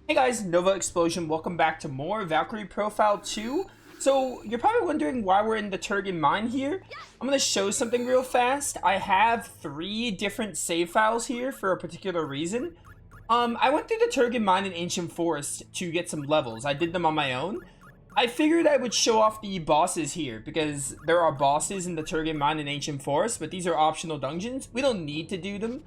Hey guys, Novaexplosion, welcome back to more Valkyrie Profile 2. So, you're probably wondering why we're in the Turgan mine here. I'm going to show something real fast. I have 3 different save files here for a particular reason. I went through the Turgan mine in Ancient Forest to get some levels. I did them on my own. I figured I would show off the bosses here because there are bosses in the Turgan mine in Ancient Forest, but these are optional dungeons. We don't need to do them.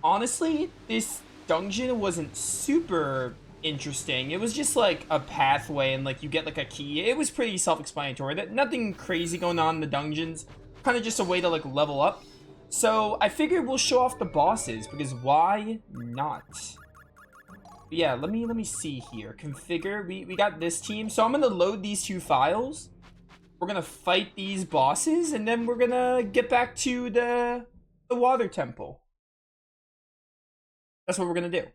Honestly, this dungeon wasn't super interesting. It was just like a pathway and like you get like a key. It was pretty self-explanatory. That nothing crazy going on in the dungeons. Kind of just a way to like level up. So I figured we'll show off the bosses because why not? But yeah, let me see here. Configure. We got this team. So I'm gonna load these 2 files. We're gonna fight these bosses and then we're gonna get back to the water temple. That's what we're gonna do.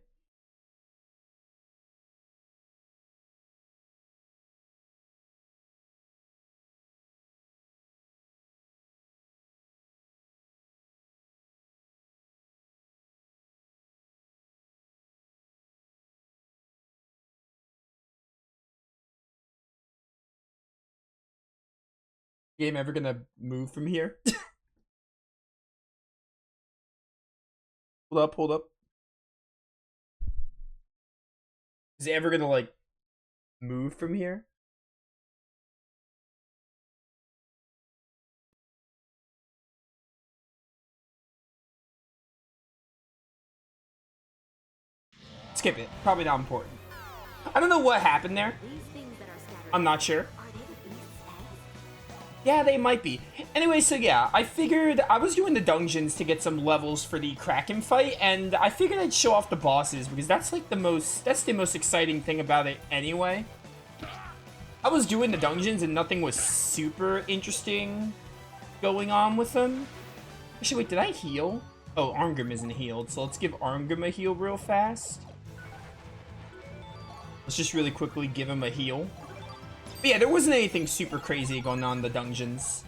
Game ever gonna move from here? Hold up. Is it ever gonna like move from here? Skip it. Probably not important. I don't know what happened there. I'm not sure. Yeah, they might be. Anyway, so yeah, I figured I was doing the dungeons to get some levels for the Kraken fight, and I figured I'd show off the bosses because that's like the most exciting thing about it anyway. I was doing the dungeons and nothing was super interesting going on with them. Actually, wait, did I heal? Oh, Arngrim isn't healed, so let's give Arngrim a heal real fast. Let's just really quickly give him a heal. But yeah, there wasn't anything super crazy going on in the dungeons.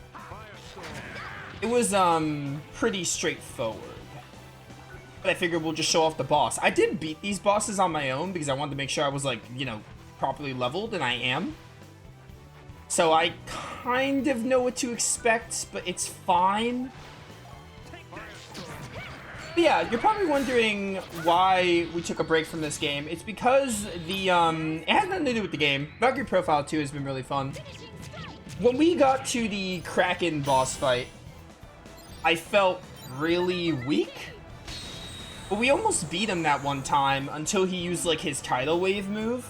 It was, pretty straightforward. But I figured we'll just show off the boss. I did beat these bosses on my own because I wanted to make sure I was, like, you know, properly leveled, and I am. So I kind of know what to expect, but it's fine. But yeah, you're probably wondering why we took a break from this game. It's because the, it has nothing to do with the game. Valkyrie Profile 2 has been really fun. When we got to the Kraken boss fight, I felt really weak. But we almost beat him that one time until he used, like, his tidal wave move.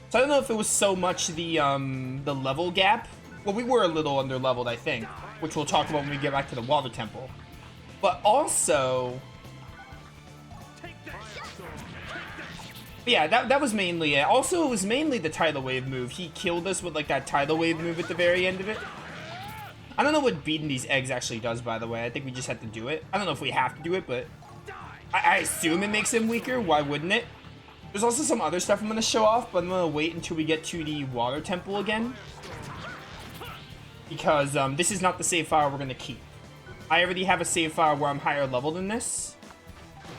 So I don't know if it was so much the level gap. Well, we were a little under-leveled, I think, which we'll talk about when we get back to the Water Temple. But also, yeah, that was mainly it. Also, it was mainly the tidal wave move. He killed us with like that tidal wave move at the very end of it. I don't know what beating these eggs actually does, by the way. I think we just have to do it. I don't know if we have to do it, but I assume it makes him weaker. Why wouldn't it? There's also some other stuff I'm going to show off, but I'm going to wait until we get to the Water Temple again. Because this is not the save file we're going to keep. I already have a save file where I'm higher level than this.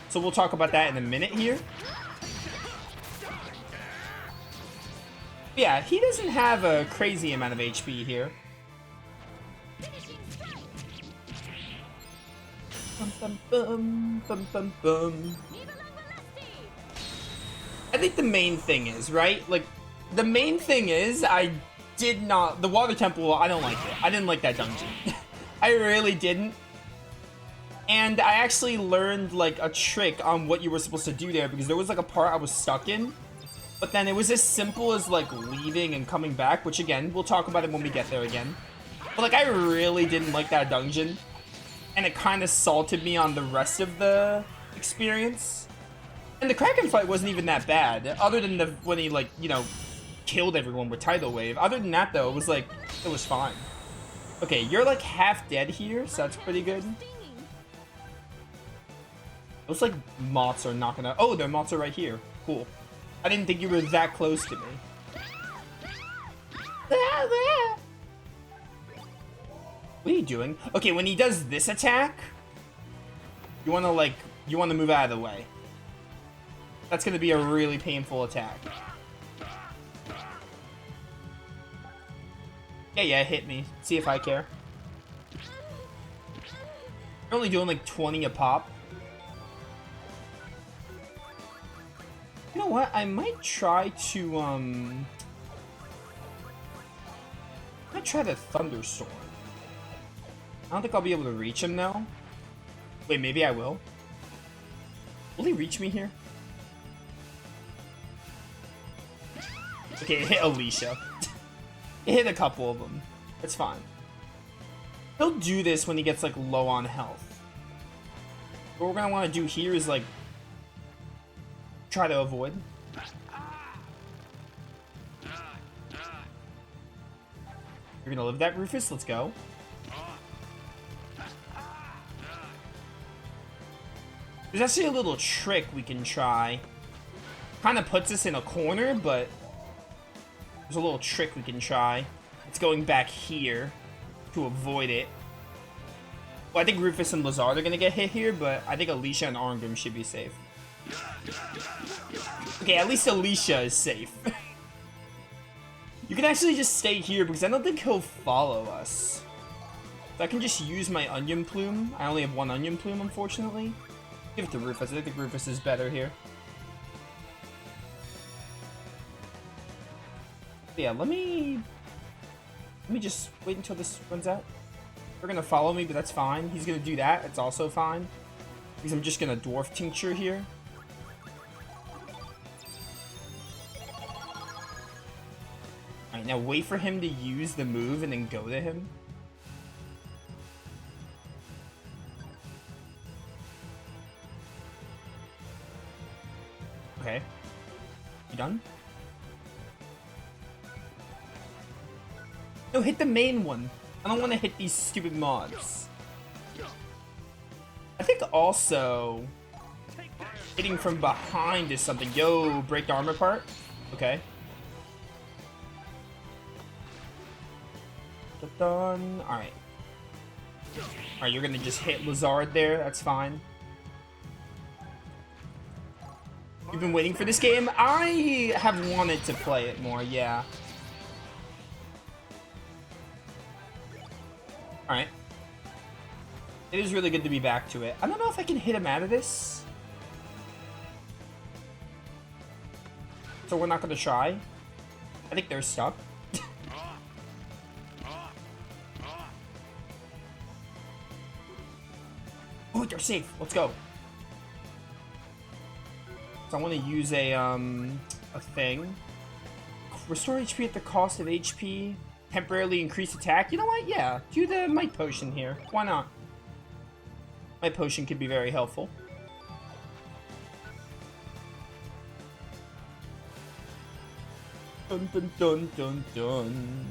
So we'll talk about that in a minute here. But yeah, he doesn't have a crazy amount of HP here. Bum, bum, bum, bum, bum, bum. I think the main thing is, right? Like, the main thing is, the Water Temple, I don't like it. I didn't like that dungeon. I really didn't. And I actually learned, like, a trick on what you were supposed to do there, because there was, like, a part I was stuck in. But then it was as simple as, like, leaving and coming back, which, again, we'll talk about it when we get there again. But, like, I really didn't like that dungeon. And it kind of salted me on the rest of the experience. And the Kraken fight wasn't even that bad, other than when he, like, you know, killed everyone with Tidal Wave. Other than that, though, it was, like, it was fine. Okay, you're, like, half dead here, so that's pretty good. Looks like moths are not gonna... Oh, the moths are right here. Cool. I didn't think you were that close to me. What are you doing? Okay, when he does this attack, you wanna, like, you wanna move out of the way. That's gonna be a really painful attack. Yeah, it hit me. See if I care. You're only doing like 20 a pop. You know what? I might try to, I might try the Thunderstorm. I don't think I'll be able to reach him now. Wait, maybe I will. Will he reach me here? Okay, it hit Alicia. It hit a couple of them. It's fine. He'll do this when he gets, like, low on health. What we're gonna want to do here is, like, try to avoid. You're gonna live that, Rufus? Let's go. There's actually a little trick we can try. Kind of puts us in a corner, but there's a little trick we can try. It's going back here to avoid it. Well, I think Rufus and Lazard are gonna get hit here, but I think Alicia and Arngrim should be safe. Okay, at least Alicia is safe. You can actually just stay here because I don't think he'll follow us. So I can just use my Onion Plume. I only have one Onion Plume, unfortunately. Give it to Rufus. I think Rufus is better here. Yeah, let me just wait until this runs out. They're gonna follow me, but that's fine. He's gonna do that. It's also fine. Because I'm just gonna Dwarf Tincture here. Alright, now wait for him to use the move and then go to him. Okay. You done? No, hit the main one. I don't want to hit these stupid mobs. I think also hitting from behind is something. Yo, break the armor part. Okay. Done. Alright. Alright, you're gonna just hit Lazard there. That's fine. You've been waiting for this game? I have wanted to play it more, yeah. Alright. It is really good to be back to it. I don't know if I can hit him out of this. So we're not going to try. I think they're stuck. Oh, they're safe. Let's go. So I want to use a thing. Restore HP at the cost of HP. Temporarily increase attack. You know what? Yeah. Do the Might Potion here. Why not? Might Potion could be very helpful. Dun dun dun dun dun.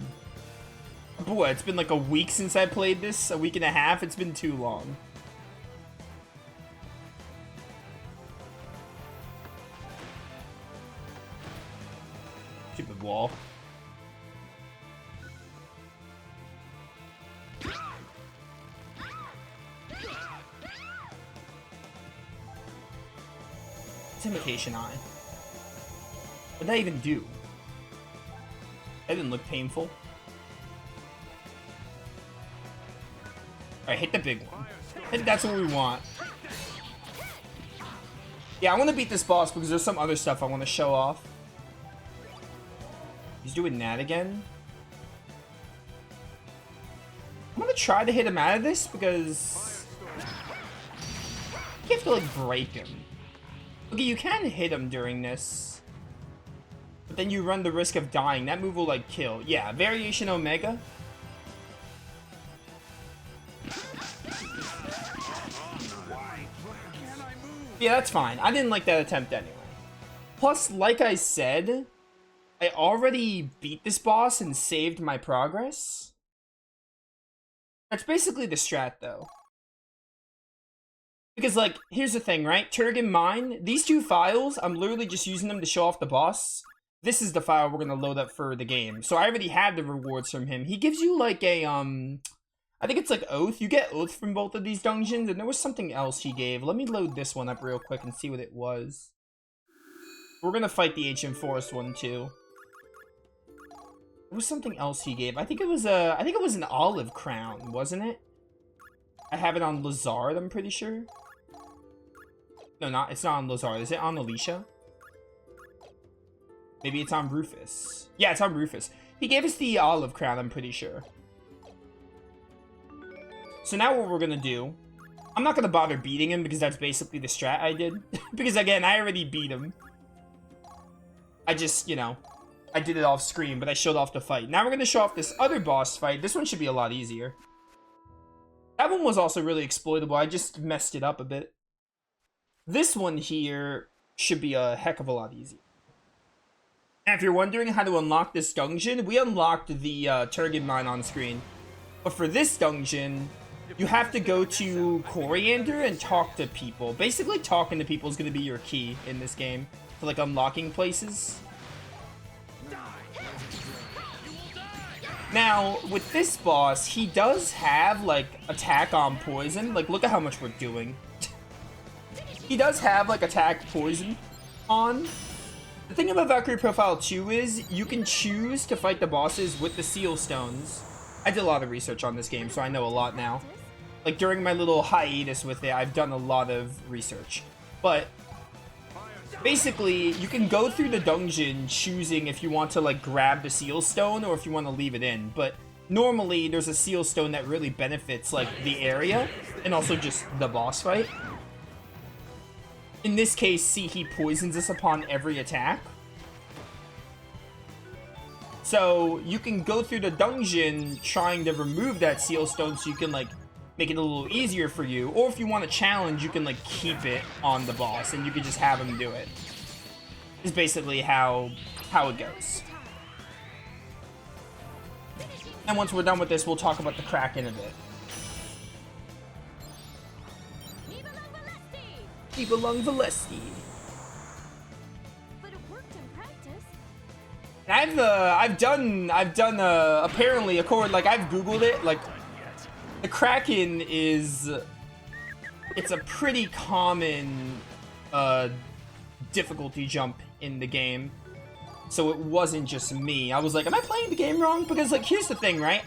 Boy, it's been like a week since I played this. A week and a half. It's been too long. Stupid wall. Imitation Eye. What did that even do? That didn't look painful. Alright, hit the big one. I think that's what we want. Yeah, I want to beat this boss because there's some other stuff I want to show off. He's doing that again. I'm going to try to hit him out of this because you have to like break him. Okay, you can hit him during this, but then you run the risk of dying. That move will, like, kill. Yeah, Variation Omega. Yeah, that's fine. I didn't like that attempt anyway. Plus, like I said, I already beat this boss and saved my progress. That's basically the strat, though. Because, like, here's the thing, right? Turrican Mine, these two files, I'm literally just using them to show off the boss. This is the file we're going to load up for the game. So I already have the rewards from him. He gives you, like, a, I think it's, like, Oath. You get Oath from both of these dungeons, and there was something else he gave. Let me load this one up real quick and see what it was. We're gonna fight the ancient forest one too. There was something else he gave. I think it was an olive crown, wasn't it? I have it on Lazard, I'm pretty sure. No, it's not on Lazard. Is it on Alicia? Maybe it's on Rufus. Yeah, it's on Rufus. He gave us the olive crown, I'm pretty sure. So now what we're gonna do, I'm not gonna bother beating him because that's basically the strat I did. Because again, I already beat him. I just, you know, I did it off screen, but I showed off the fight. Now we're gonna show off this other boss fight. This one should be a lot easier. That one was also really exploitable. I just messed it up a bit. This one here should be a heck of a lot easier. And if you're wondering how to unlock this dungeon, we unlocked the Turgan mine on screen. But for this dungeon, you have to go to Coriander and talk to people. Basically, talking to people is going to be your key in this game for like unlocking places. Now, with this boss, he does have like attack on poison. Like, look at how much we're doing. He does have like attack poison on. The thing about Valkyrie Profile 2 is you can choose to fight the bosses with the seal stones. I did a lot of research on this game, so I know a lot now. Like, during my little hiatus with it, I've done a lot of research. But basically, you can go through the dungeon choosing if you want to, like, grab the seal stone or if you want to leave it in. But normally, there's a seal stone that really benefits, like, the area and also just the boss fight. In this case, see, he poisons us upon every attack. So you can go through the dungeon trying to remove that seal stone so you can, like, make it a little easier for you. Or if you want a challenge, you can, like, keep it on the boss and you can just have him do it. Is basically how it goes. And once we're done with this, we'll talk about the Kraken a bit. Belong Valesti. But it worked in practice. I've done apparently according, like, I've googled it, like, the Kraken it's a pretty common difficulty jump in the game. So it wasn't just me. I was like, am I playing the game wrong? Because, like, here's the thing, right?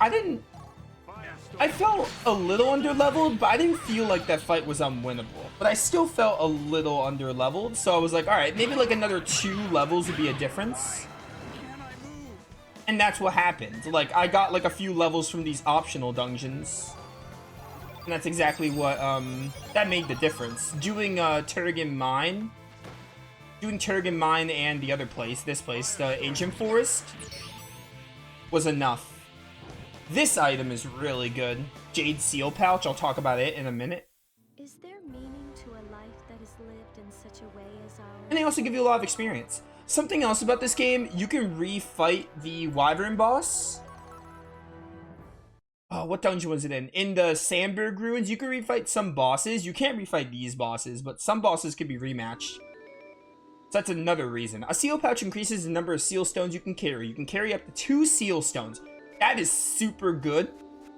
I felt a little underleveled, but I didn't feel like that fight was unwinnable. But I still felt a little underleveled, so I was like, alright, maybe like another 2 levels would be a difference. And that's what happened. Like, I got like a few levels from these optional dungeons. And that's exactly what, that made the difference. Doing Turgan Mine and the other place, this place, the Ancient Forest, was enough. This item is really good. Jade Seal Pouch, I'll talk about it in a minute. Is there meaning to a life that is lived in such a way as ours? And they also give you a lot of experience. Something else about this game, you can refight the Wyvern boss. Oh, what dungeon was it in? In the Sandberg Ruins, you can refight some bosses. You can't refight these bosses, but some bosses can be rematched. So that's another reason. A seal pouch increases the number of seal stones you can carry. You can carry up to 2 seal stones. That is super good,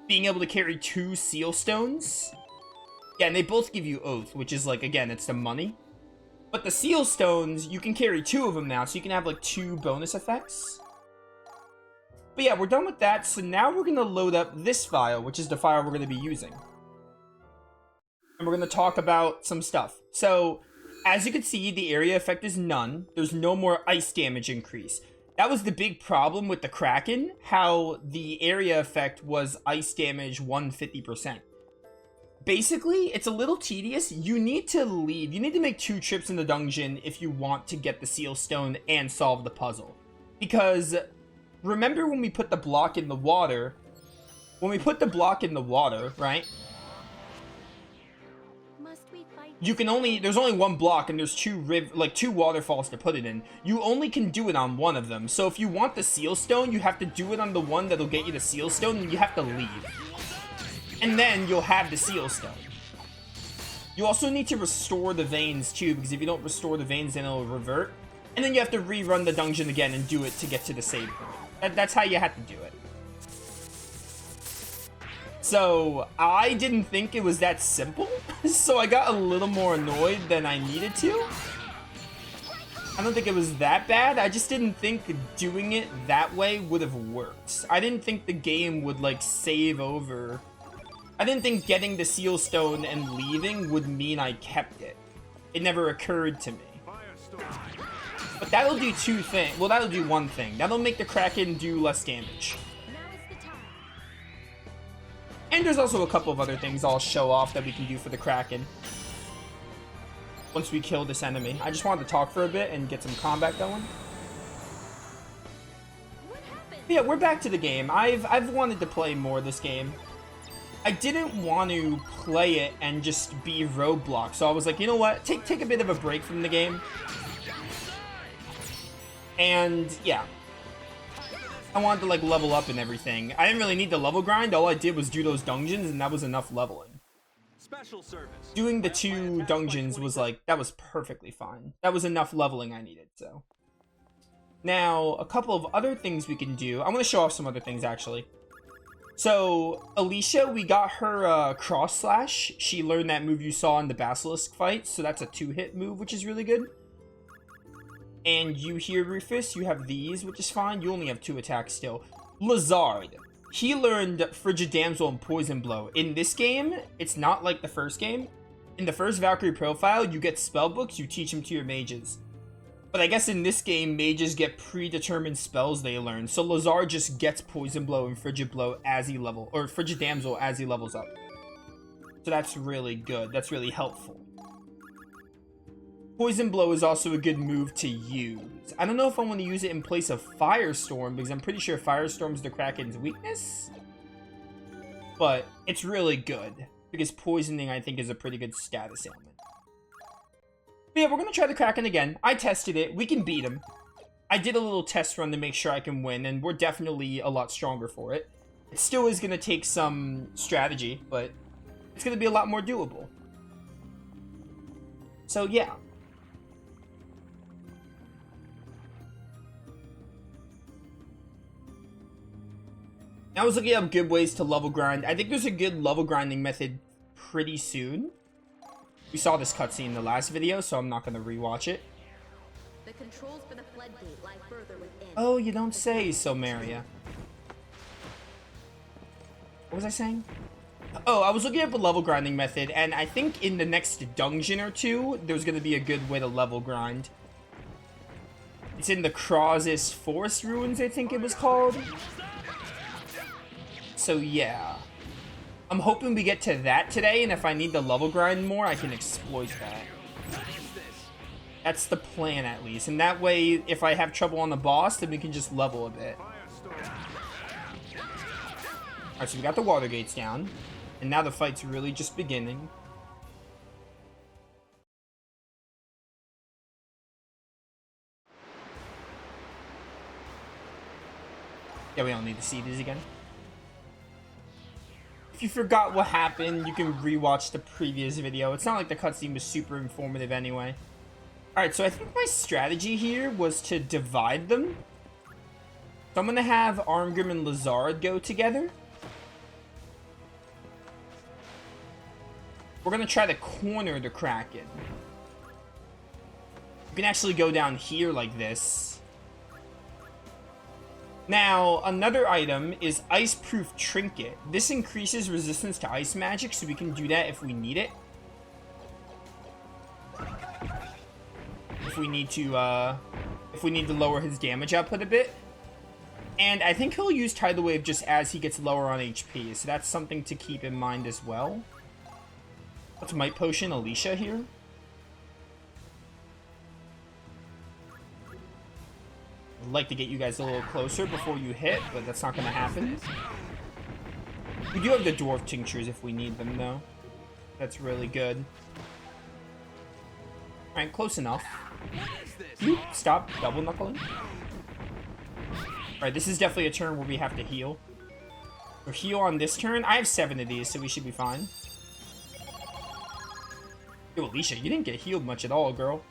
being able to carry 2 seal stones. Yeah, and they both give you Oath, which is like, again, it's the money. But the seal stones, you can carry 2 of them now, so you can have like 2 bonus effects. But yeah, we're done with that, so now we're going to load up this file, which is the file we're going to be using. And we're going to talk about some stuff. So, as you can see, the area effect is none. There's no more ice damage increase. That was the big problem with the Kraken, how the area effect was ice damage 150%. Basically, it's a little tedious. You need to leave. You need to make 2 trips in the dungeon if you want to get the seal stone and solve the puzzle. Because remember when we put the block in the water? When we put the block in the water, right? You can there's only 1 block and there's 2 waterfalls to put it in. You only can do it on one of them. So if you want the seal stone, you have to do it on the one that'll get you the seal stone, and you have to leave. And then you'll have the seal stone. You also need to restore the veins too, because if you don't restore the veins, then it'll revert. And then you have to rerun the dungeon again and do it to get to the save point. That's how you have to do it. So, I didn't think it was that simple, so I got a little more annoyed than I needed to. I don't think it was that bad. I just didn't think doing it that way would have worked. I didn't think the game would, like, save over. I didn't think getting the seal stone and leaving would mean I kept it. It never occurred to me. But that'll do two things. Well, that'll do one thing. That'll make the Kraken do less damage. And there's also a couple of other things I'll show off that we can do for the Kraken once we kill this enemy. I just wanted to talk for a bit and get some combat going. But yeah, we're back to the game. I've wanted to play more this game. I didn't want to play it and just be roadblock, so I was like, you know what? Take a bit of a break from the game. And yeah, I wanted to like level up and everything. I didn't really need the level grind. All I did was do those dungeons, and that was enough leveling. Special service. Doing the 2 dungeons was like, that was perfectly fine. That was enough leveling I needed, so. Now, a couple of other things we can do. I want to show off some other things, actually. So, Alicia, we got her cross slash. She learned that move you saw in the Basilisk fight, so that's a 2-hit move, which is really good. And you here, Rufus, you have these, which is fine. You only have 2 attacks still. Lazard. He learned Frigid Damsel and Poison Blow. In this game, it's not like the first game. In the first Valkyrie profile, you get spell books, you teach them to your mages. But I guess in this game, mages get predetermined spells they learn. So Lazard just gets Poison Blow and Frigid Blow as he level, or Frigid Damsel as he levels up. So that's really good. That's really helpful. Poison Blow is also a good move to use. I don't know if I want to use it in place of Firestorm, because I'm pretty sure Firestorm's the Kraken's weakness. But it's really good, because Poisoning, I think, is a pretty good status ailment. But yeah, we're going to try the Kraken again. I tested it. We can beat him. I did a little test run to make sure I can win, and we're definitely a lot stronger for it. It still is going to take some strategy, but it's going to be a lot more doable. So yeah. I was looking up good ways to level grind. I think there's a good level grinding method pretty soon. We saw this cutscene in the last video, so I'm not going to rewatch it. The controls for the floodgate lie further within. Oh, you don't say, Silmeria. What was I saying? Oh, I was looking up a level grinding method, and I think in the next dungeon or 2, there's going to be a good way to level grind. It's in the Krausis Forest Ruins, I think it was called. So yeah, I'm hoping we get to that today, and if I need to level grind more, I can exploit that. That's the plan, at least, and that way, if I have trouble on the boss, then we can just level a bit. Alright, so we got the water gates down, and now the fight's really just beginning. Yeah, we don't need to see these again. If you forgot what happened, you can rewatch the previous video. It's not like the cutscene was super informative anyway. Alright, so I think my strategy here was to divide them. So I'm going to have Armgrim and Lazard go together. We're going to try to corner the Kraken. You can actually go down here like this. Now, another item is Ice-Proof Trinket. This increases resistance to ice magic, so we can do that if we need it. If we need to lower his damage output a bit. And I think he'll use Tidal Wave just as he gets lower on HP, so that's something to keep in mind as well. Let's Might Potion Alicia here. I'd like to get you guys a little closer before you hit, but that's not going to happen. We do have the Dwarf Tinctures if we need them, though. That's really good. Alright, close enough. You stop double knuckling. Alright, this is definitely a turn where we have to heal. Or heal on this turn. I have 7 of these, so we should be fine. Yo, Alicia, you didn't get healed much at all, girl.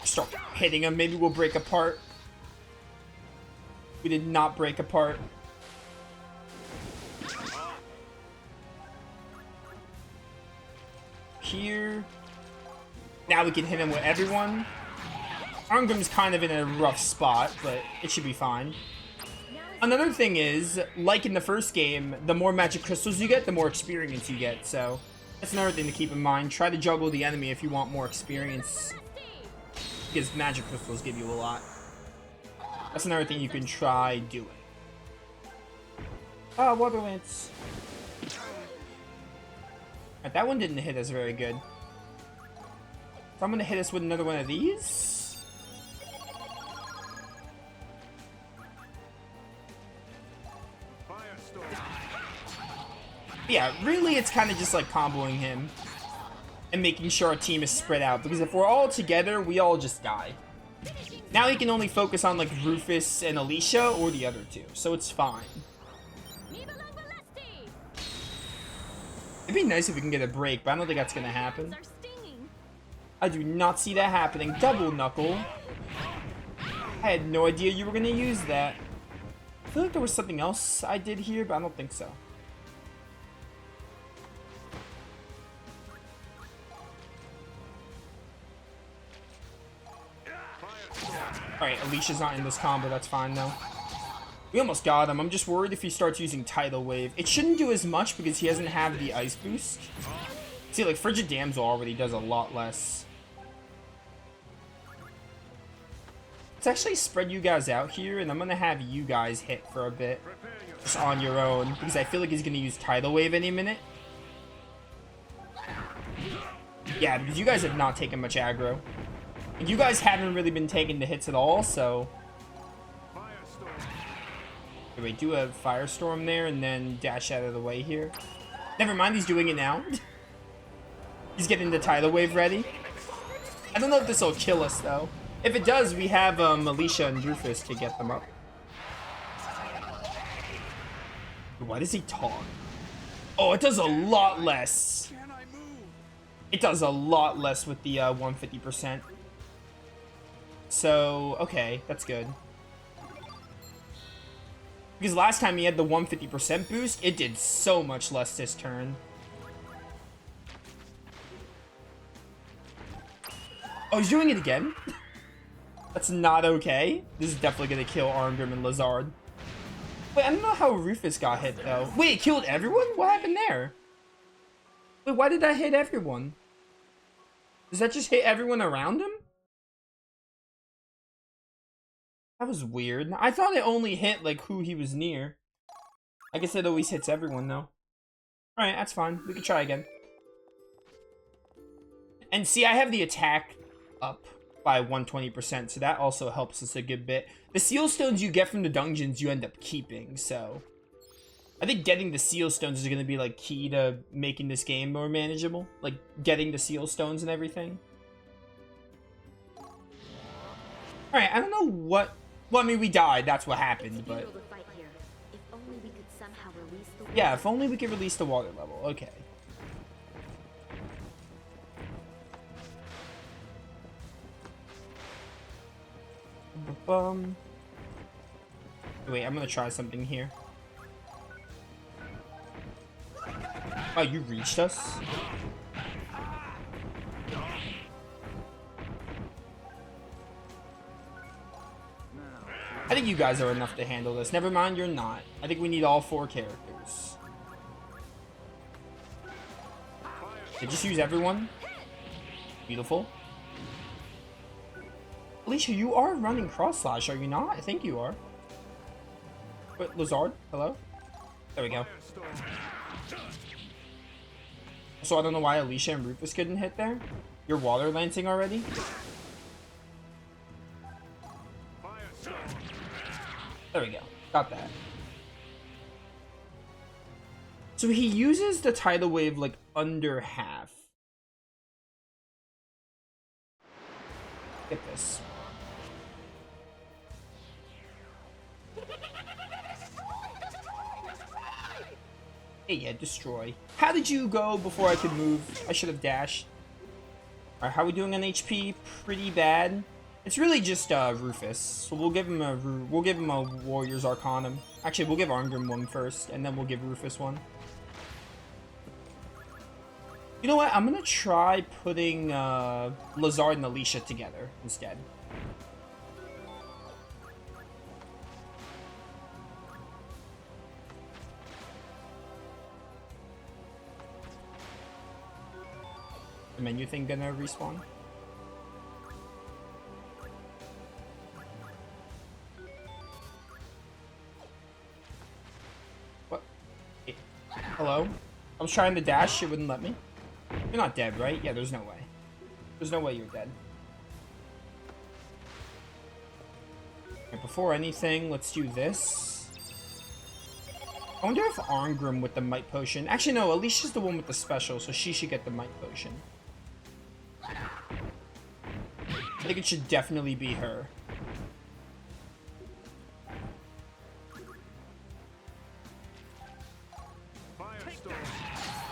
Start hitting him. Maybe we'll break apart. We did not break apart. here. Now we can hit him with everyone. Arngrim's kind of in a rough spot, but it should be fine. Another thing is, like in the first game, the more magic crystals you get, the more experience you get. So that's another thing to keep in mind. Try to juggle the enemy if you want more experience, because magic crystals give you a lot. That's another thing you can try doing. Ah, water lance. Right, that one didn't hit us very good. So I'm gonna hit us with another one of these. Yeah, really it's kind of just like comboing him and making sure our team is spread out, because if we're all together, we all just die. Now he can only focus on like Rufus and Alicia or the other two, so it's fine. It'd be nice if we can get a break, but I don't think that's gonna happen. I do not see that happening. Double knuckle. I had no idea you were gonna use that. I feel like there was something else I did here, but I don't think so. Alright, Alicia's not in this combo, that's fine though. We almost got him. I'm just worried if he starts using Tidal Wave. It shouldn't do as much because he doesn't have the ice boost. See, like, Frigid Damsel already does a lot less. Let's actually spread you guys out here, and I'm gonna have you guys hit for a bit. Just on your own, because I feel like he's gonna use Tidal Wave any minute. Yeah, because you guys have not taken much aggro. And you guys haven't really been taking the hits at all, so... Okay, wait, do a Firestorm there, and then dash out of the way here. Never mind, he's doing it now. He's getting the Tidal Wave ready. I don't know if this will kill us, though. If it does, we have Alicia and Rufus to get them up. Why does he talk? Oh, it does a lot less. It does a lot less with the 150%. So, okay, that's good. Because last time he had the 150% boost, it did so much less this turn. Oh, he's doing it again? That's not okay. This is definitely gonna kill Arngrim and Lazard. Wait, I don't know how Rufus got hit, though. Wait, it killed everyone? What happened there? Wait, why did that hit everyone? Does that just hit everyone around him? That was weird. I thought it only hit, like, who he was near. I guess it always hits everyone, though. Alright, that's fine. We can try again. And see, I have the attack up by 120%, so that also helps us a good bit. The seal stones you get from the dungeons, you end up keeping, so... I think getting the seal stones is going to be, like, key to making this game more manageable. Like, getting the seal stones and everything. Alright, I don't know what... Well, I mean, we died. That's what happened, but... Yeah, if only we could release the water level. Okay. Wait, I'm gonna try something here. Oh, you reached us? I think you guys are enough to handle this. Never mind, you're not. I think we need all 4 characters. Okay, just use everyone. Beautiful. Alicia, you are running cross slash, are you not? I think you are. Wait, Lazard, hello? There we go. So I don't know why Alicia and Rufus couldn't hit there. You're water lancing already? There we go. Got that. So he uses the tidal wave like under half. Get this. Hey, yeah, destroy. How did you go before I could move? I should have dashed. Alright, how are we doing on HP? Pretty bad. It's really just Rufus. So we'll give him a Warrior's Arcanum. Actually, we'll give Arngrim one first, and then we'll give Rufus one. You know what? I'm gonna try putting Lazard and Alicia together instead. The menu thing gonna respawn? What? Hello? I was trying to dash, it wouldn't let me. You're not dead, right? Yeah, there's no way. There's no way you're dead. Okay, before anything, let's do this. I wonder if Arngrim with the Might Potion... Actually, no, Alicia's the one with the special, so she should get the Might Potion. I think it should definitely be her.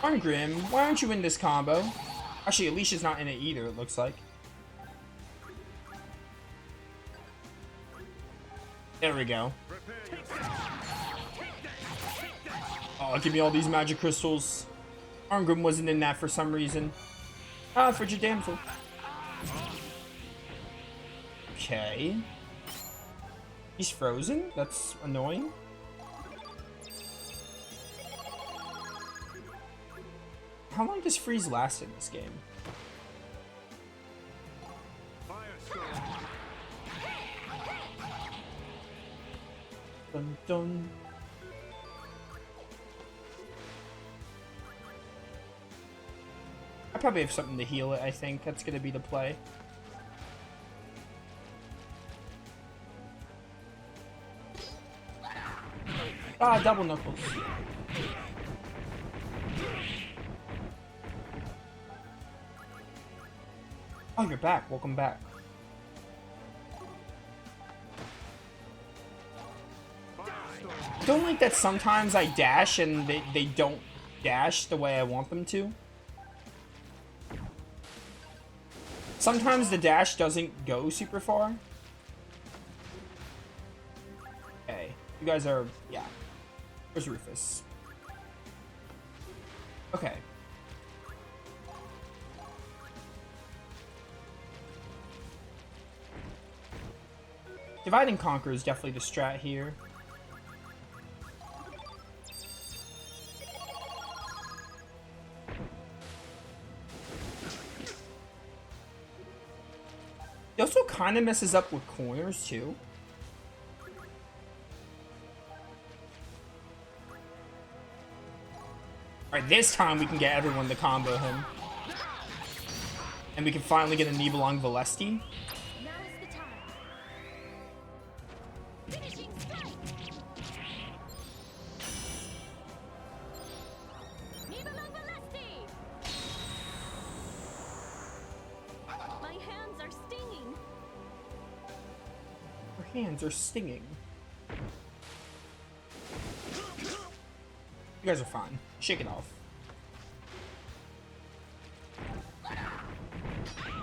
Arngrim, why aren't you in this combo? Actually, Alicia's not in it either, it looks like. There we go. Oh, give me all these magic crystals. Arngrim wasn't in that for some reason. Ah, Frigid Damsel. Okay. He's frozen? That's annoying. How long does freeze last in this game? Dun dun. I probably have something to heal it, I think. That's gonna be the play. Ah, double knuckles. Oh, you're back. Welcome back. I don't like that sometimes I dash and they don't dash the way I want them to. Sometimes the dash doesn't go super far. Okay. You guys are... yeah. Where's Rufus? Okay. Divide and Conquer is definitely the strat here. It also kind of messes up with corners too. Alright, this time we can get everyone to combo him. And we can finally get a Nibelung Valesti. Hands are stinging. You guys are fine. Shake it off.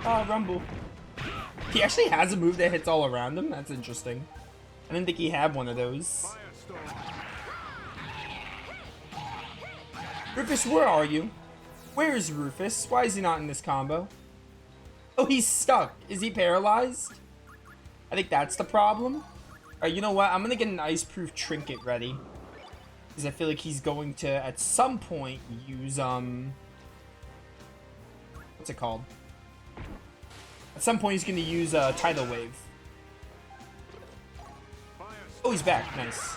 Oh, Rumble. He actually has a move that hits all around him? That's interesting. I didn't think he had one of those. Rufus, where are you? Where is Rufus? Why is he not in this combo? Oh, he's stuck. Is he paralyzed? I think that's the problem. Alright, you know what? I'm gonna get an ice-proof trinket ready. Because I feel like he's going to, at some point, use, what's it called? At some point, he's gonna use, Tidal Wave. Oh, he's back. Nice.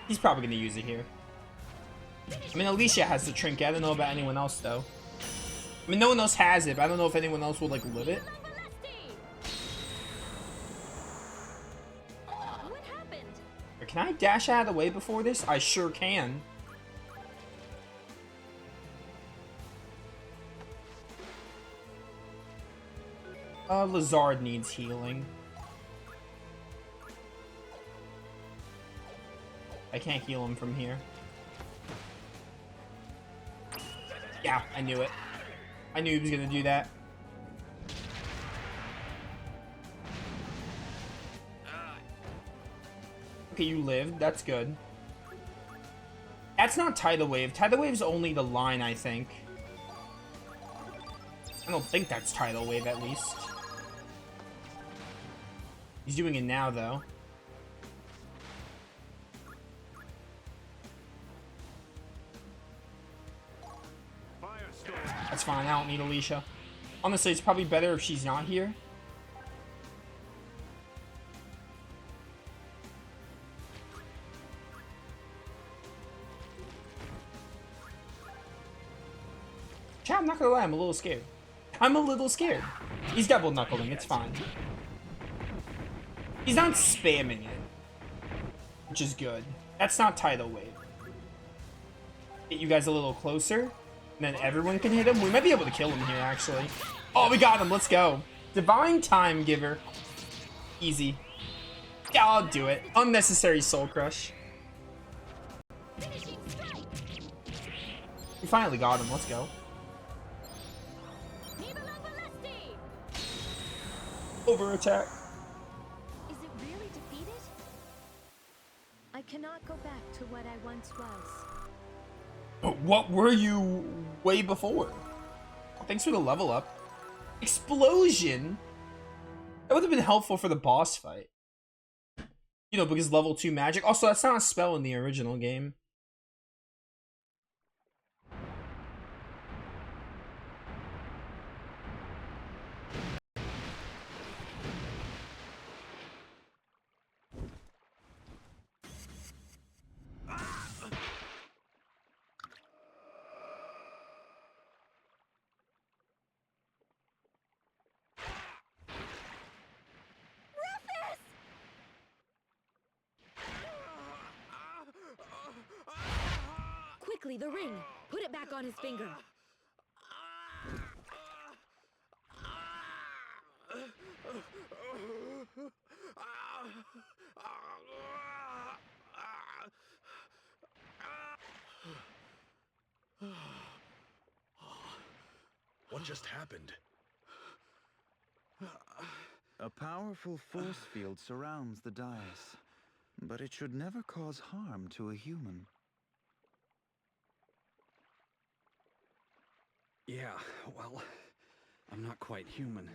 He's probably gonna use it here. I mean, Alicia has the trinket. I don't know about anyone else, though. I mean, no one else has it, but I don't know if anyone else will, like, live it. What happened? Can I dash out of the way before this? I sure can. Lazard needs healing. I can't heal him from here. Yeah, I knew it. I knew he was gonna do that. Okay, you lived. That's good. That's not Tidal Wave. Tidal Wave's only the line, I think. I don't think that's Tidal Wave, at least. He's doing it now, though. That's fine, I don't need Alicia. Honestly, it's probably better if she's not here. Chat, I'm not gonna lie, I'm a little scared. I'm a little scared. He's double knuckling, it's fine. He's not spamming it, which is good. That's not Tidal Wave. Get you guys a little closer, and then everyone can hit him. We might be able to kill him here, actually. Oh, we got him. Let's go. Divine Time Giver. Easy. Yeah, I'll do it. Unnecessary Soul Crush. We finally got him. Let's go. Over attack. Is it really defeated? I cannot go back to what I once was. But what were you way before? Thanks for the level up. Explosion? That would have been helpful for the boss fight. You know, because level 2 magic. Also, that's not a spell in the original game. Quickly, the ring. Put it back on his finger. What just happened? A powerful force field surrounds the dais, but it should never cause harm to a human. Yeah, well, I'm not quite human.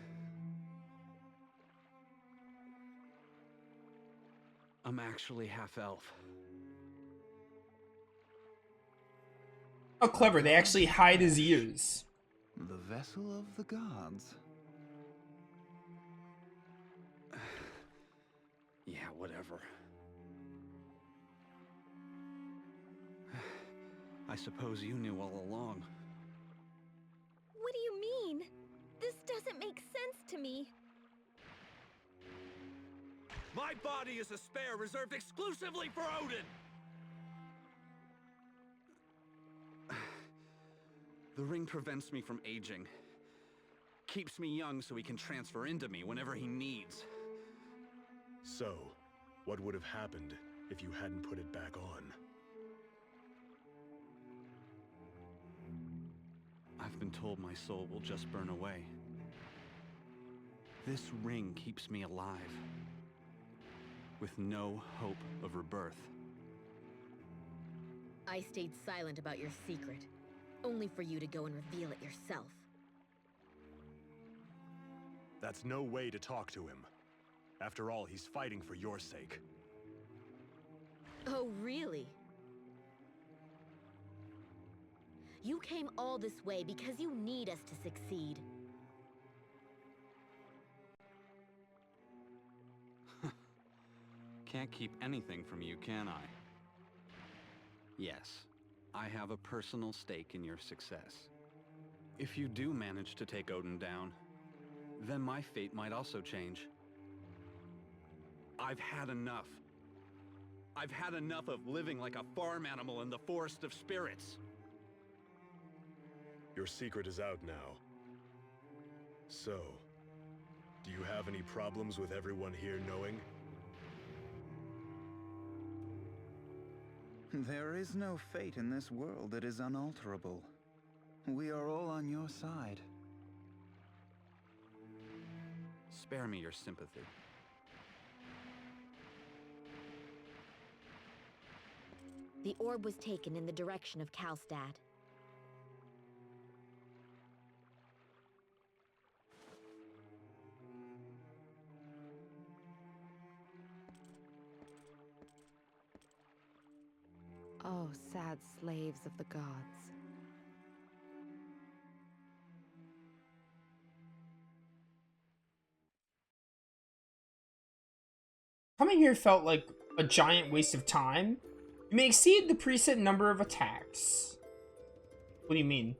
I'm actually half-elf. How clever, they actually hide his ears. The vessel of the gods. Yeah, whatever. I suppose you knew all along. What do you mean? This doesn't make sense to me. My body is a spare reserved exclusively for Odin! The ring prevents me from aging. Keeps me young so he can transfer into me whenever he needs. So, what would have happened if you hadn't put it back on? I've been told my soul will just burn away. This ring keeps me alive, with no hope of rebirth. I stayed silent about your secret, only for you to go and reveal it yourself. That's no way to talk to him. After all, he's fighting for your sake. Oh, really? You came all this way because you need us to succeed. Can't keep anything from you, can I? Yes, I have a personal stake in your success. If you do manage to take Odin down, then my fate might also change. I've had enough. I've had enough of living like a farm animal in the forest of spirits. Your secret is out now. So, do you have any problems with everyone here knowing? There is no fate in this world that is unalterable. We are all on your side. Spare me your sympathy. The orb was taken in the direction of Kalstad. Oh, sad slaves of the gods. Coming here felt like a giant waste of time. You may exceed the preset number of attacks. What do you mean?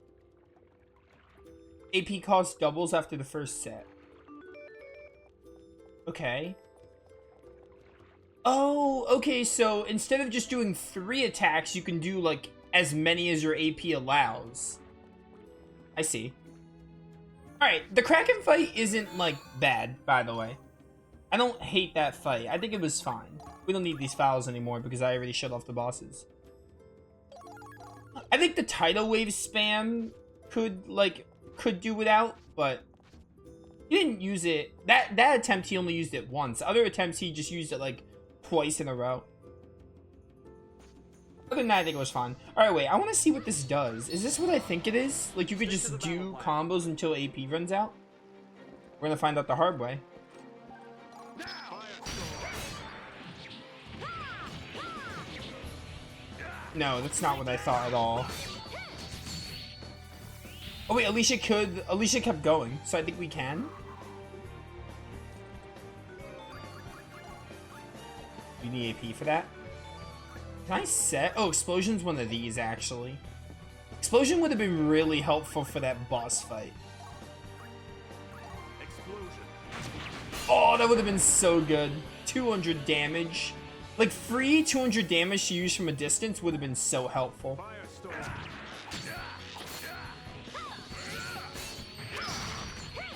AP cost doubles after the first set. Okay. Oh, okay, so instead of just doing 3 attacks, you can do, like, as many as your AP allows. I see. Alright, the Kraken fight isn't, like, bad, by the way. I don't hate that fight. I think it was fine. We don't need these files anymore because I already shut off the bosses. I think the tidal wave spam could do without, but he didn't use it. That attempt, he only used it once. Other attempts, he just used it, like, twice in a row. Other than that, I think it was fine. Alright, wait, I want to see what this does. Is this what I think it is? Like, you could just do combos until AP runs out? We're gonna find out the hard way. No, that's not what I thought at all. Oh wait, Alicia kept going, so I think we can. You need AP for that? Can I set? Oh, Explosion's one of these, actually. Explosion would have been really helpful for that boss fight. Oh, that would have been so good. 200 damage. Like, free 200 damage to use from a distance would have been so helpful.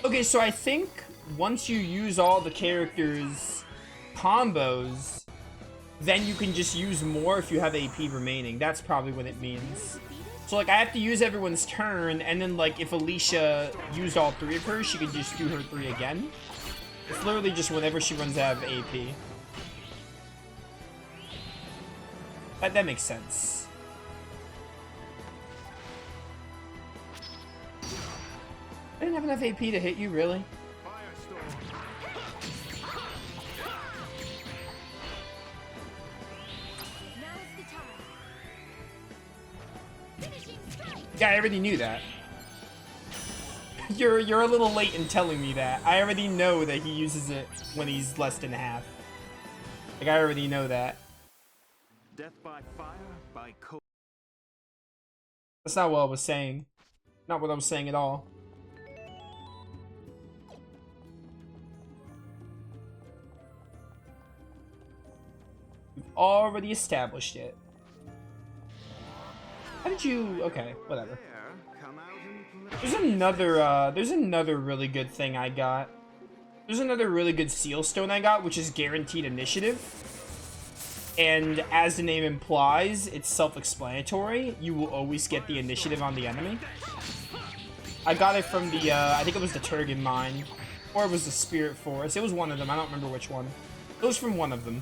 Okay, so I think once you use all the characters' combos, then you can just use more if you have AP remaining. That's probably what it means. So, like, I have to use everyone's turn, and then, like, if Alicia used all 3 of hers, she could just do her 3 again. It's literally just whenever she runs out of AP. That makes sense. I didn't have enough AP to hit you, really? Yeah, I already knew that. You're a little late in telling me that. I already know that he uses it when he's less than half. Like, I already know that. Death by fire, by cold. That's not what I was saying. Not what I was saying at all. We've already established it. How did you... Okay, whatever. There's another really good thing I got. There's another really good seal stone I got, which is guaranteed initiative. And as the name implies, it's self-explanatory. You will always get the initiative on the enemy. I got it from the, I think it was the Turgan Mine. Or it was the Spirit Forest. It was one of them. I don't remember which one. It was from one of them.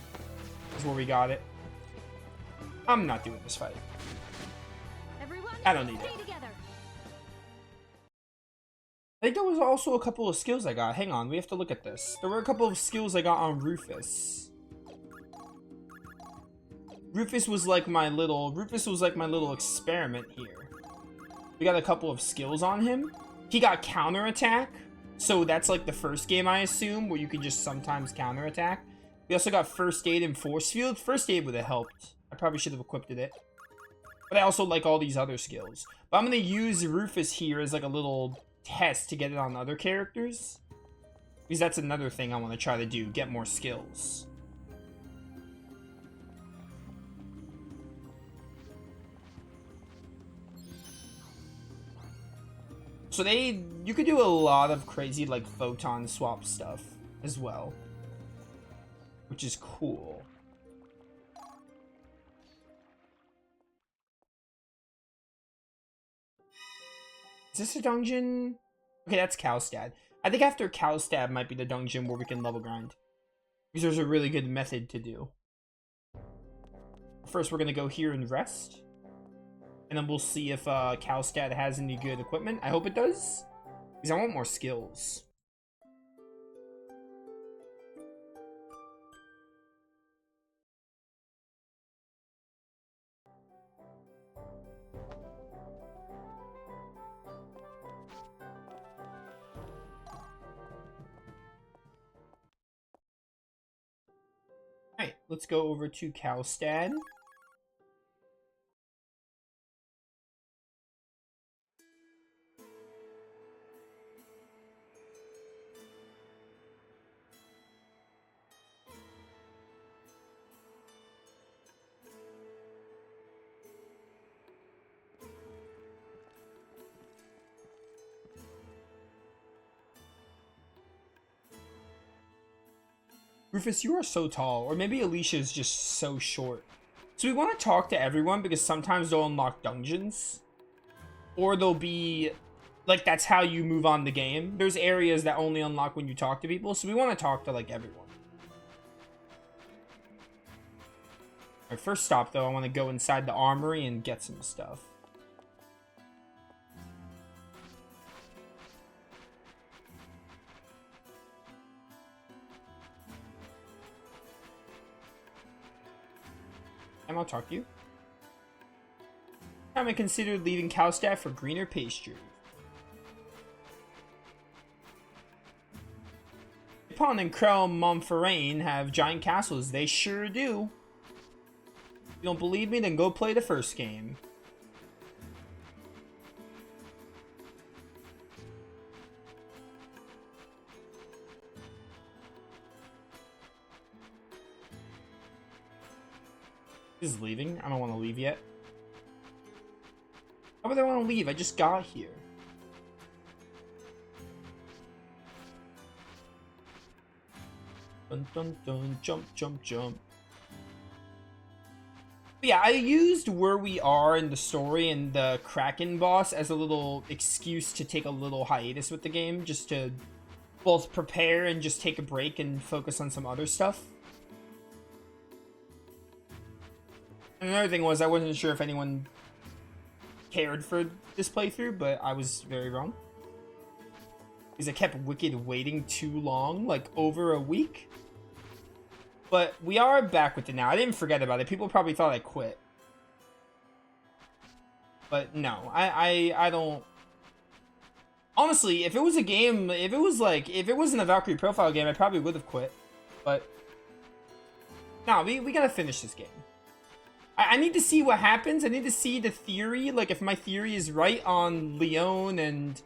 Is where we got it. I'm not doing this fight. I don't need it. I think there was also a couple of skills I got. Hang on, we have to look at this. There were a couple of skills I got on Rufus. Rufus was like my little experiment here. We got a couple of skills on him. He got counterattack, so that's like the first game, I assume, where you can just sometimes counterattack. We also got first aid and force field. First aid would have helped. I probably should have equipped it. But I also like all these other skills. But I'm gonna use Rufus here as like a little test to get it on other characters. Because that's another thing I want to try to do, get more skills. So you could do a lot of crazy like photon swap stuff as well, which is cool. Is this a dungeon? Okay, that's Kalstad. I think after Kalstad might be the dungeon where we can level grind. Because there's a really good method to do. first we're gonna go here and rest. And then we'll see if Kalstad has any good equipment. I hope it does. Because I want more skills. Alright, let's go over to Kalstad. Rufus, you are so tall. Or maybe Alicia is just so short. So we want to talk to everyone because sometimes they'll unlock dungeons. Or they'll be... Like, that's how you move on the game. There's areas that only unlock when you talk to people. So we want to talk to, like, everyone. Our first stop, though, I want to go inside the armory and get some stuff. And I'll talk to you. Time I considered leaving Kalstad for greener pasture. Nippon and Krell Montferrain have giant castles. They sure do. If you don't believe me, then go play the first game. This is leaving. I don't want to leave yet. Why would I want to leave? I just got here. Dun dun dun. Jump, jump, jump. But yeah, I used where we are in the story and the Kraken boss as a little excuse to take a little hiatus with the game. Just to both prepare and just take a break and focus on some other stuff. And another thing was I wasn't sure if anyone cared for this playthrough, but I was very wrong. Because I kept Wicked waiting too long, like over a week. But we are back with it now. I didn't forget about it. People probably thought I quit. But no, I don't... Honestly, if it was a game, if it wasn't a Valkyrie profile game, I probably would have quit. But no, we gotta finish this game. I need to see what happens. I need to see the theory, like if my theory is right on Leon and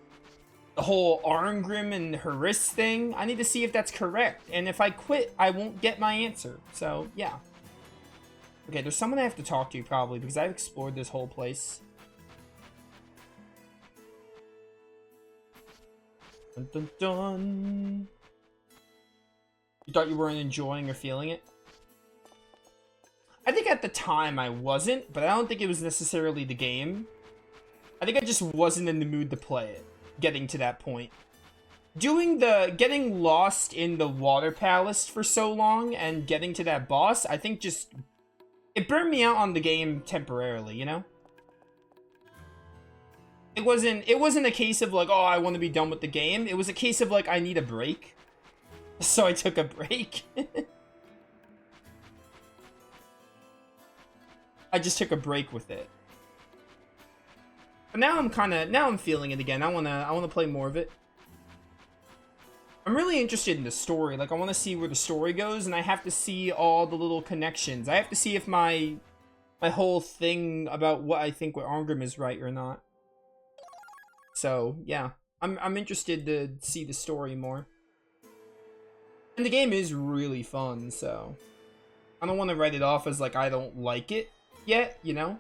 the whole Arngrim and Haris thing. I need to see if that's correct. And if I quit, I won't get my answer. So, yeah. Okay, there's someone I have to talk to probably because I've explored this whole place. Dun dun dun. You thought you weren't enjoying or feeling it? I think at the time I wasn't, but I don't think it was necessarily the game. I think I just wasn't in the mood to play it, getting to that point. Getting lost in the water palace for so long and getting to that boss, I think just, it burned me out on the game temporarily, you know? It wasn't a case of like, oh, I want to be done with the game. It was a case of like, I need a break. So I took a break. I just took a break with it. But now I'm feeling it again. I wanna play more of it. I'm really interested in the story. Like I wanna see where the story goes, and I have to see all the little connections. I have to see if my whole thing about what I think with Arngrim is right or not. So yeah. I'm interested to see the story more. And the game is really fun, so I don't want to write it off as like I don't like it yet, you know?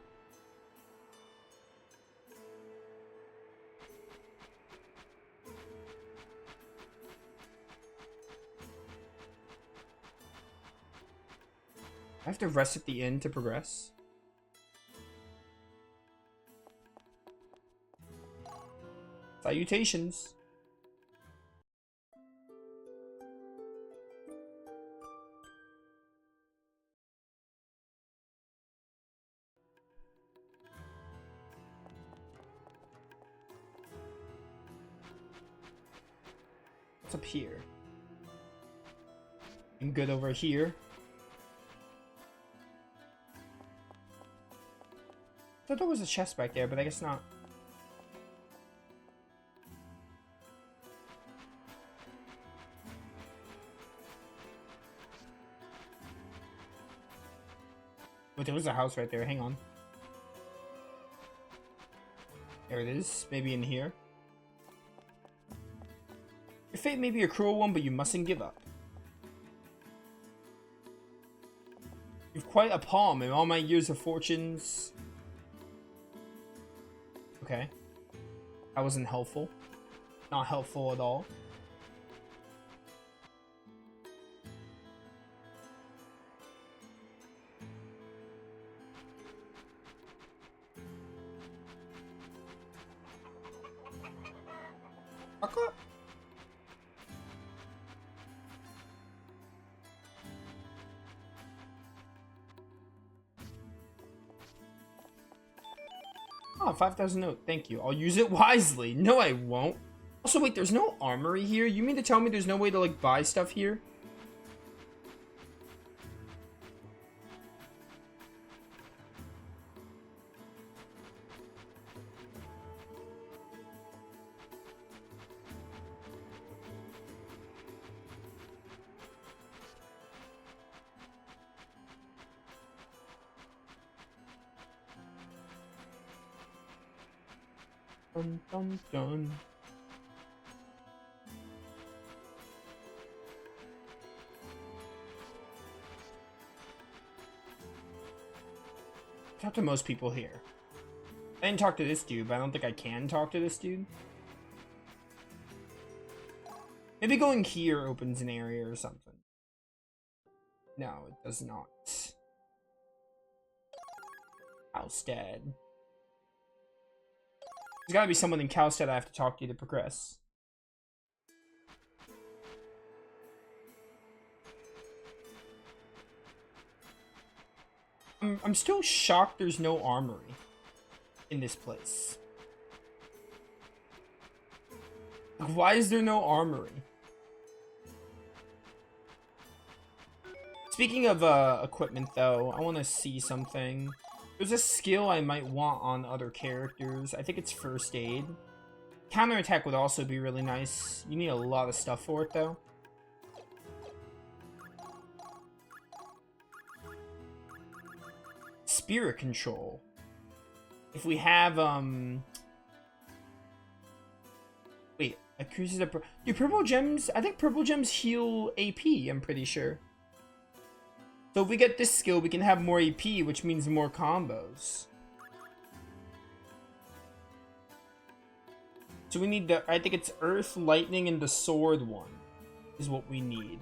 I have to rest at the end to progress. Salutations. What's up here? I'm good over here. I thought there was a chest back there, but I guess not. Wait, there was a house right there. Hang on. There it is. Maybe in here. Your fate may be a cruel one, but you mustn't give up. You've quite a palm in all my years of fortunes. Okay. That wasn't helpful. Not helpful at all. Okay. Oh, 5,000 note. Thank you. I'll use it wisely. No, I won't. Also, wait, there's no armory here? You mean to tell me there's no way to, like, buy stuff here? Dun, dun, dun. Talk to most people here. I didn't talk to this dude, but I don't think I can talk to this dude. Maybe going here opens an area or something. No, it does not. Kalstad. There's gotta be someone in Kalstad I have to talk to progress. I'm still shocked there's no armory in this place. Like, why is there no armory? Speaking of equipment though, I want to see something. There's a skill I might want on other characters. I think it's first aid. Counterattack would also be really nice. You need a lot of stuff for it though. Spirit control. If we have wait, increases the do purple gems? I think purple gems heal AP, I'm pretty sure. So if we get this skill, we can have more AP, which means more combos. So we need the, I think it's Earth, Lightning, and the Sword one is what we need.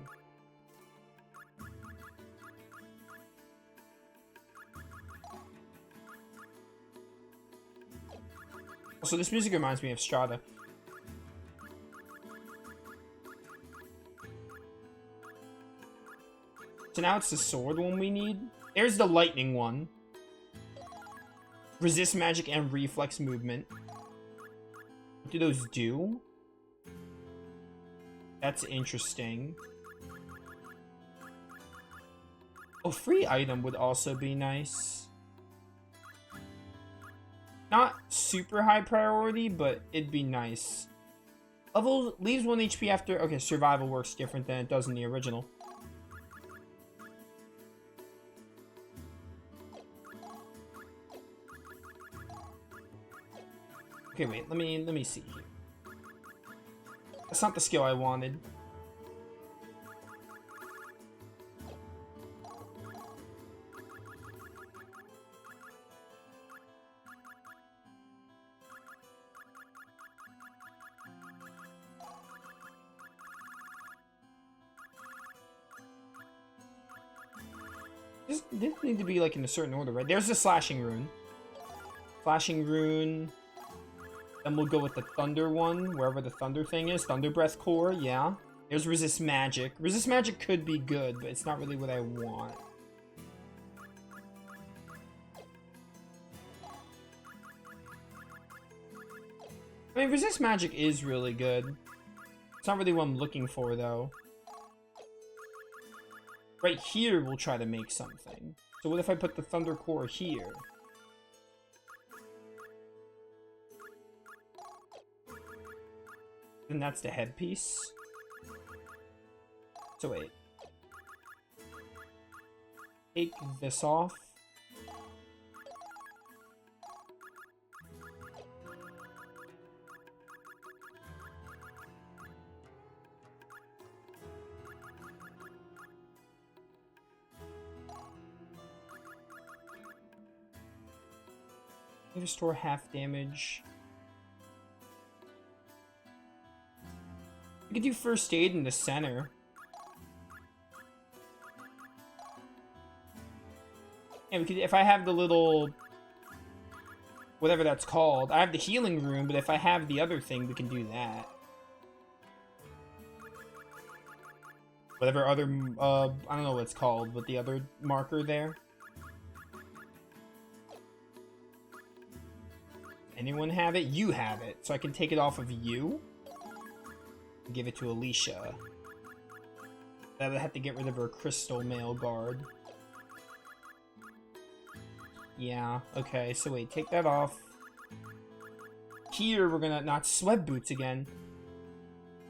Also, this music reminds me of Strata. So now it's the sword one we need. There's the lightning one. Resist magic and reflex movement. What do those do? That's interesting. Oh, free item would also be nice. Not super high priority, but it'd be nice. Level leaves 1 HP after... Okay, survival works different than it does in the original. Okay, wait, let me see here. That's not the skill I wanted. This need to be like in a certain order, right? There's the slashing rune. Flashing rune. Then we'll go with the thunder one, wherever the thunder thing is. Thunder breath core, yeah. There's resist magic. Resist magic could be good, but it's not really what I want. I mean, resist magic is really good. It's not really what I'm looking for, though. Right here, we'll try to make something. So what if I put the Thunder Core here? And that's the headpiece. So wait. Take this off. Restore half damage. We could do first aid in the center. Yeah, we could, if I have the little, whatever that's called. I have the healing room, but if I have the other thing, we can do that. Whatever other, I don't know what it's called, but the other marker there. Anyone have it? You have it. So I can take it off of you. And give it to Alicia. I would have to get rid of her crystal male guard. Yeah, okay. So wait, take that off. Here, we're gonna... Not sweat boots again.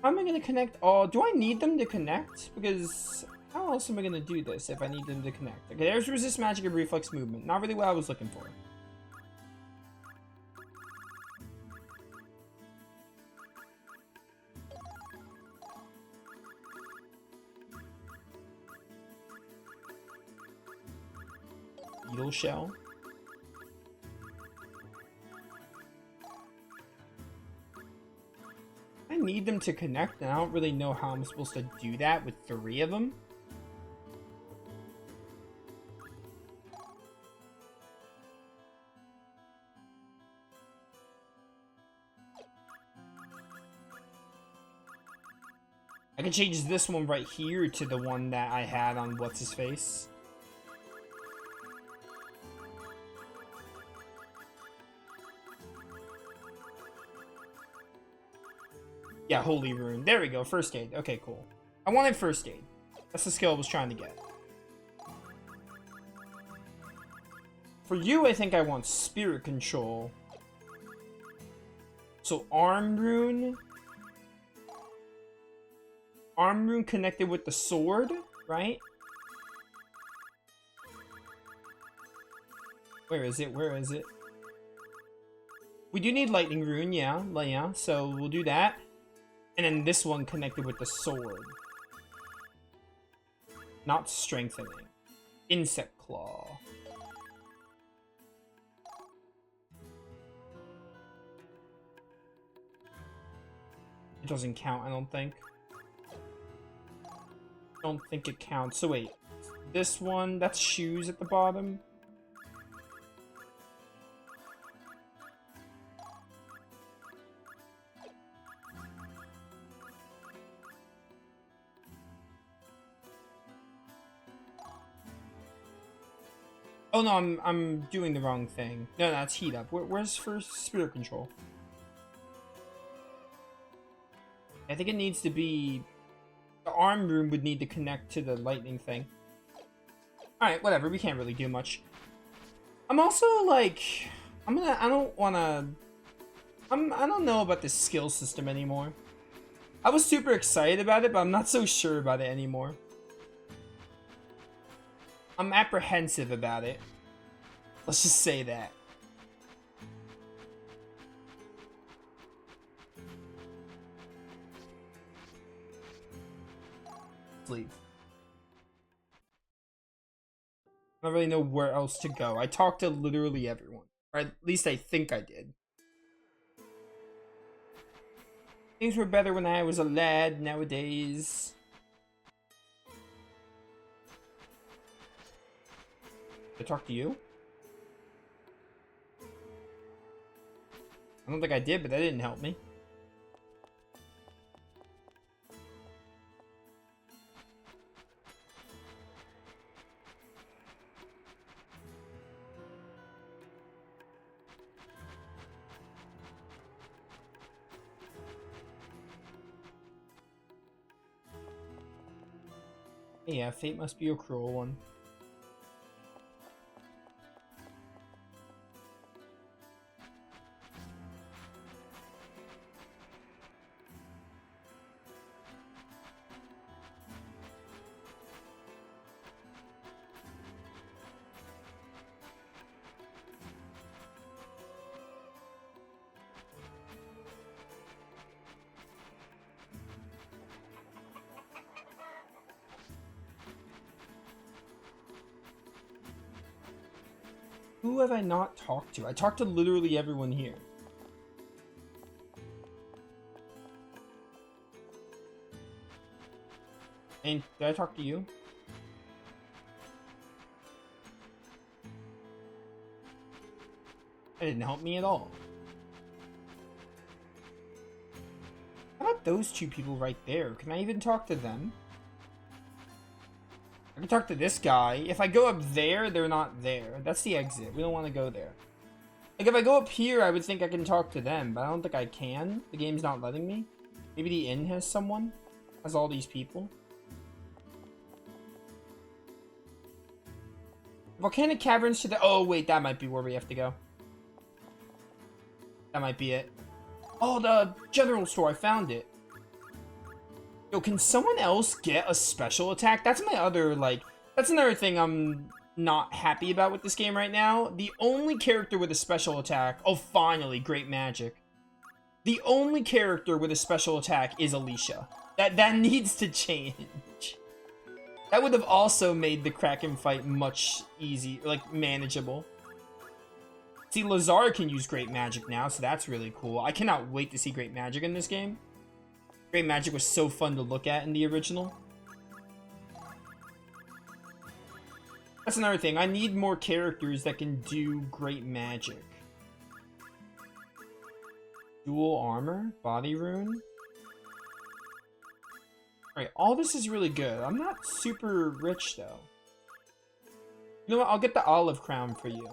How am I gonna connect all... Do I need them to connect? Because... How else am I gonna do this if I need them to connect? Okay, there's resist magic and reflex movement. Not really what I was looking for. Beetle shell. I need them to connect, and I don't really know how I'm supposed to do that with 3 of them. I can change this one right here to the one that I had on what's-his-face. Yeah, Holy Rune. There we go, first aid. Okay, cool. I wanted first aid. That's the skill I was trying to get. For you, I think I want Spirit Control. So, Arm Rune. Arm Rune connected with the sword, right? Where is it? Where is it? We do need Lightning Rune, yeah. So, we'll do that. And then this one connected with the sword. Not strengthening. Insect Claw. It doesn't count, I don't think. Don't think it counts. So wait. This one, that's shoes at the bottom. Oh no, I'm doing the wrong thing. No, that's heat up. Where's first Spirit Control? I think it needs to be... The Arm Rune would need to connect to the lightning thing. Alright, whatever. We can't really do much. I'm also like... I don't wanna... I don't know about this skill system anymore. I was super excited about it, but I'm not so sure about it anymore. I'm apprehensive about it. Let's just say that. Let's leave. I don't really know where else to go. I talked to literally everyone. Or at least I think I did. Things were better when I was a lad nowadays. Did I talk to you? I don't think I did, but that didn't help me. Yeah, fate must be a cruel one. Who have I not talked to? I talked to literally everyone here. And did I talk to you? That didn't help me at all. How about those two people right there? Can I even talk to them? I can talk to this guy. If I go up there, they're not there. That's the exit. We don't want to go there. Like, if I go up here, I would think I can talk to them, but I don't think I can. The game's not letting me. Maybe the inn has someone? Has all these people? Volcanic caverns to the... Oh, wait, that might be where we have to go. That might be it. Oh, the general store. I found it. Yo, can someone else get a special attack? That's my other, like... That's another thing I'm not happy about with this game right now. The only character with a special attack... Oh, finally, great magic. The only character with a special attack is Alicia. That needs to change. That would have also made the Kraken fight much easier, like, manageable. See, Lazar can use great magic now, so that's really cool. I cannot wait to see great magic in this game. Great magic was so fun to look at in the original. That's another thing. I need more characters that can do great magic. Dual armor? Body rune? Alright, all this is really good. I'm not super rich, though. You know what? I'll get the olive crown for you.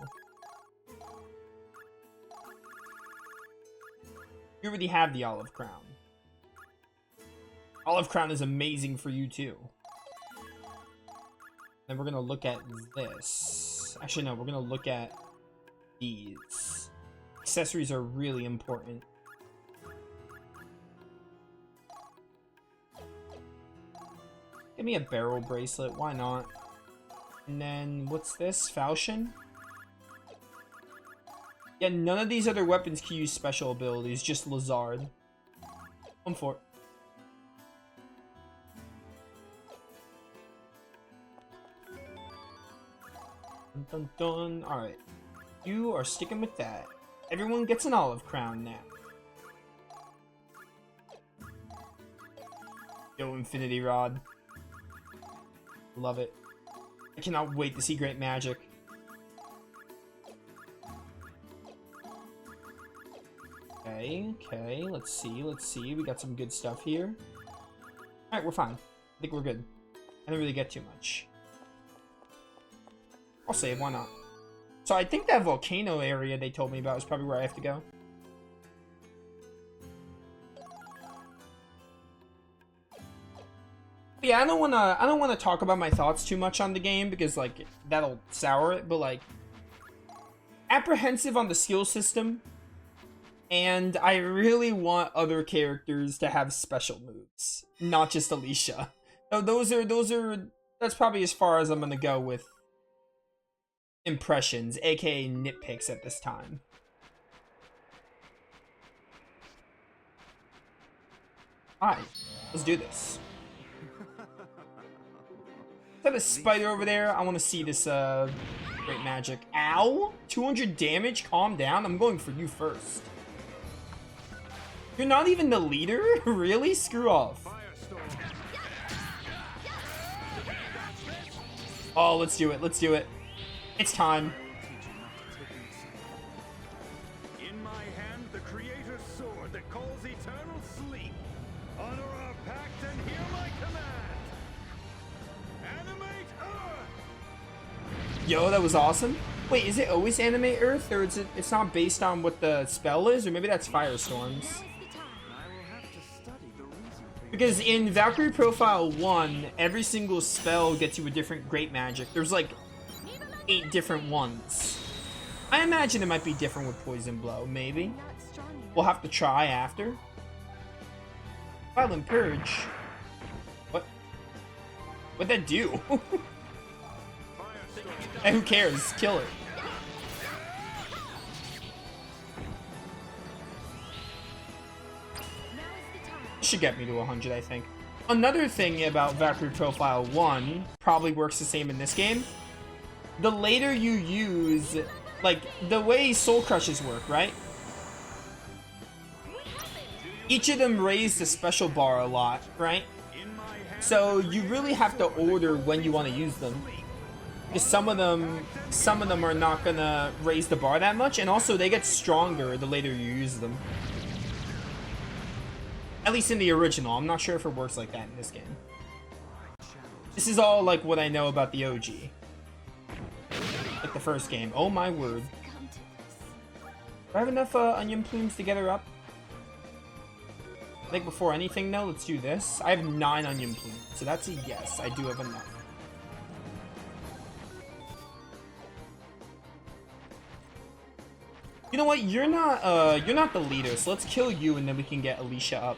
You already have the olive crown. Olive crown is amazing for you, too. Then we're gonna look at this. Actually, no, we're gonna look at these. Accessories are really important. Give me a barrel bracelet, why not? And then, what's this? Falchion? Yeah, none of these other weapons can use special abilities, just Lazard. Come for it. Dun, dun, dun. Alright. You are sticking with that. Everyone gets an olive crown now. Yo, Infinity Rod. Love it. I cannot wait to see great magic. Okay, let's see. We got some good stuff here. Alright, we're fine. I think we're good. I didn't really get too much. I'll save, why not? So I think that volcano area they told me about is probably where I have to go. But yeah, I don't wanna talk about my thoughts too much on the game because like that'll sour it, but like apprehensive on the skill system. And I really want other characters to have special moves, not just Alicia. So that's probably as far as I'm gonna go with impressions, aka nitpicks at this time. Alright, let's do this. Is that a spider over there? I want to see this great magic. Ow! 200 damage? Calm down. I'm going for you first. You're not even the leader? Really? Screw off. Oh, let's do it. Let's do it. It's time. In my hand, the Creator's sword that calls eternal sleep. Honor our pact and hear my command. Animate Earth! Yo, that was awesome. Wait, is it always Animate Earth, or is it's not based on what the spell is? Or maybe that's Firestorms. Because in Valkyrie Profile 1, every single spell gets you a different great magic. There's like 8 different ones. I imagine it might be different with Poison Blow, maybe. Not strong enough. We'll have to try after. Violent Purge. What? What'd that do? Hey, who cares? Kill it. Should get me to 100, I think. Another thing about Valkyrie Profile 1 probably works the same in this game. The later you use, like, the way Soul Crushes work, right? Each of them raise the special bar a lot, right? So you really have to order when you want to use them. Because some of them are not gonna raise the bar that much, and also they get stronger the later you use them. At least in the original. I'm not sure if it works like that in this game. This is all like what I know about the OG. Like the first game. Oh my word. Do I have enough onion plumes to get her up? I think before anything though, let's do this. I have 9 onion plumes, so that's a yes. I do have enough. You know what? You're not the leader, so let's kill you and then we can get Alicia up.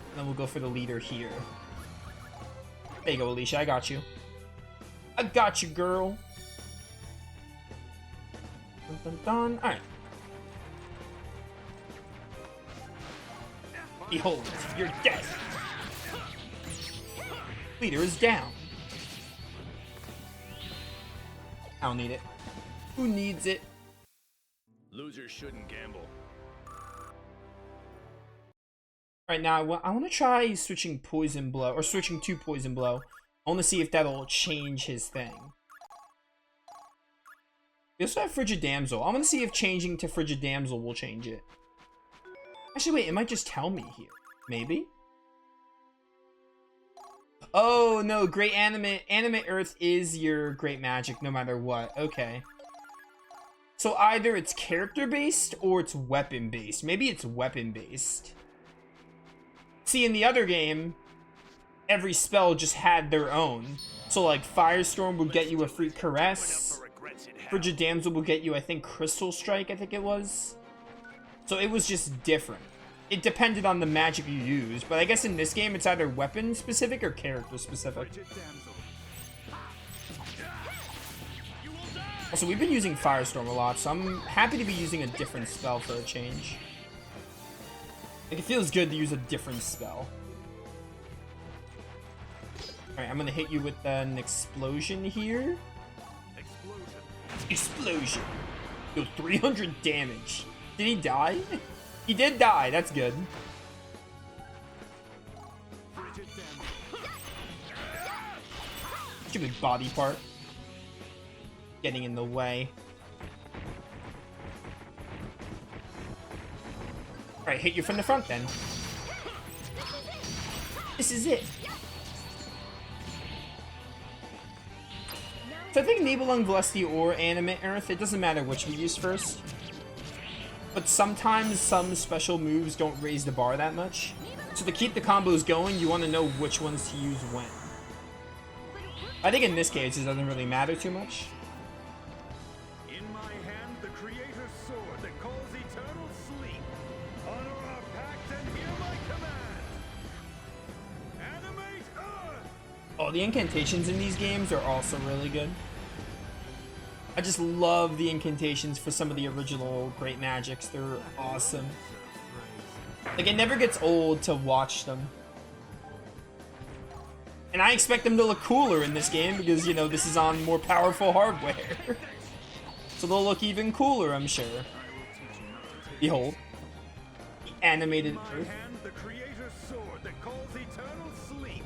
And then we'll go for the leader here. There you go, Alicia. I got you. I got you, girl. Dun, dun, dun. Alright. Behold, your death. Leader is down. I don't need it. Who needs it? Losers shouldn't gamble. Right now, I want to try switching Poison Blow, or switching to Poison Blow. I want to see if that'll change his thing. We also have Frigid Damsel. I want to see if changing to Frigid Damsel will change it. Actually, wait, it might just tell me here. Maybe? Oh, no, Great Animate Earth is your Great Magic no matter what. Okay. So either it's character-based or it's weapon-based. Maybe it's weapon-based. See, in the other game, every spell just had their own. So, like, Firestorm will get you a free Caress. Frigid Damsel will get you, I think, Crystal Strike, I think it was. So it was just different. It depended on the magic you used, but I guess in this game it's either weapon specific or character specific. Also, we've been using Firestorm a lot, so I'm happy to be using a different spell for a change. Like, it feels good to use a different spell. Alright, I'm gonna hit you with an explosion here. Explosion! Yo, 300 damage. Did he die? He did die, that's good. Stupid body part. Getting in the way. Alright, hit you from the front then. This is it. So I think Nibelung Velocity or Animate Earth, it doesn't matter which we use first. But sometimes some special moves don't raise the bar that much. So to keep the combos going, you want to know which ones to use when. I think in this case, it doesn't really matter too much. In my hand, the Creator's sword that calls eternal sleep. Honor our pact and hear my command. Animate Earth! Oh, the incantations in these games are also really good. I just love the incantations for some of the original Great Magics. They're awesome. Like, it never gets old to watch them. And I expect them to look cooler in this game because, you know, this is on more powerful hardware. So they'll look even cooler, I'm sure. Behold. The animated Earth. The Creator's sword that calls eternal sleep.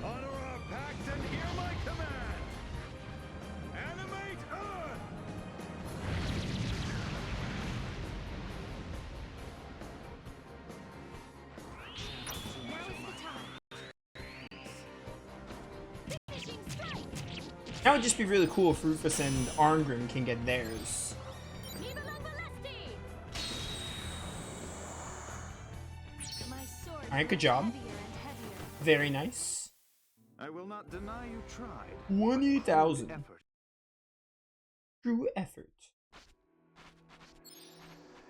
Honor our pact and hear my command. Animate Earth! That would just be really cool if Rufus and Arngrim can get theirs. Alright, good job. Heavier and heavier. Very nice. I will not deny you tried. 20,000. Effort. True effort.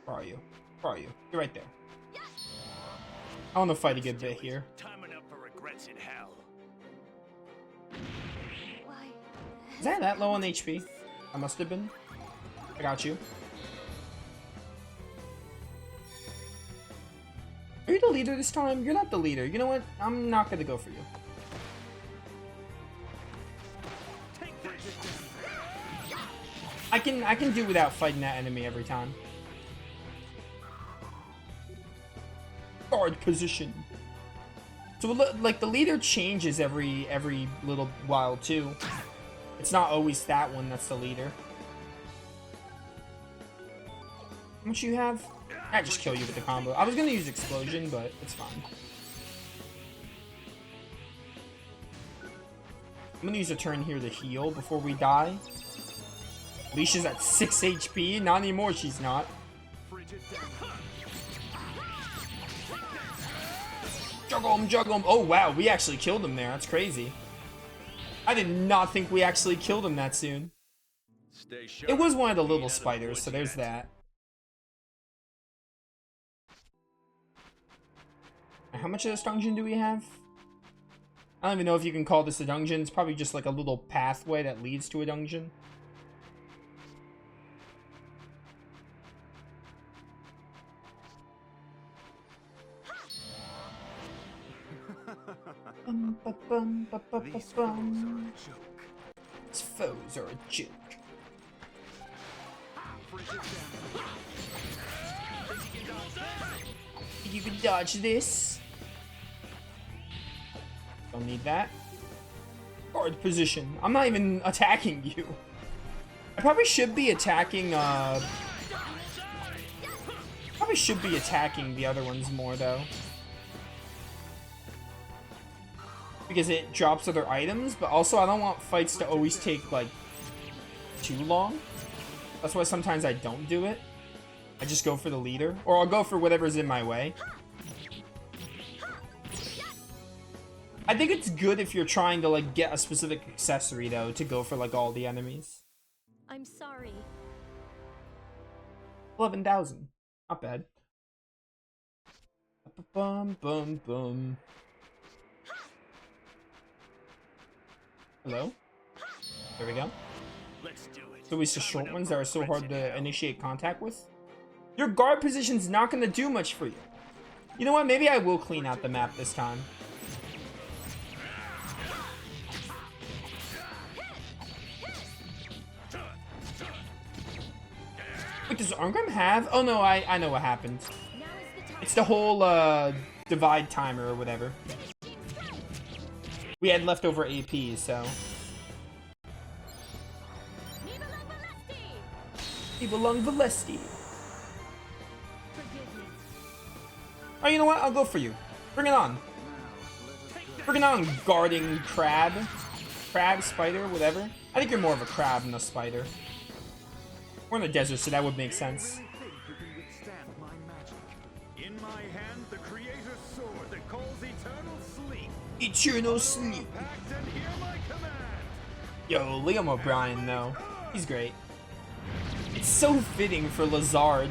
Where are you? Where are you? You're right there. I want to fight a good bit here. Time enough for regrets in hell. Why? Is that low on HP? I must have been. I got you. Are you the leader this time? You're not the leader. You know what? I'm not gonna go for you. I can do without fighting that enemy every time. Guard position. So like the leader changes every little while too. It's not always that one that's the leader. How much you have? I just kill you with the combo. I was gonna use explosion, but it's fine. I'm gonna use a turn here to heal before we die. Leisha's at 6 HP. Not anymore, she's not. Juggle him. Oh wow, we actually killed him there. That's crazy. I did not think we actually killed him that soon. It was one of the little spiders, so there's that. How much of this dungeon do we have? I don't even know if you can call this a dungeon. It's probably just like a little pathway that leads to a dungeon. These foes are a joke. Think you can dodge this? Don't need that. Guard position. I'm not even attacking you. I probably should be attacking, probably should be attacking the other ones more, though. Because it drops other items, but also I don't want fights to always take, like, too long. That's why sometimes I don't do it. I just go for the leader. Or I'll go for whatever's in my way. I think it's good if you're trying to, like, get a specific accessory, though, to go for, like, all the enemies. I'm sorry. 11,000. Not bad. Bum, bum, bum. Hello? There we go. Let's do it. So it's the short ones that are so hard to initiate contact with? Your guard position's not gonna do much for you. You know what? Maybe I will clean out the map this time. Wait, does Arngrim have? Oh no, I know what happened. Now is the time. It's the whole divide timer or whatever. We had leftover AP, so. Nibelung Valesti. Forgive me. Oh, you know what? I'll go for you. Bring it on. Bring it on, guarding crab. Crab, spider, whatever. I think you're more of a crab than a spider. We're in the desert, so that would make sense. In my hand, the creator's sword that calls eternal sleep. Eternal sleep. Act and hear my command. Yo, Liam O'Brien, though. He's great. It's so fitting for Lazard.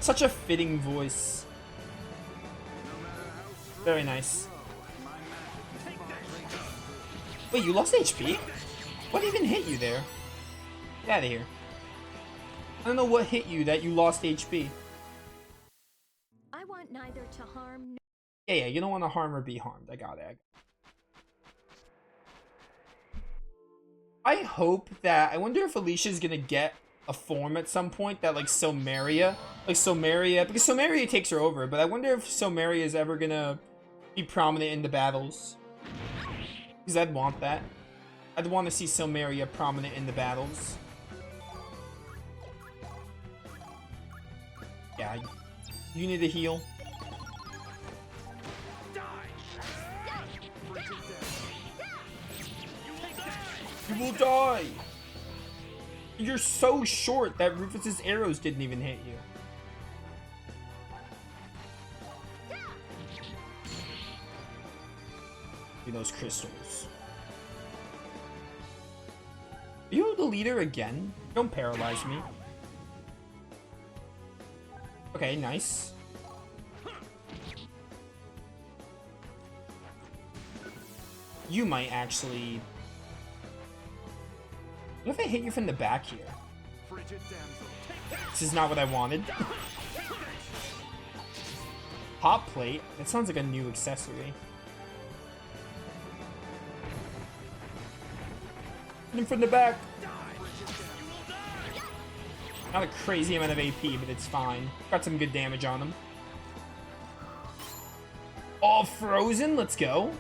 Such a fitting voice. Very nice. Wait, you lost HP? What even hit you there? Get out of here. I don't know what hit you that you lost HP. I want neither to harm. Yeah, you don't want to harm or be harmed. I got it. I hope that... I wonder if Alicia's gonna get a form at some point that, like, Silmeria... Like, Silmeria... Because Silmeria takes her over, but I wonder if Silmeria is ever gonna be prominent in the battles. Because I'd want that. I'd want to see Silmeria prominent in the battles. Yeah, you need to heal. You will die! You're so short that Rufus's arrows didn't even hit you. Give me those crystals. Are you the leader again? Don't paralyze me. Okay, nice. You might actually... What if I hit you from the back here? This is not what I wanted. Hot plate? That sounds like a new accessory. Hit him from the back. Not a crazy amount of AP, but it's fine. Got some good damage on him. All frozen? Let's go.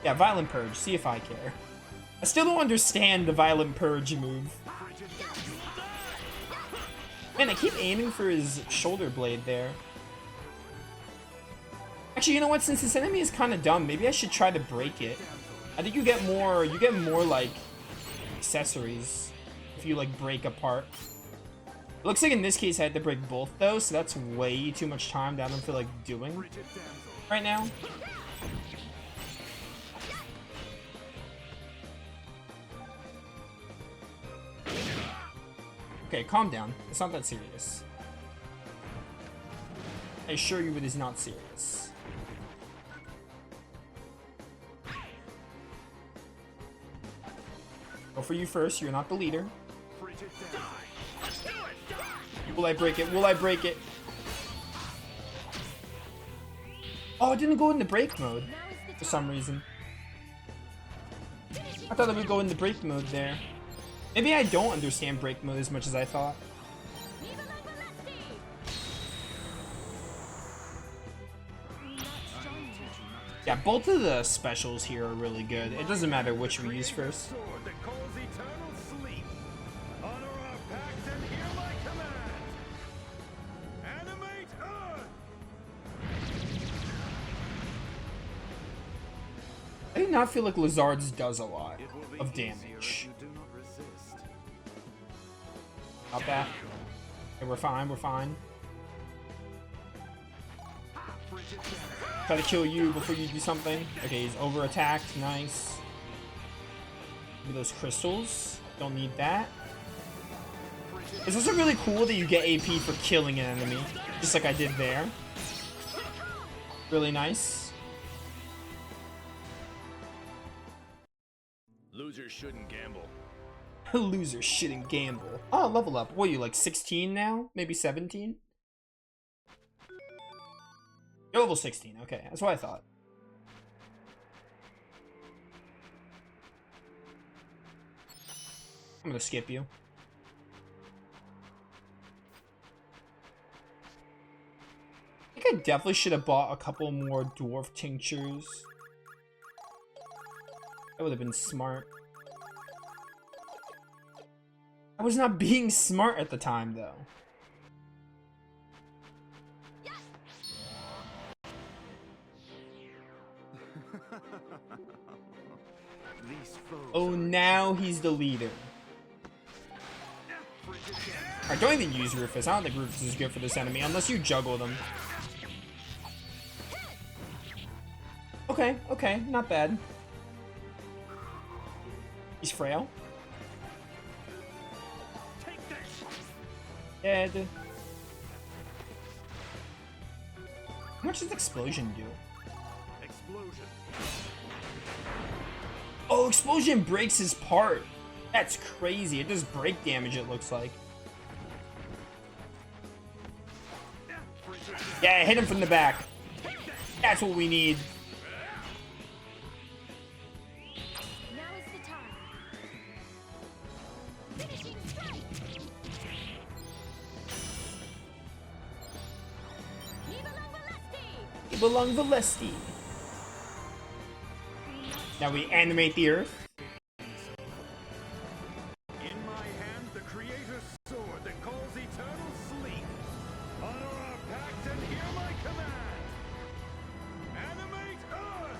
Yeah, Violent Purge. See if I care. I still don't understand the Violent Purge move. Man, I keep aiming for his shoulder blade there. Actually, you know what? Since this enemy is kind of dumb, maybe I should try to break it. I think you get more like accessories if you like break apart. It looks like in this case I had to break both though, so that's way too much time that I don't feel like doing right now. Okay, calm down. It's not that serious. I assure you it is not serious. Go for you first. You're not the leader. Will I break it? Will I break it? Oh, it didn't go into break mode for some reason. I thought it would go into break mode there. Maybe I don't understand break mode as much as I thought. Yeah, both of the specials here are really good. It doesn't matter which we use first. I do not feel like Lizard's does a lot of damage. Not bad. Okay, we're fine, we're fine. Try to kill you before you do something. Okay, he's over attacked. Nice. Give me those crystals. Don't need that. It's also really cool that you get AP for killing an enemy, just like I did there. Really nice. Losers shouldn't gamble. Losers shouldn't gamble. Oh, level up. What are you, like 16 now? Maybe 17? You're level 16. Okay, that's what I thought. I'm gonna skip you. I think I definitely should have bought a couple more dwarf tinctures. That would have been smart. I was not being smart at the time, though. Oh, now he's the leader. Alright, don't even use Rufus. I don't think Rufus is good for this enemy, unless you juggle them. Okay, okay, not bad. He's frail. Dead. How much does Explosion do? Explosion. Oh, Explosion breaks his part. That's crazy. It does break damage, it looks like. Yeah, hit him from the back. That's what we need. Now is the time. Finishing strike. He belong Valesti. Now we animate the earth. In my hand, the Creator's sword that calls eternal sleep. Honor our pact and hear my command. Animate Earth!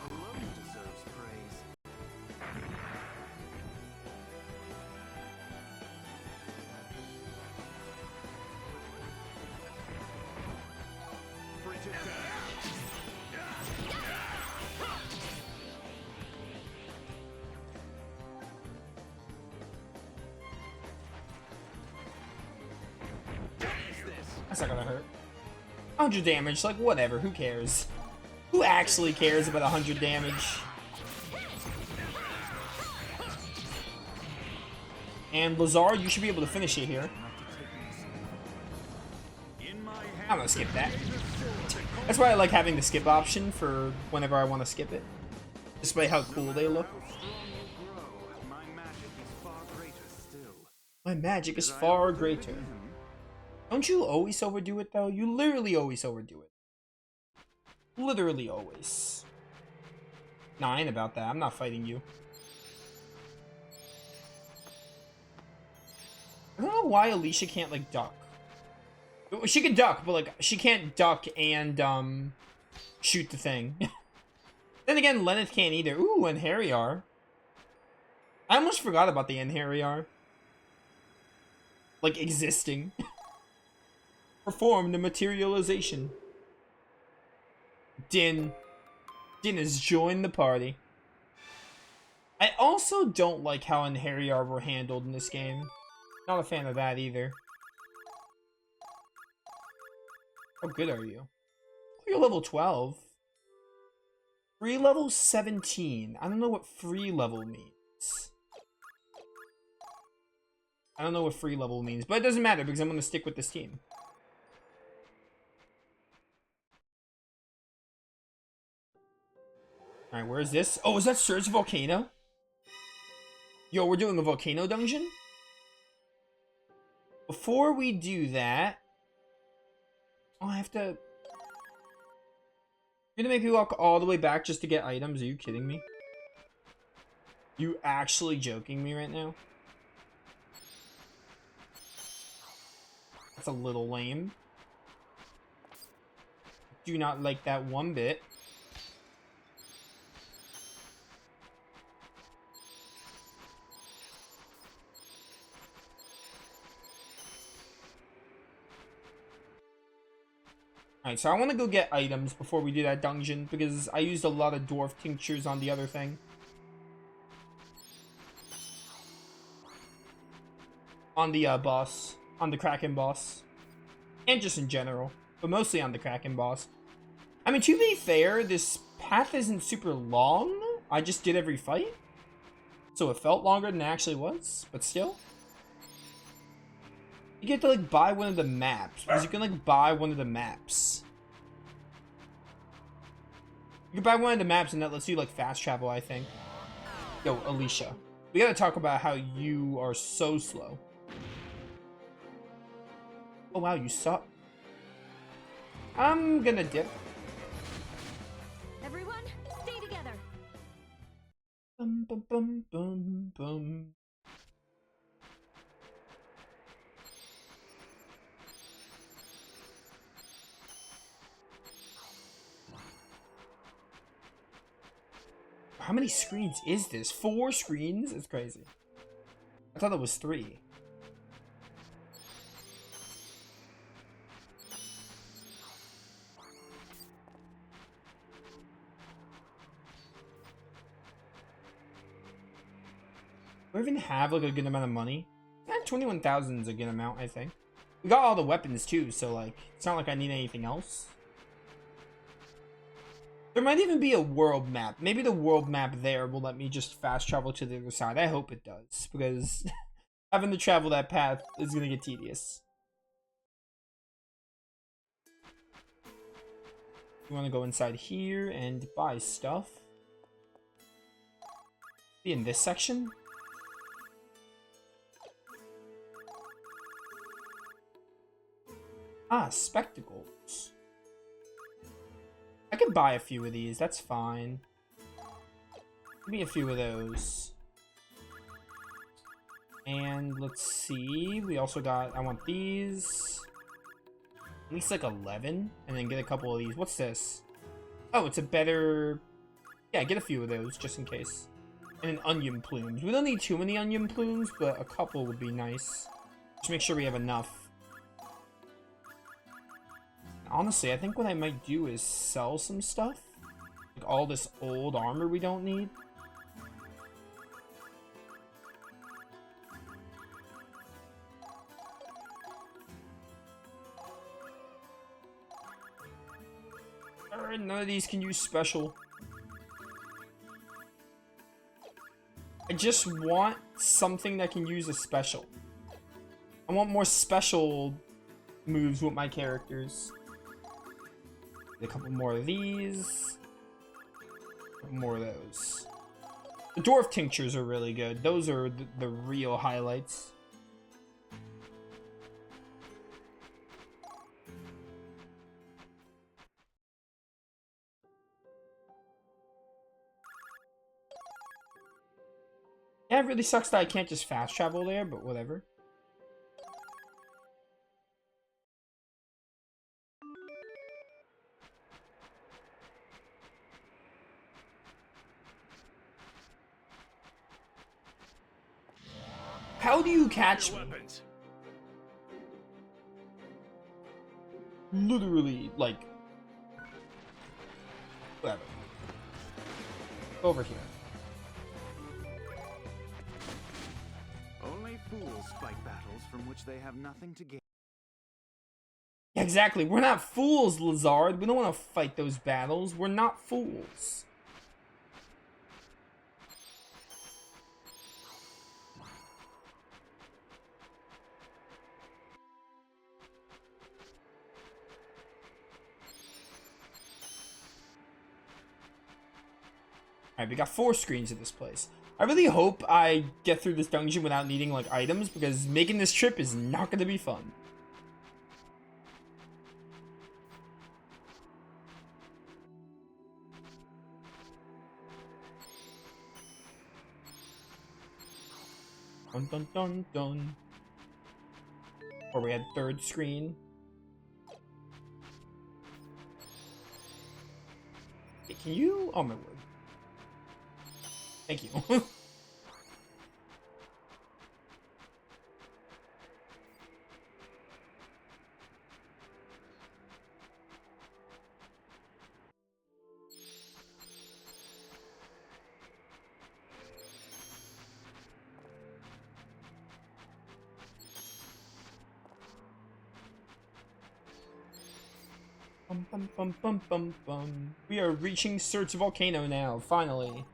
Alone deserves praise. That's not gonna hurt. 100 damage, like whatever, who cares? Who actually cares about 100 damage? And Lazar, you should be able to finish it here. I'm gonna skip that. That's why I like having the skip option for whenever I want to skip it. Despite how cool they look. My magic is far greater. Don't you always overdo it though? You literally always overdo it. Literally always. Nah, I ain't about that. I'm not fighting you. I don't know why Alicia can't, like, duck. She can duck, but, like, she can't duck and, shoot the thing. Then again, Lenneth can't either. Ooh, and Harryar. I almost forgot about the Harryar. Like, existing. Perform the materialization. Din has joined the party. I also don't like how Harryar were handled in this game. Not a fan of that either. How good are you? Oh, you're level 12. Free level 17. I don't know what free level means. I don't know what free level means, but it doesn't matter because I'm going to stick with this team. Alright, where is this? Oh, is that Surge Volcano? Yo, we're doing a volcano dungeon? Before we do that... Oh, I have to... You're gonna make me walk all the way back just to get items? Are you kidding me? You actually joking me right now? That's a little lame. Do not like that one bit. Alright, so I want to go get items before we do that dungeon, because I used a lot of dwarf tinctures on the other thing. On the boss. On the Kraken boss. And just in general. But mostly on the Kraken boss. I mean, to be fair, this path isn't super long. I just did every fight. So it felt longer than it actually was, but still. You get to, like, buy one of the maps, because you can, like, buy one of the maps. You can buy one of the maps, and that lets you, like, fast travel, I think. Yo, Alicia. We gotta talk about how you are so slow. Oh, wow, you suck. I'm gonna dip. Everyone, stay together. Bum, bum, bum, bum, bum. How many screens is this? 4 screens? It's crazy. I thought it was 3. Do we even have like a good amount of money? 21,000 is a good amount, I think. We got all the weapons too, so like it's not like I need anything else. There might even be a world map. Maybe the world map there will let me just fast travel to the other side. I hope it does, because having to travel that path is gonna get tedious. You want to go inside here and buy stuff? Be in this section? Ah, spectacles. I could buy a few of these, that's fine. Give me a few of those. And let's see, we also got, I want these. At least like 11, and then get a couple of these. What's this? Oh, it's a better... Yeah, get a few of those, just in case. And an onion plumes. We don't need too many onion plumes, but a couple would be nice. Just make sure we have enough. Honestly, I think what I might do is sell some stuff. Like all this old armor we don't need. Alright, none of these can use special. I just want something that can use a special. I want more special moves with my characters. A couple more of these. A couple more of those. The dwarf tinctures are really good. Those are the real highlights. Yeah, it really sucks that I can't just fast travel there, but whatever. How do you catch me? Literally, like... whatever. Over here. Only fools fight battles from which they have nothing to gain. Exactly, we're not fools, Lazard. We don't want to fight those battles. We're not fools. Alright, we got 4 screens in this place. I really hope I get through this dungeon without needing, like, items, because making this trip is not going to be fun. Dun dun dun dun. Or we had 3rd screen. Hey, can you? Oh my word. Thank you. Bum, bum, bum, bum, bum, bum. We are reaching Search Volcano now, finally.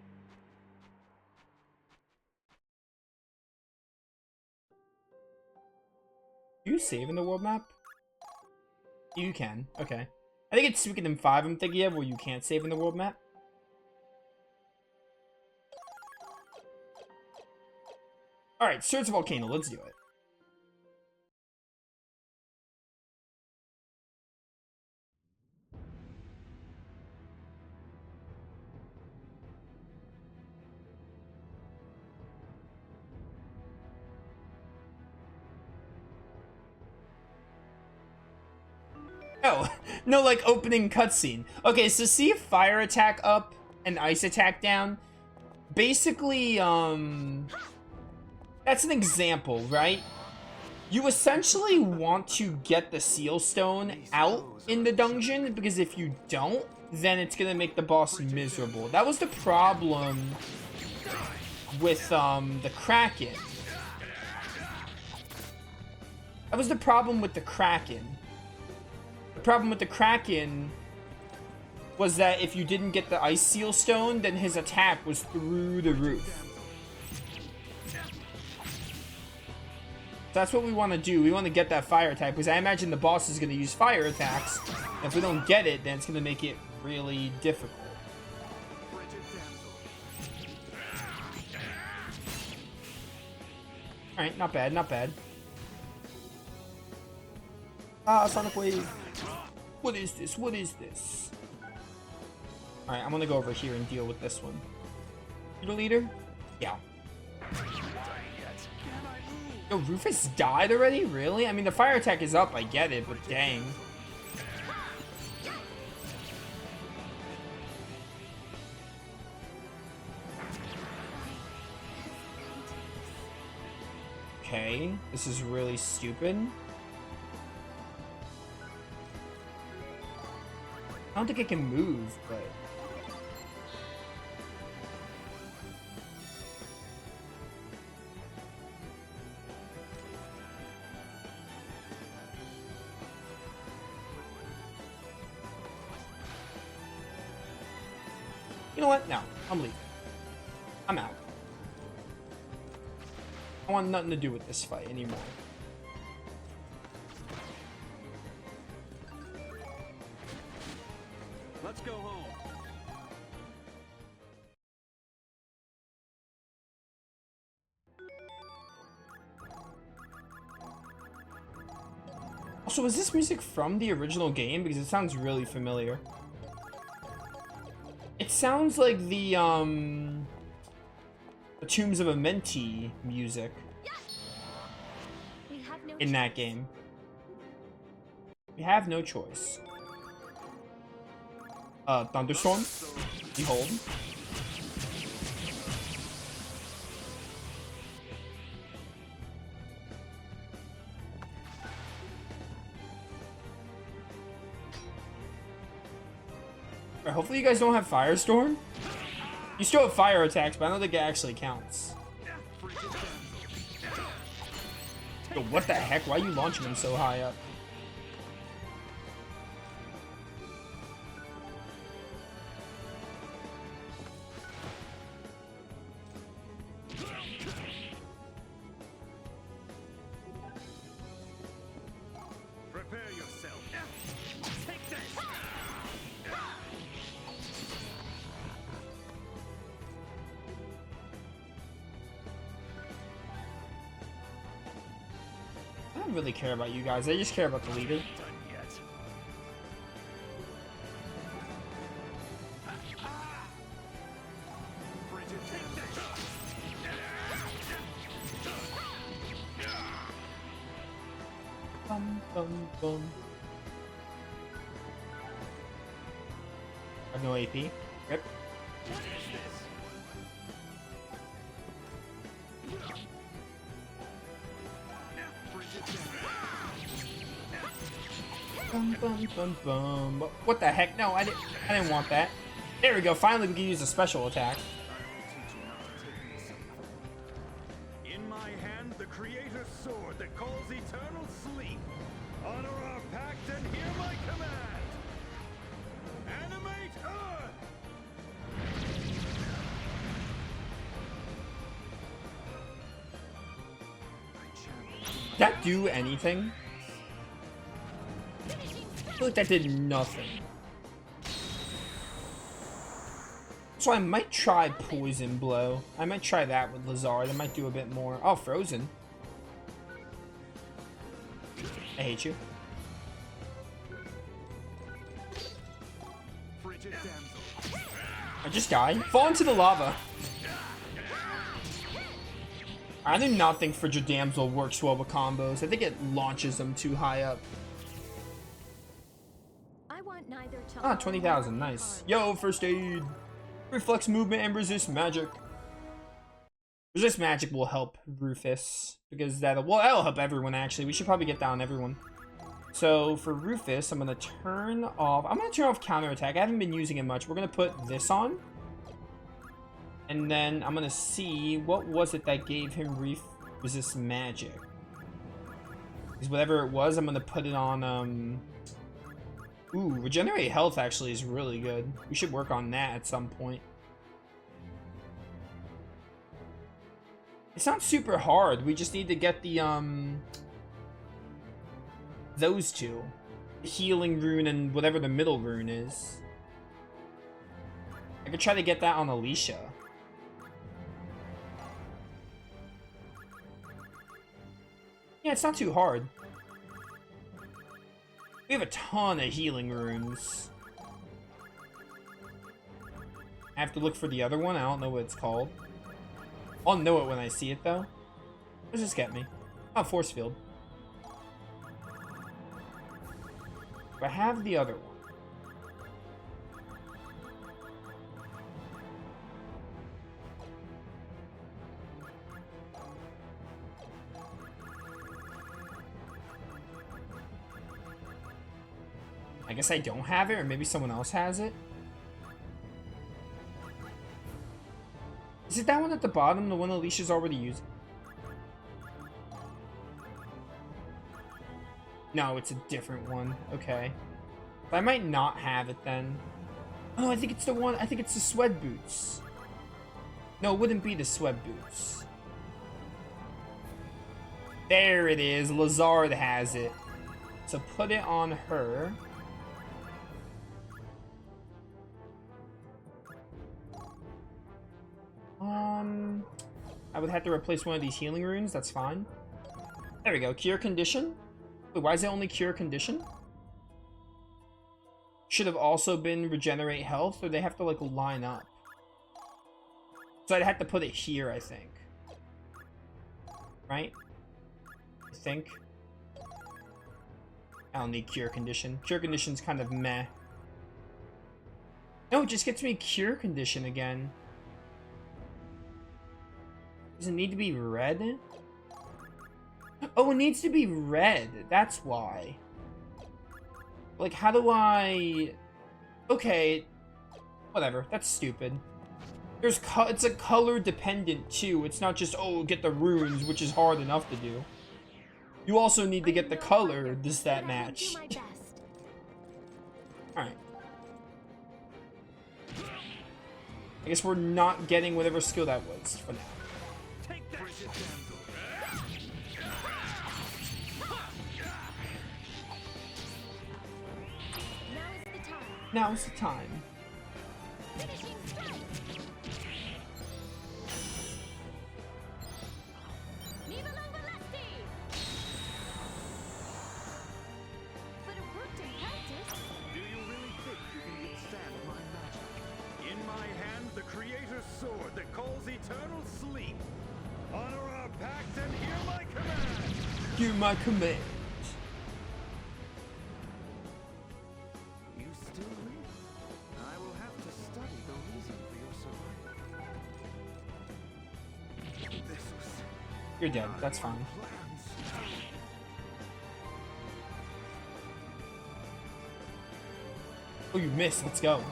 Do you save in the world map? You can, okay. I think it's Suikoden 5 I'm thinking of, where you can't save in the world map. Alright, Search Volcano, let's do it. Oh, no, like, opening cutscene. Okay, so see a fire attack up and ice attack down? Basically, that's an example, right? You essentially want to get the seal stone out in the dungeon, because if you don't, then it's gonna make the boss miserable. That was the problem with, the Kraken. That was the problem with the Kraken. The problem with the Kraken was that if you didn't get the ice seal stone, then his attack was through the roof. That's what we want to do. We want to get that fire attack, because I imagine the boss is going to use fire attacks. And if we don't get it, then it's going to make it really difficult. Alright, not bad, not bad. Ah, Sonic Wave. What is this? What is this? Alright, I'm gonna go over here and deal with this one. You the leader? Yeah. Yo, Rufus died already? Really? I mean, the fire attack is up, I get it, but dang. Okay, this is really stupid. I don't think it can move, but... You know what? No, I'm leaving. I'm out. I want nothing to do with this fight anymore. Let's go home. Also, is this music from the original game? Because it sounds really familiar. It sounds like the Tombs of Amenti music We have no in that choice. game. We have no choice. Thunderstorm? Behold. Alright, hopefully you guys don't have Firestorm. You still have fire attacks, but I don't think it actually counts. Yo, what the heck? Why are you launching him so high up? Prepare yourself. Take this. I don't really care about you guys. I just care about the leader. Done yet. Frigid, take this. Bum, bum, bum. I have no AP. Rip. What is this? Bum, bum, bum, bum. What the heck? No, I didn't want that. There we go. Finally, we can use a special attack. In my hand, the Creator's sword that calls eternal sleep. Honor our pact and hear my command. Animate Earth! Did that do anything? I feel like that did nothing. So I might try Poison Blow. I might try that with Lazard. I might do a bit more. Oh, Frozen. I hate you. Frigid damsel. I just died. Fall into the lava. I do not think Frigid Damsel works well with combos. I think it launches them too high up. I want neither to Ah, harm 20,000. nor be Nice. harmed. Yo, first aid. Reflex movement and resist magic. Resist magic will help Rufus. Because that'll help everyone, actually. We should probably get down everyone. So, for Rufus, I'm going to turn off... I'm going to turn off counterattack. I haven't been using it much. We're going to put this on. And then I'm going to see... What was it that gave him resist magic? Because whatever it was, I'm going to put it on... Ooh, regenerate health actually is really good. We should work on that at some point. It's not super hard. We just need to get the, those two. The healing rune and whatever the middle rune is. I could try to get that on Alicia. Yeah, it's not too hard. We have a ton of healing runes. I have to look for the other one. I don't know what it's called. I'll know it when I see it, though. What does this get me? Oh, force field. Do I have the other one? I I guess I don't have it, or maybe someone else has it. Is it that one at the bottom, the one Alicia's already using? No, it's a different one. Okay. I might not have it then. Oh, I think it's the one. I think it's the sweat boots. No, it wouldn't be the sweat boots. There it is. Lazard has it. So put it on her. I would have to replace one of these healing runes. That's fine. There we go. Cure condition. Wait, why is it only cure condition? Should have also been regenerate health, or they have to like line up. So I'd have to put it here, I think. Right? I think. I don't need cure condition. Cure condition's kind of meh. No, it just gets me cure condition again. Does it need to be red? Oh, it needs to be red. That's why. Like, how do I... Okay. Whatever. That's stupid. It's a color dependent, too. It's not just, oh, get the runes, which is hard enough to do. You also need to get the color. Does that match? Alright. I guess we're not getting whatever skill that was for now. Now's the time. But it worked in practice. Do you really think you can withstand my magic? In my hand, the Creator's sword that calls eternal sleep. Honor our pact and hear my command! Hear my command. You still read? I will have to study the reason for your survival. This was You're dead. That's fine. plans. Oh, you missed. Let's go.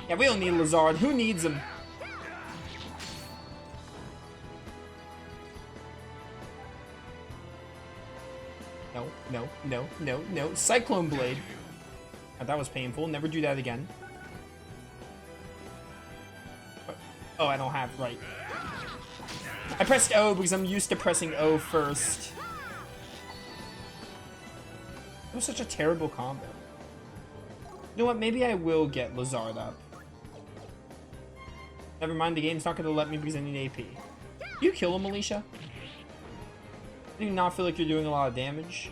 Yeah, we don't need Lazard. Who needs him? No, no, no, no, no. Cyclone Blade. Oh, that was painful. Never do that again. Oh, I don't have... Right. I pressed O because I'm used to pressing O first. It was such a terrible combo. You know what? Maybe I will get Lazard up. Never mind, the game's not going to let me because I need AP. You kill him, Alicia? Do you not feel like you're doing a lot of damage?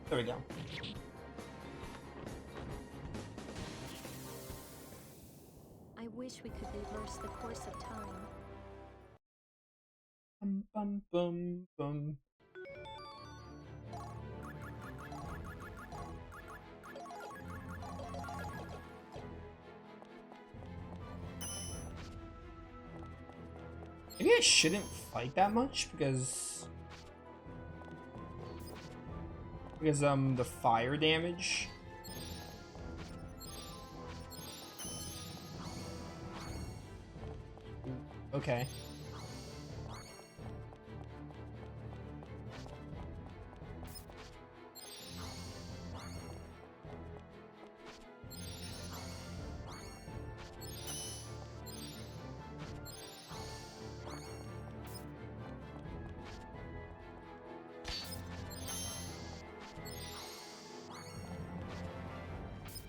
There we go. I wish we could reverse the course of time. Bum, bum, bum, bum. Maybe I shouldn't fight that much because the fire damage. Okay.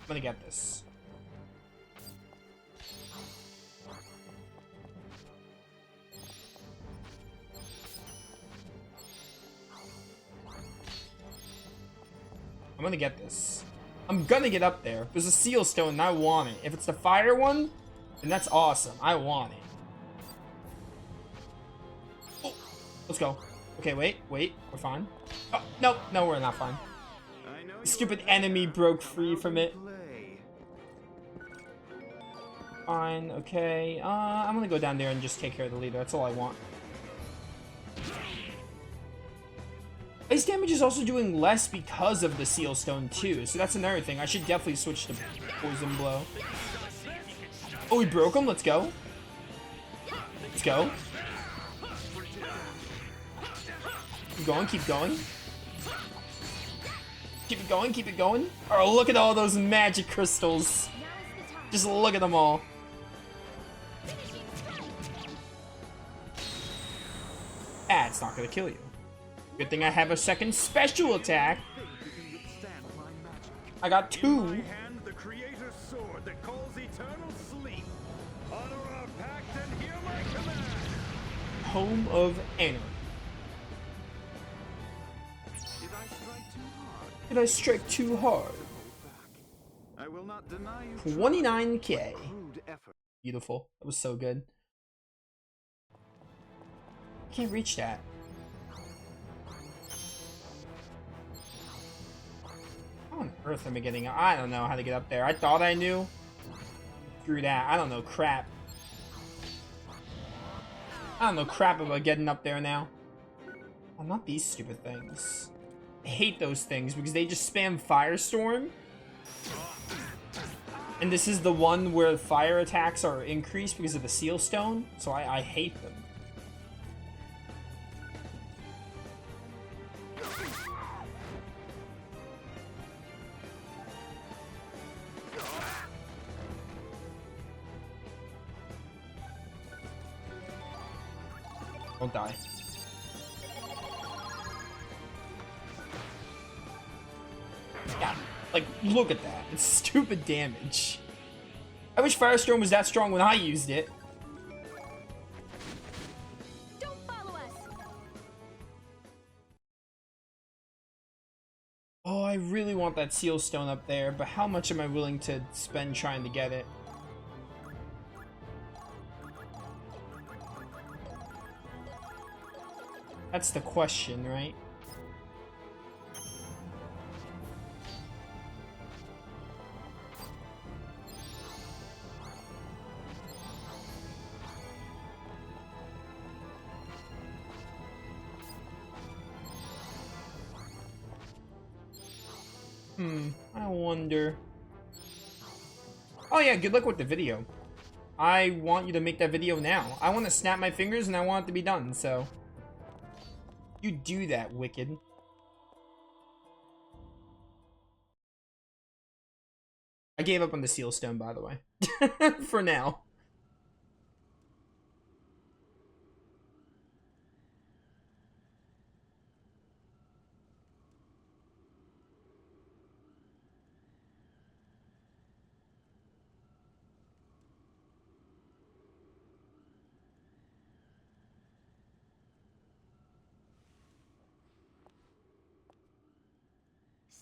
I'm gonna get this. I'm gonna get this. I'm gonna get up there. There's a seal stone and I want it. If it's the fire one, then that's awesome. I want it. Oh, let's go. Okay, wait, we're fine. Oh, nope, no, we're not fine. I know The stupid enemy broke free from it. play. Fine, okay. I'm gonna go down there and just take care of the leader. That's all I want. Ice damage is also doing less because of the Seal Stone too, so that's another thing. I should definitely switch to Poison Blow. Oh, we broke him? Let's go. Let's go. Keep going, keep going. Keep it going, keep it going. Oh, look at all those magic crystals. Just look at them all. Ah, it's not gonna kill you. Good thing I have a second special attack. I got In my two. hand, the creator's sword that calls eternal sleep. Honor our pact and hear my command. Home of Anarchy. Did I strike too hard? I will not deny you 29k. crude effort. Beautiful. That was so good. Can't reach that. How on earth am I getting? I don't know how to get up there. I thought I knew. Screw that. I don't know crap. I don't know crap about getting up there now. Oh, not these stupid things. I hate those things because they just spam Firestorm. And this is the one where fire attacks are increased because of the Seal Stone. So I hate them. Don't die. Yeah, like, look at that. It's stupid damage. I wish Firestorm was that strong when I used it. Don't follow us. Oh, I really want that Seal Stone up there, but how much am I willing to spend trying to get it? That's the question, right? I wonder. Oh yeah, good luck with the video. I want you to make that video now. I want to snap my fingers and I want it to be done, so... You do that, Wicked. I gave up on the Seal Stone, by the way. For now.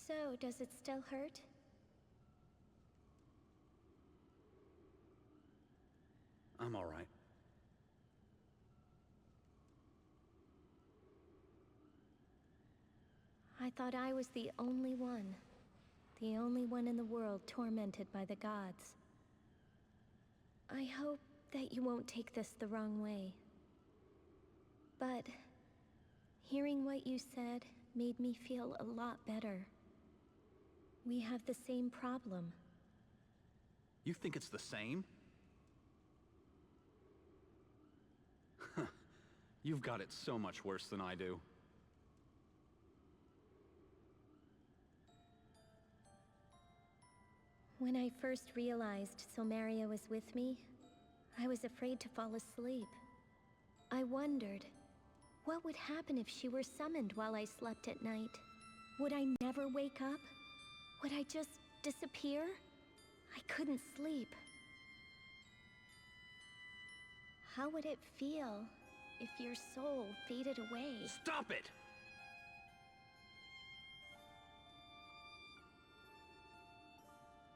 So, does it still hurt? I'm all right. I thought I was the only one. The only one in the world tormented by the gods. I hope that you won't take this the wrong way. But hearing what you said made me feel a lot better. We have the same problem. You think it's the same? You've got it so much worse than I do. When I first realized Silmeria was with me, I was afraid to fall asleep. I wondered, what would happen if she were summoned while I slept at night? Would I never wake up? Would I just disappear? I couldn't sleep. How would it feel if your soul faded away? Stop it!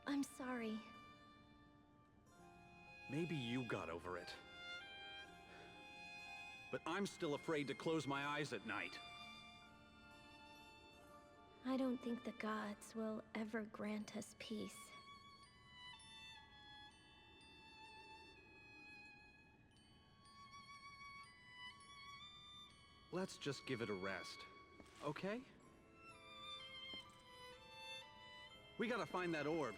I'm sorry. Maybe you got over it. but I'm still afraid to close my eyes at night. I don't think the gods will ever grant us peace. Let's just give it a rest, okay? We gotta find that orb,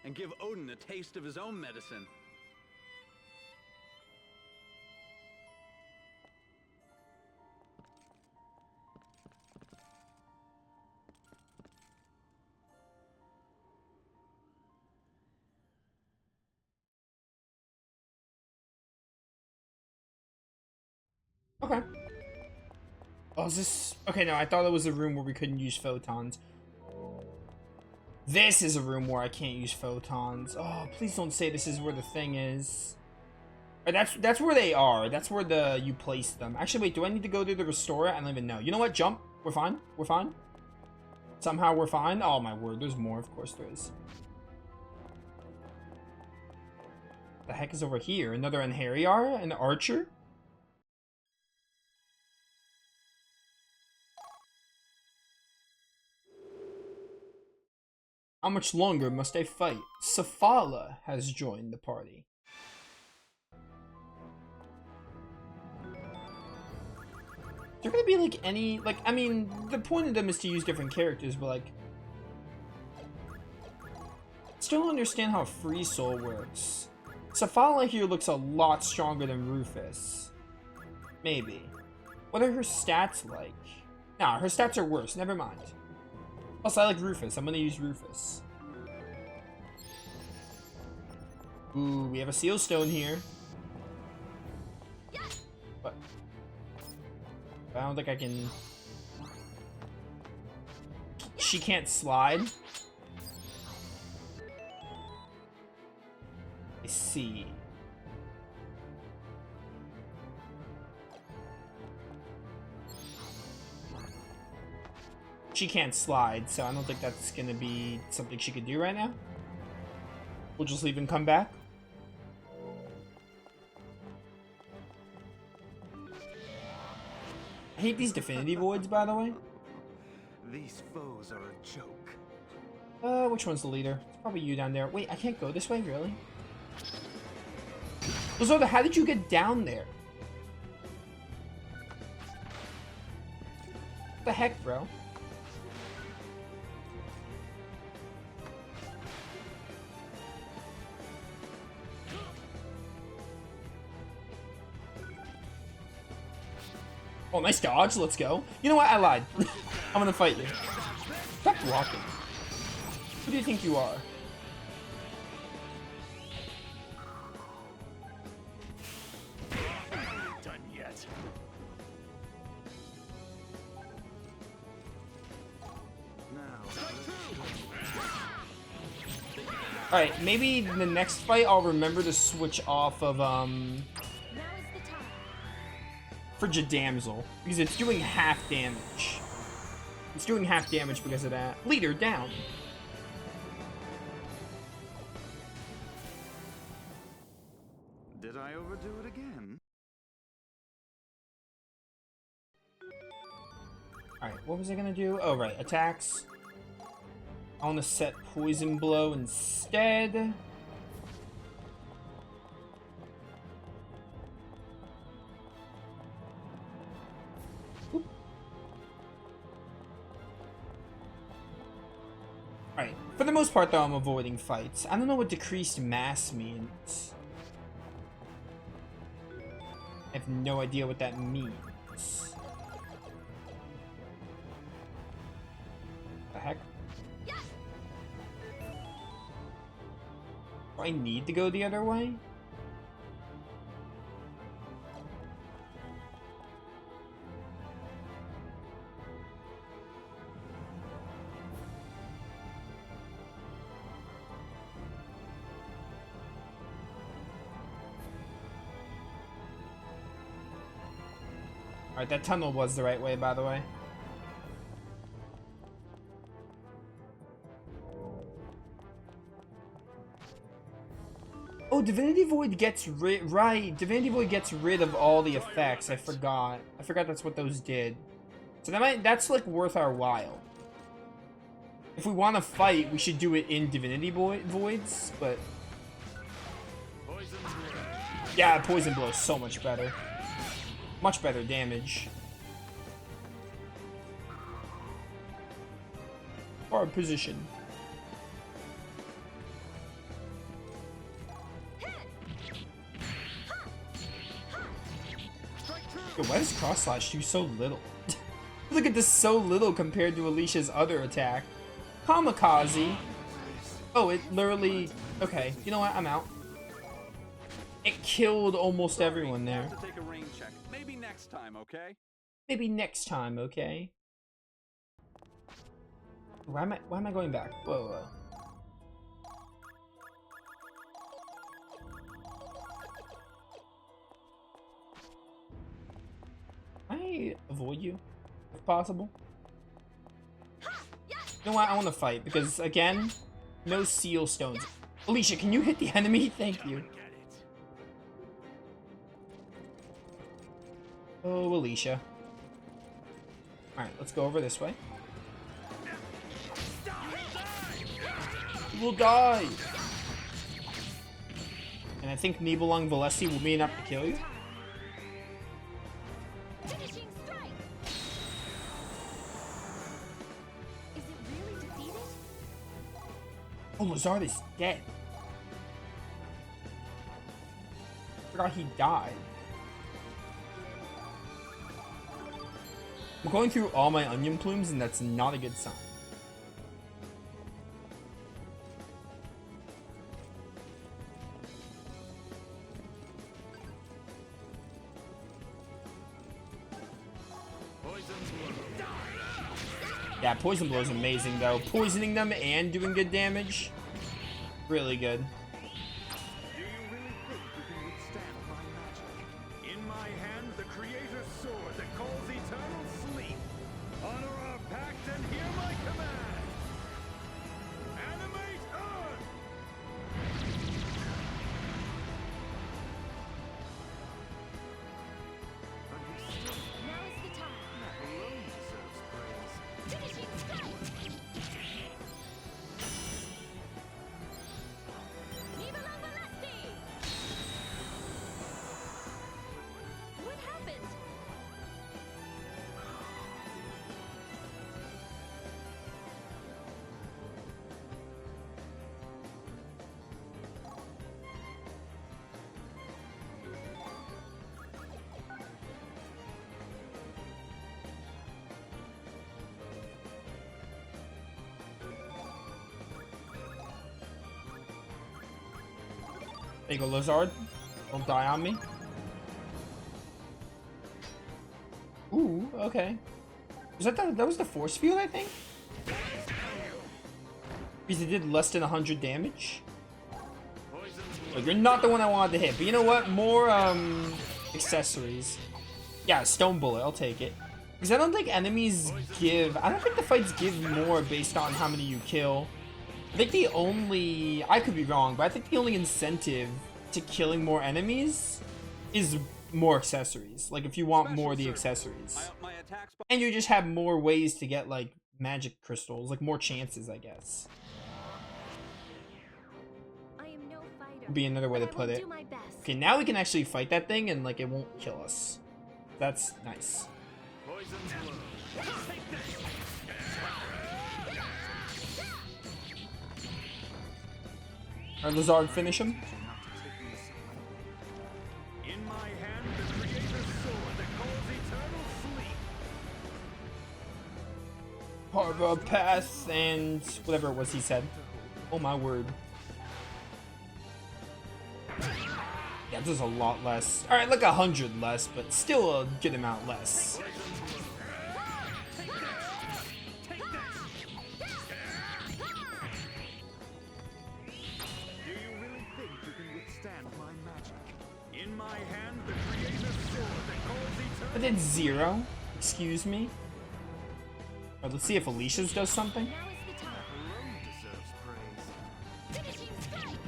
and give Odin a taste of his own medicine. Okay. Oh, is this... Okay, no, I thought it was a room where we couldn't use photons. This is a room where I can't use photons. Oh, please don't say this is where the thing is. Or that's where they are. That's where you place them. Actually, wait, do I need to go there to restore it? I don't even know. You know what? Jump. We're fine. We're fine. Somehow we're fine. Oh, my word. There's more. Of course there is. The heck is over here? Another Anhariar? An archer? How much longer must I fight? Safala has joined the party. Is there gonna be like any, like, I mean, the point of them is to use different characters, but like, still don't understand how Free Soul works. Safala here looks a lot stronger than Rufus. Maybe. What are her stats like? Nah, her stats are worse, never mind. Also, I like Rufus. I'm gonna use Rufus. Ooh, we have a seal stone here. But I don't think I can... She can't slide. I see. She can't slide, so I don't think that's gonna be something she could do right now. We'll just leave and come back. I hate these Divinity Voids, by the way. These foes are a joke. Which one's the leader? It's probably you down there. Wait, I can't go this way, really? Lizarda, how did you get down there? What the heck, bro? Oh, nice dodge. Let's go. You know what? I lied. I'm gonna fight you. Stop blocking. Who do you think you are? Done yet. Alright, maybe the next fight I'll remember to switch off of, Now is the time. Frigid Damsel, because it's doing half damage. It's doing half damage because of that. Leader down. Did I overdo it again? Alright, what was I gonna do? Oh, right, attacks. I want to set Poison Blow instead. Alright, for the most part though, I'm avoiding fights. I don't know what decreased mass means. I have no idea what that means. The heck? Do I need to go the other way? Alright, that tunnel was the right way, by the way. Oh, Divinity Void gets rid. Right, Divinity Void gets rid of all the effects. I forgot. I forgot that's what those did. So that's like worth our while. If we want to fight, we should do it in Divinity Voids, but yeah, Poison Blow is so much better. Much better damage. Our position. Yo, why does Cross Slash do so little? Look at this, so little compared to Alicia's other attack. Kamikaze. Oh, it literally... Okay, you know what? I'm out. It killed almost everyone there. To take a rain check. Maybe next time, okay? Maybe next time, okay? Why am I going back? Whoa, whoa. Can I avoid you, if possible? You know what? I want to fight, because, again, no seal stones. Alicia, can you hit the enemy? Thank you. Oh, Alicia. Alright, let's go over this way. You will die! And I think Nibelung Valesi will be enough to kill you. Finishing strike. Is it really defeated? Oh, Lazard is dead. Forgot he died. I'm going through all my onion plumes, and that's not a good sign. Yeah, Poison Blow is amazing, though. Poisoning them and doing good damage, really good. Do you really think you can withstand my magic? In my hand, the Creator's sword that calls eternal sleep. Honor our pact and hear my command. Animate Earth! Now is the time. Alone deserves praise. Finishing strike. Nibelung Valesti. What happened? There you go, Lazard. Don't die on me. Ooh, okay. Was that was the force field, I think? Because it did less than 100 damage. Look, you're not the one I wanted to hit, but you know what? More accessories. Yeah, Stone Bullet, I'll take it. Because I don't think enemies give... I don't think the fights give more based on how many you kill. I think the only... I could be wrong, but I think the only incentive to killing more enemies is more accessories. Like, if you want more of the accessories. And you just have more ways to get, like, magic crystals. Like, more chances, I guess. I am no fighter. Would be another way to but I will put it. do my best. Okay, now we can actually fight that thing, and, like, it won't kill us. That's nice. Poison's blow. Take this! Alright, Lazard, finish him. In my hand, the Creator's sword that calls eternal sleep. Harva, pass, and whatever it was he said. Oh my word. Yeah, this is a lot less. Alright, like 100 less, but still a good amount less. Do you really think you can withstand my magic? In my hand, the Creator's sword that calls eternal. I did 0. Excuse me. Alright, let's see if Alicia's does something. Now is the time. Alone deserves praise. Finishing strike.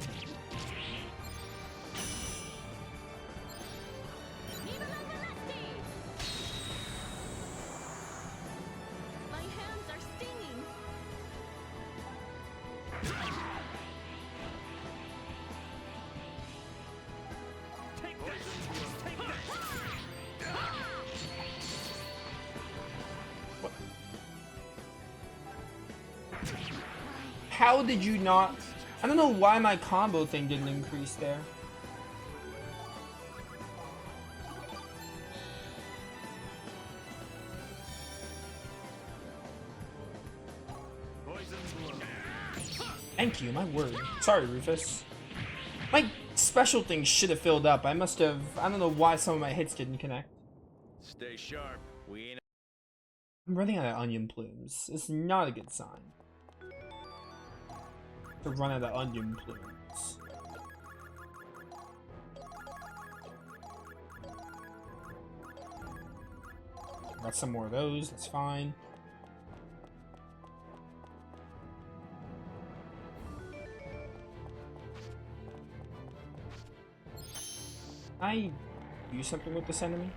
How did you not? I don't know why my combo thing didn't increase there. Thank you, my word. Sorry, Rufus. My special thing should have filled up. I must have... I don't know why some of my hits didn't connect. Stay sharp. We ain't. I'm running out of onion plumes. It's not a good sign. To run out of onion plumes. Got some more of those. That's fine. I do something with this enemy?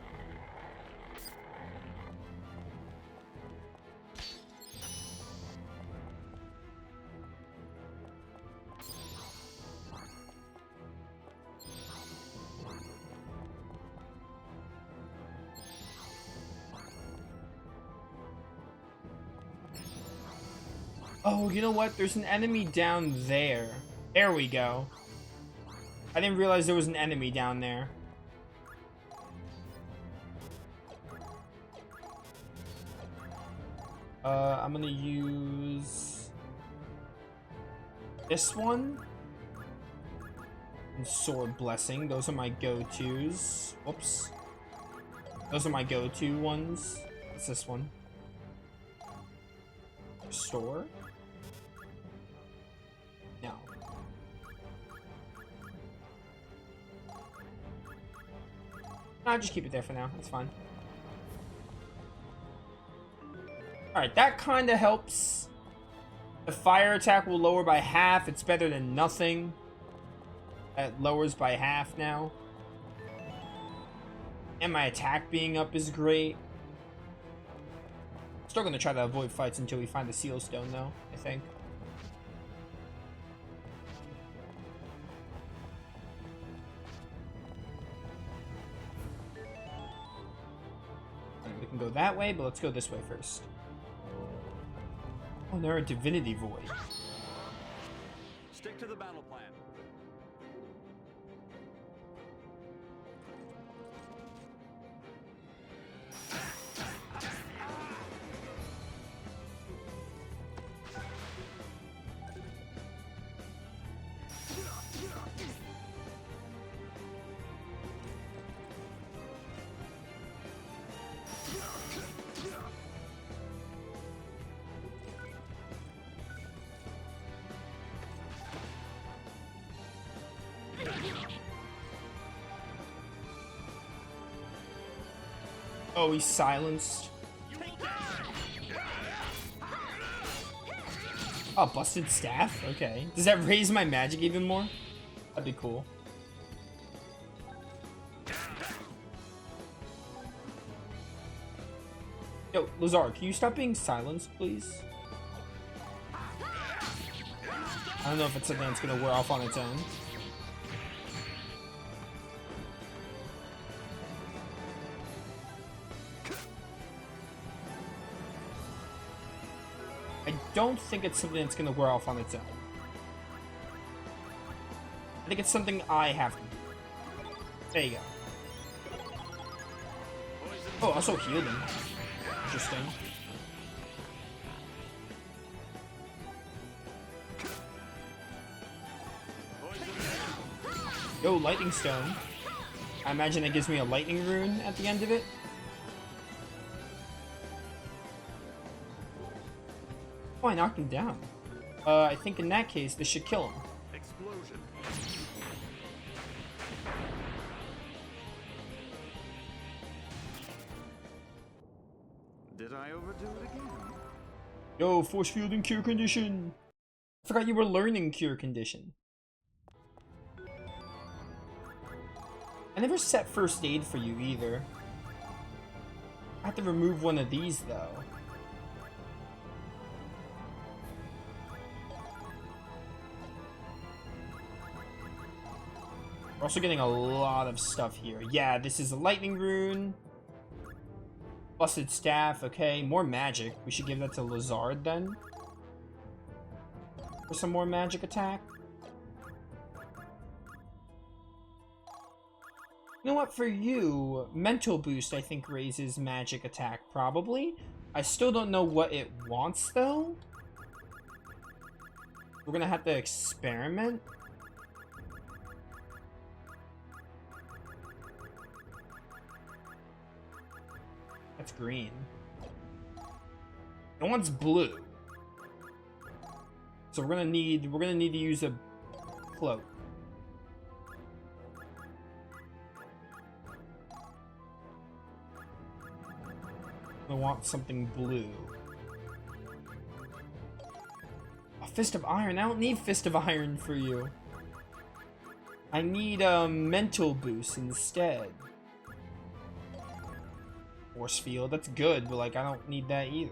Oh, you know what? There's an enemy down there. There we go. I didn't realize there was an enemy down there. I'm gonna use this one and Sword Blessing. Those are my go-tos. Whoops. Those are my go-to ones. What's this one? Restore? No. I'll just keep it there for now. That's fine. Alright, that kind of helps. The fire attack will lower by half. It's better than nothing. That lowers by half now. And my attack being up is great. Still gonna try to avoid fights until we find the seal stone, though, I think. Alright, we can go that way, but let's go this way first. Oh, they're a divinity void. Stick to the battle plan. Oh, he's silenced. Oh, busted staff? Okay. Does that raise my magic even more? That'd be cool. Yo, Lazar, can you stop being silenced, please? I don't know if it's something that's gonna wear off on its own. I don't think it's something that's gonna wear off on its own. I think it's something I have to do. There you go. Oh, also healed him. Interesting. Yo, lightning stone. I imagine it gives me a lightning rune at the end of it. Oh, I knocked him down. I think in that case, this should kill him. Explosion. Did I overdo it again? Yo, force field and cure condition. I forgot you were learning cure condition. I never set first aid for you either. I have to remove one of these though. We're also getting a lot of stuff here. Yeah, this is a lightning rune. Busted staff, okay. More magic. We should give that to Lazard then. For some more magic attack. You know what, for you, mental boost I think raises magic attack, probably. I still don't know what it wants though. We're gonna have to experiment. That's green. It wants blue. So we're gonna need to use a cloak. I want something blue. A Fist of Iron. I don't need Fist of Iron for you. I need a mental boost instead. Force field. That's good, but like I don't need that either.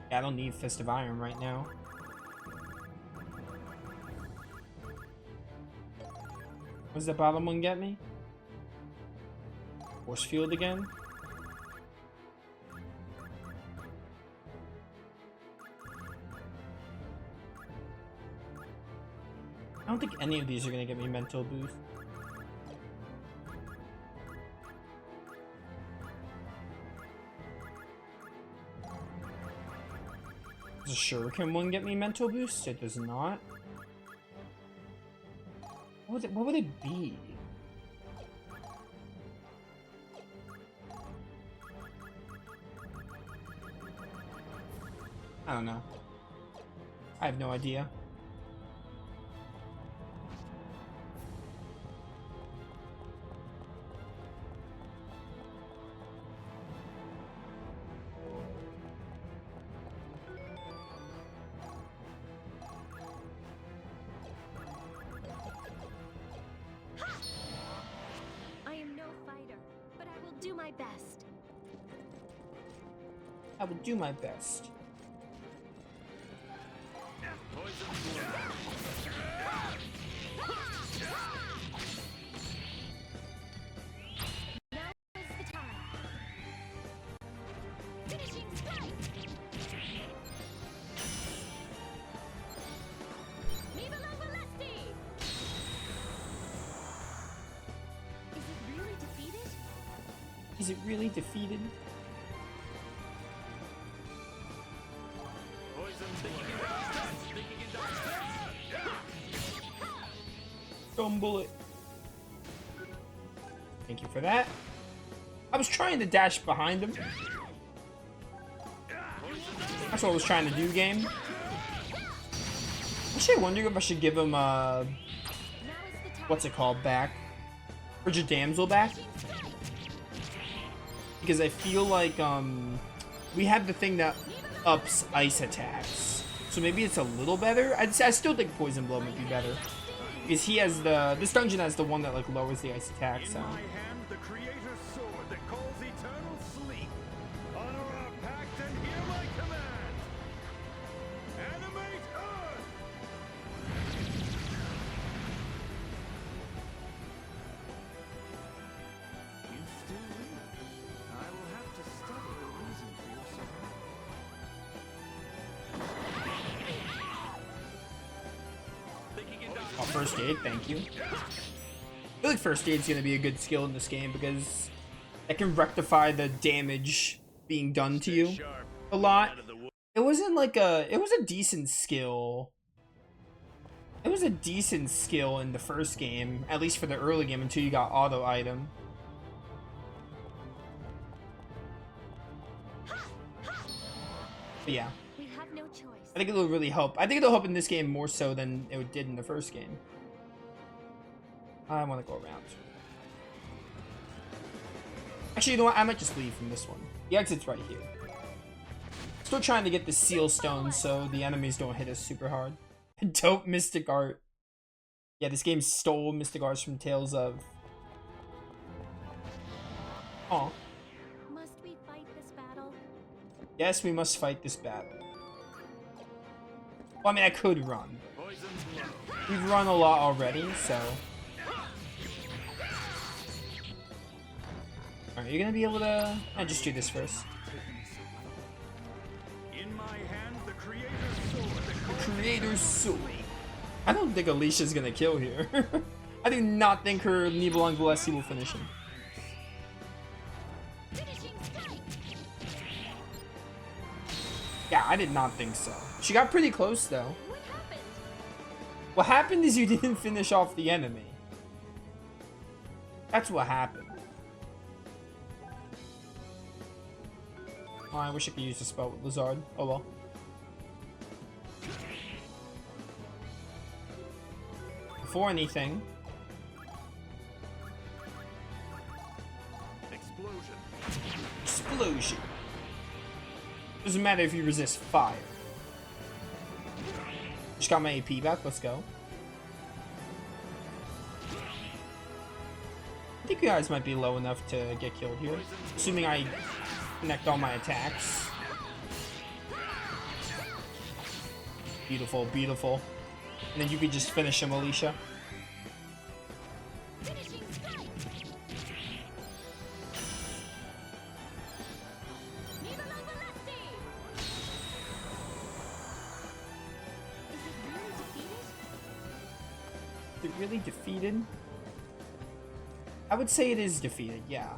Yeah, I don't need Fist of Iron right now. What does the bottom one get me? Force field again? I don't think any of these are gonna get me mental boost. Does a shuriken one get me mental boost? It does not. What would it be? I don't know. I have no idea. I will do my best. Is it really defeated? Stone bullet. Thank you for that. I was trying to dash behind him. That's what I was trying to do, game. Actually, I wonder if I should give him what's it called back? Frigid Damsel back? Because I feel like we have the thing that ups ice attacks, so maybe it's a little better. I still think Poison Blow might be better because he has this dungeon has the one that like lowers the ice attack. So. In my hand, the creator's sword that calls eternal sleep. Honor our pact and hear my command. Animate Earth. You still win. I will have to study the reason for your surrender. Oh, first aid, thank you. I feel like first aid's gonna be a good skill in this game because it can rectify the damage being done to you a lot. It wasn't like it was a decent skill. It was a decent skill in the first game, at least for the early game, until you got auto item. But yeah. We have no choice. I think it'll really help. I think it'll help in this game more so than it did in the first game. I want to go around. Actually, you know what? I might just leave from this one. The exit's right here. Still trying to get the seal stone so the enemies don't hit us super hard. Dope mystic art. Yeah, this game stole mystic arts from Tales of. Oh. Must we fight this battle? Yes, we must fight this battle. Well, I mean, I could run. Poison blow. We've run a lot already, so... Alright, you're gonna be able to... just do this first. In my hand, the creator's sword that calls Creator's Sword. I don't think Alicia's gonna kill here. I do not think her Nibelung Valesi will finish him. Yeah, I did not think so. She got pretty close, though. What happened is you didn't finish off the enemy. That's what happened. Oh, I wish I could use the spell with Lizard. Oh well. Before anything. Explosion. Doesn't matter if you resist fire. Just got my AP back. Let's go. I think you guys might be low enough to get killed here. Assuming I connect all my attacks. Beautiful, beautiful. And then you could just finish him, Alicia. Is it really defeated? I would say it is defeated, yeah.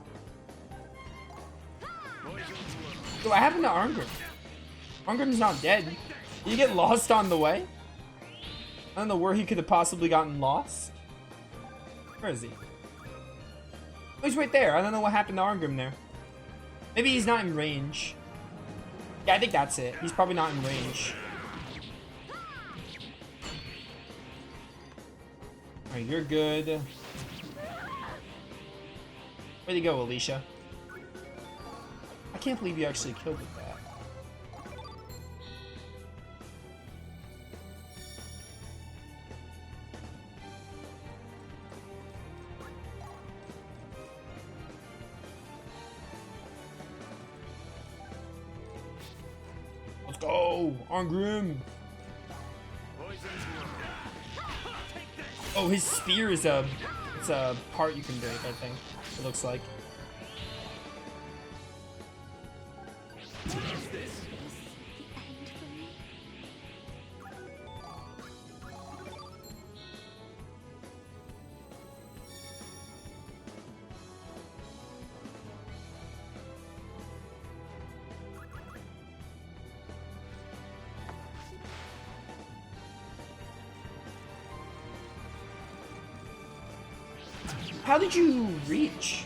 So what happened to Arngrim? Arngrim's not dead. Did he get lost on the way? I don't know where he could have possibly gotten lost. Where is he? Oh, he's right there. I don't know what happened to Arngrim there. Maybe he's not in range. Yeah, I think that's it. He's probably not in range. Alright, you're good. Where'd he go, Alicia? I can't believe you actually killed with that. Let's go! Arngrim! Oh, his spear is it's a part you can break, I think. It looks like. How did you reach?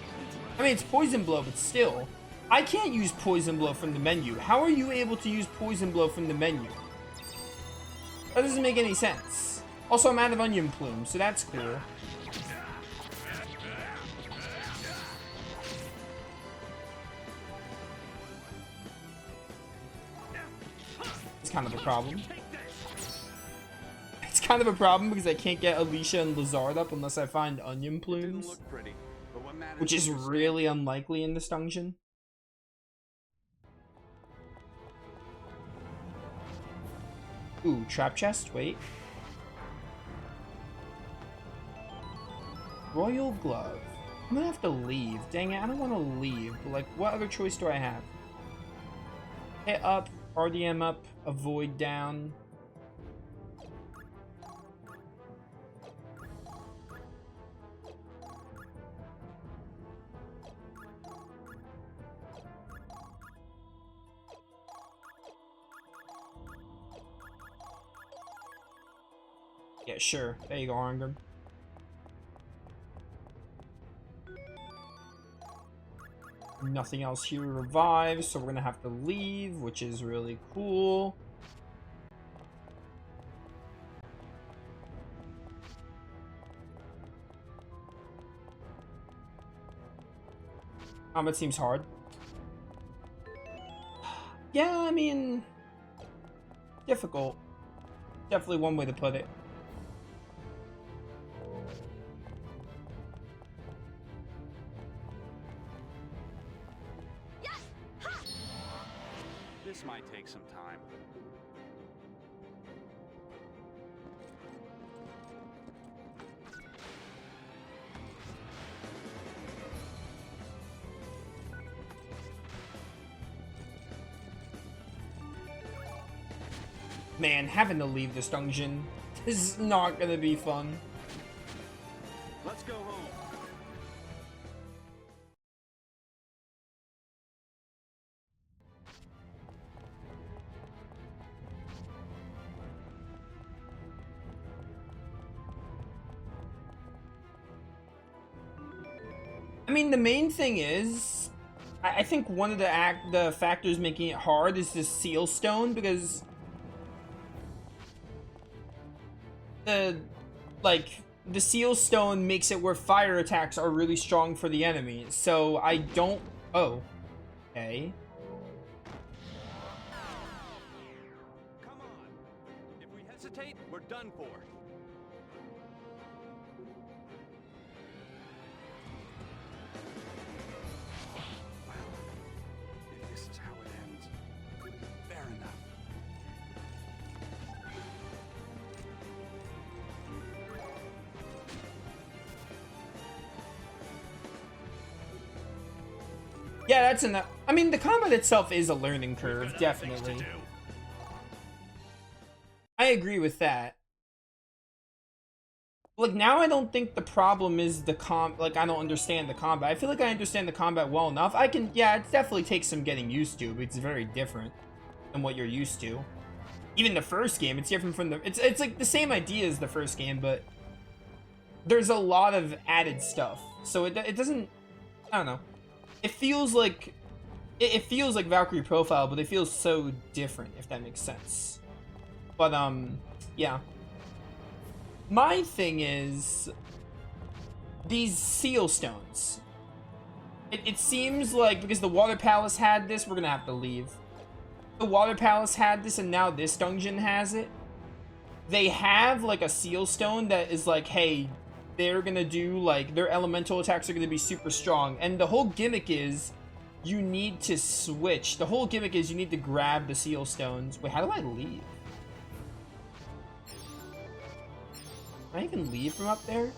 I mean, it's Poison Blow, but still. I can't use Poison Blow from the menu. How are you able to use Poison Blow from the menu? That doesn't make any sense. Also, I'm out of Onion Plume, so that's cool. It's kind of a problem. It's kind of a problem because I can't get Alicia and Lizard up unless I find Onion Plumes. Which is really unlikely in this dungeon. Ooh, trap chest, wait. Royal Glove. I'm gonna have to leave. Dang it, I don't want to leave. But like, what other choice do I have? Hit up, RDM up, avoid down. Yeah, sure. There you go, Arngrim. Nothing else here revives, so we're gonna have to leave, which is really cool. It seems hard. Yeah, I mean... difficult. Definitely one way to put it. This might take some time. Man, having to leave this dungeon is not gonna be fun. Let's go home. I mean, the main thing is, I think one of the factors making it hard is this seal stone, because the seal stone makes it where fire attacks are really strong for the enemy. So I don't. Oh, okay. Come on. If we hesitate, we're done for. If this is how it ends, fair enough. Yeah, that's enough. I mean, the combat itself is a learning curve, definitely. I agree with that. Like, now I don't think the problem is the like, I don't understand the combat. I feel like I understand the combat well enough. Yeah, it definitely takes some getting used to, but it's very different than what you're used to. Even the first game, it's different from it's like the same idea as the first game, but there's a lot of added stuff. So it doesn't, I don't know. It feels like Valkyrie Profile, but it feels so different, if that makes sense. But yeah. My thing is these seal stones. It seems like, because the Water Palace had this, we're gonna have to leave. The Water Palace had this, and now this dungeon has it. They have like a seal stone that is like, hey, they're gonna do like, their elemental attacks are gonna be super strong, and the whole gimmick is you need to switch. The whole gimmick is you need to grab the seal stones. Wait, how do I leave? Can I even leave from up there?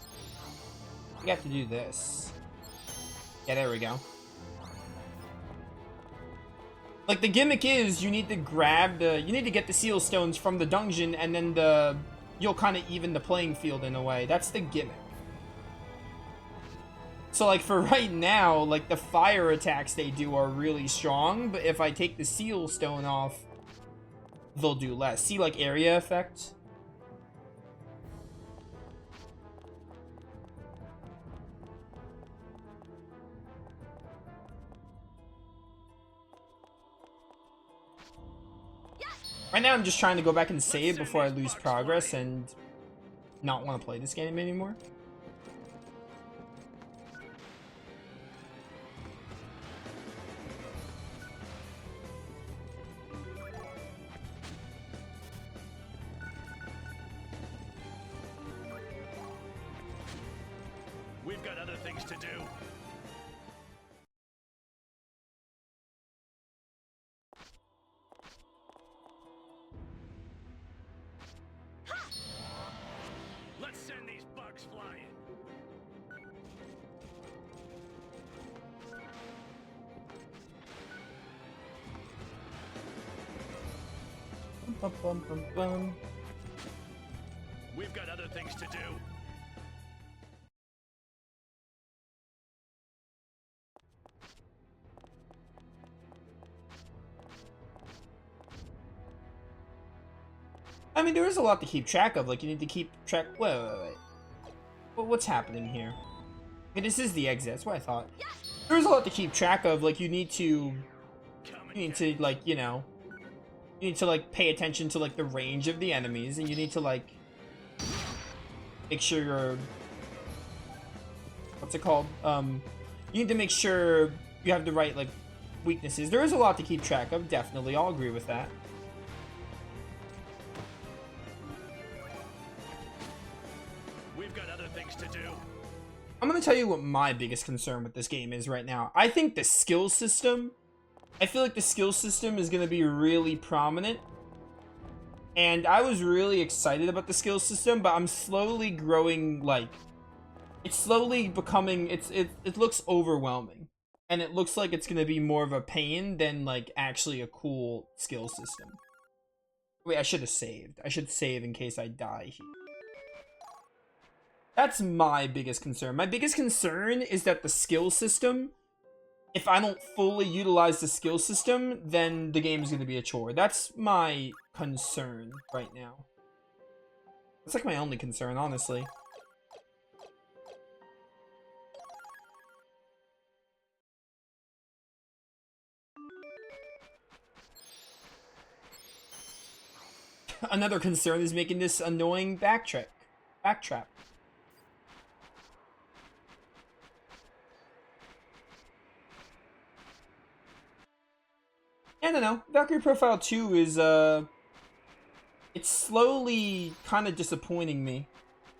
We have to do this. Yeah, there we go. Like, the gimmick is you need to you need to get the seal stones from the dungeon, and then you'll kind of even the playing field in a way. That's the gimmick. So, like, for right now, like, the fire attacks they do are really strong, but if I take the seal stone off, they'll do less. See, like, area effect? Right now, I'm just trying to go back and save before I lose progress and not want to play this game anymore. We've got other things to do. Let's send these bugs flying. Bum, bum, bum, bum. We've got other things to do. I mean, there is a lot to keep track of. Like, you need to keep track. Wait. What's happening here? Okay, this is the exit. That's what I thought. There's a lot to keep track of. Like, you need to, like, you know, you need to, like, pay attention to, like, the range of the enemies, and you need to, like, make sure you're, what's it called? You need to make sure you have the right, like, weaknesses. There is a lot to keep track of, definitely. I'll agree with that. We've got other things to do. I'm gonna tell you what my biggest concern with this game is right now. I think the skill system, I feel like the skill system is gonna be really prominent. And I was really excited about the skill system, but I'm slowly growing, like, it's slowly becoming, it looks overwhelming. And it looks like it's gonna be more of a pain than, like, actually a cool skill system. Wait, I should have saved. I should save in case I die here. That's my biggest concern. My biggest concern is that the skill system, if I don't fully utilize the skill system, then the game is going to be a chore. That's my concern right now. It's like my only concern, honestly. Another concern is making this annoying backtrap. I don't know. Valkyrie Profile 2 is, it's slowly kind of disappointing me.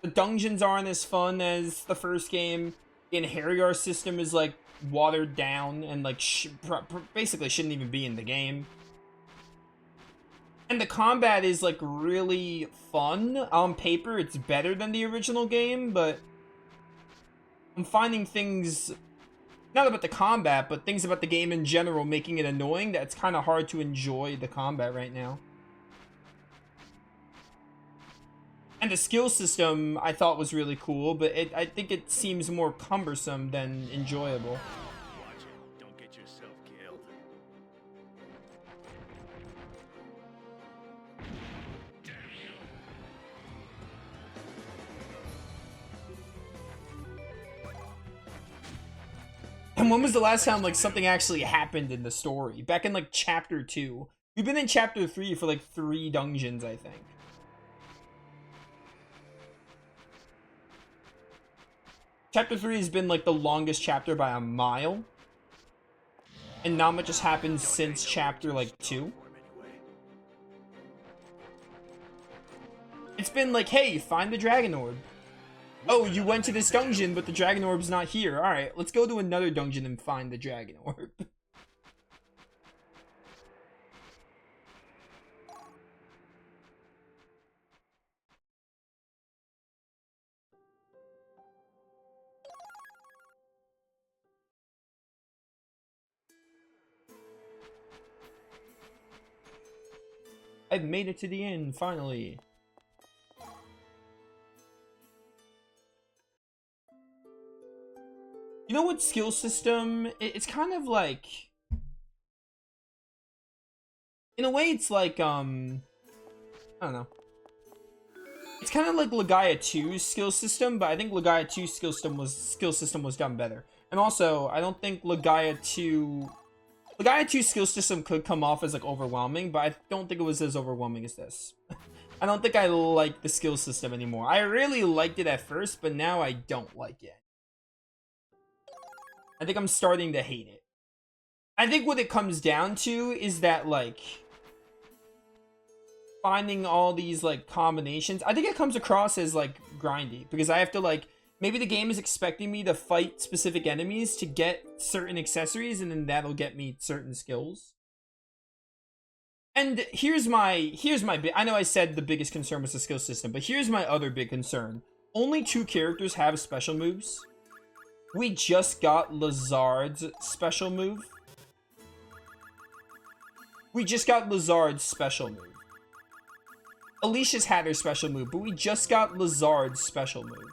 The dungeons aren't as fun as the first game. The Inheriar system is, like, watered down and, like, basically shouldn't even be in the game. And the combat is, like, really fun. On paper, it's better than the original game, but I'm finding things, not about the combat, but things about the game in general making it annoying that it's kind of hard to enjoy the combat right now. And the skill system I thought was really cool, but I think it seems more cumbersome than enjoyable. Watch it. Don't get yourself killed. And when was the last time, like, something actually happened in the story? Back in, like, Chapter 2. We've been in Chapter 3 for, like, 3 dungeons, I think. Chapter 3 has been, like, the longest chapter by a mile. And not much has happened since Chapter, like, 2. It's been like, hey, find the Dragon Orb. Oh, you went to this dungeon, but the Dragon Orb's not here. Alright, let's go to another dungeon and find the Dragon Orb. I've made it to the end, finally. You know what skill system? It's kind of like, in a way, it's like, I don't know. It's kind of like Legaia 2's skill system, but I think Legaia 2's skill system was done better. And also, I don't think Legaia 2's skill system could come off as, like, overwhelming, but I don't think it was as overwhelming as this. I don't think I like the skill system anymore. I really liked it at first, but now I don't like it. I think I'm starting to hate it. I think what it comes down to is that, like, finding all these, like, combinations, I think it comes across as, like, grindy, because I have to, like, maybe the game is expecting me to fight specific enemies to get certain accessories, and then that'll get me certain skills. And here's my big, I know I said the biggest concern was the skill system, but here's my other big concern. Only 2 characters have special moves. We just got Lazard's special move. We just got Lazard's special move. Alicia's had her special move, but we just got Lazard's special move.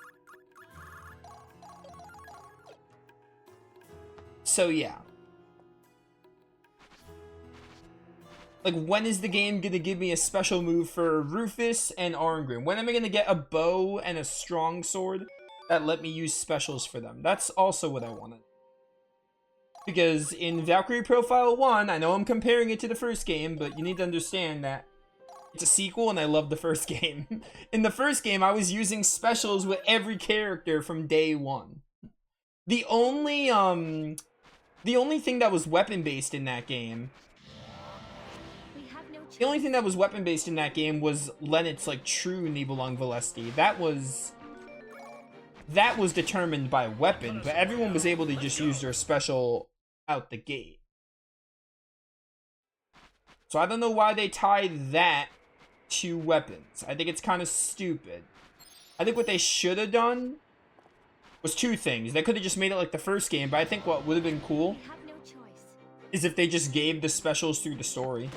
So yeah. Like, when is the game gonna give me a special move for Rufus and Arngrim? When am I gonna get a bow and a strong sword that let me use specials for them? That's also what I wanted. Because in Valkyrie Profile 1, I know I'm comparing it to the first game, but you need to understand that it's a sequel and I love the first game. In the first game, I was using specials with every character from day 1. The only thing that was weapon-based in that game... The only thing that was weapon-based in that game was Lennet's, like, true Nibelung Valesti. That was determined by weapon, but everyone was able to just use their special out the gate. So I don't know why they tied that to weapons. I think it's kind of stupid. I think what they should have done was 2 things. They could have just made it like the first game, but I think what would have been cool is if they just gave the specials through the story.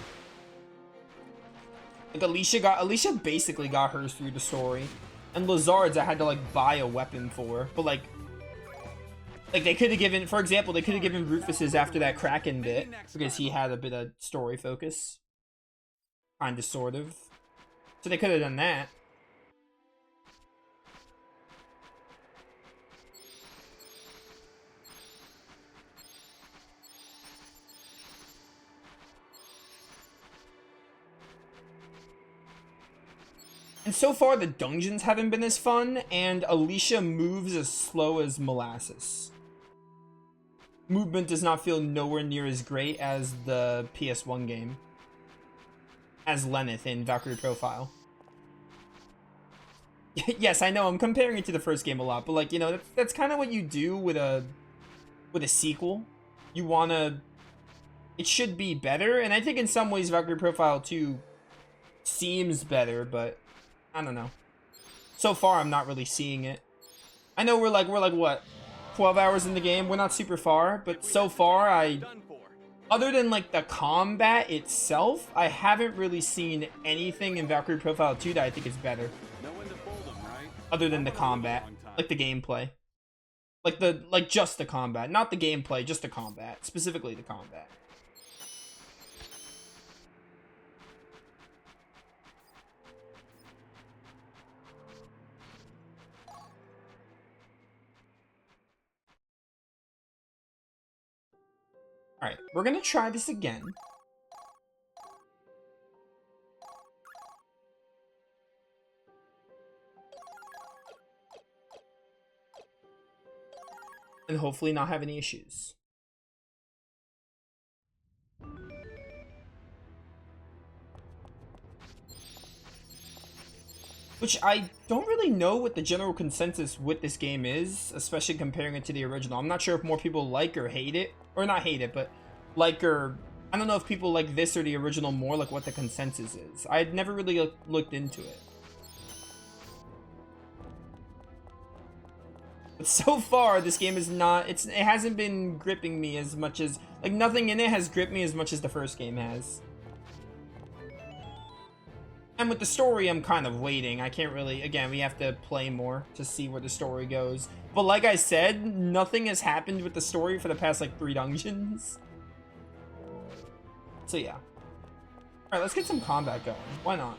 Like Alicia basically got hers through the story. And Lazard's I had to like buy a weapon for. But like they could have given, for example, they could have given Rufus's after that Kraken bit. Because he had a bit of story focus. Kinda, sort of. So they could have done that. And so far, the dungeons haven't been as fun, and Alicia moves as slow as molasses. Movement does not feel nowhere near as great as the PS1 game. As Lenneth in Valkyrie Profile. Yes, I know, I'm comparing it to the first game a lot, but like, you know, that's kind of what you do with a sequel. You wanna... It should be better, and I think in some ways Valkyrie Profile 2 seems better, but... I don't know. So far, I'm not really seeing it. I know we're like what, 12 hours in the game? We're not super far, but so far, other than like the combat itself, I haven't really seen anything in Valkyrie Profile 2 that I think is better. Other than the combat, like the gameplay, like just the combat, not the gameplay, just the combat, specifically the combat. Alright, we're gonna try this again. And hopefully not have any issues. Which I don't really know what the general consensus with this game is, especially comparing it to the original. I'm not sure if more people like or hate it. Or not hate it, but like or... I don't know if people like this or the original more, like what the consensus is. I had never really looked into it. But so far, this game is not... It hasn't been gripping me as much as... Like, nothing in it has gripped me as much as the first game has. And with the story, I'm kind of waiting. I can't really... Again, we have to play more to see where the story goes. But like I said, nothing has happened with the story for the past, like, 3 dungeons. So, yeah. Alright, let's get some combat going. Why not?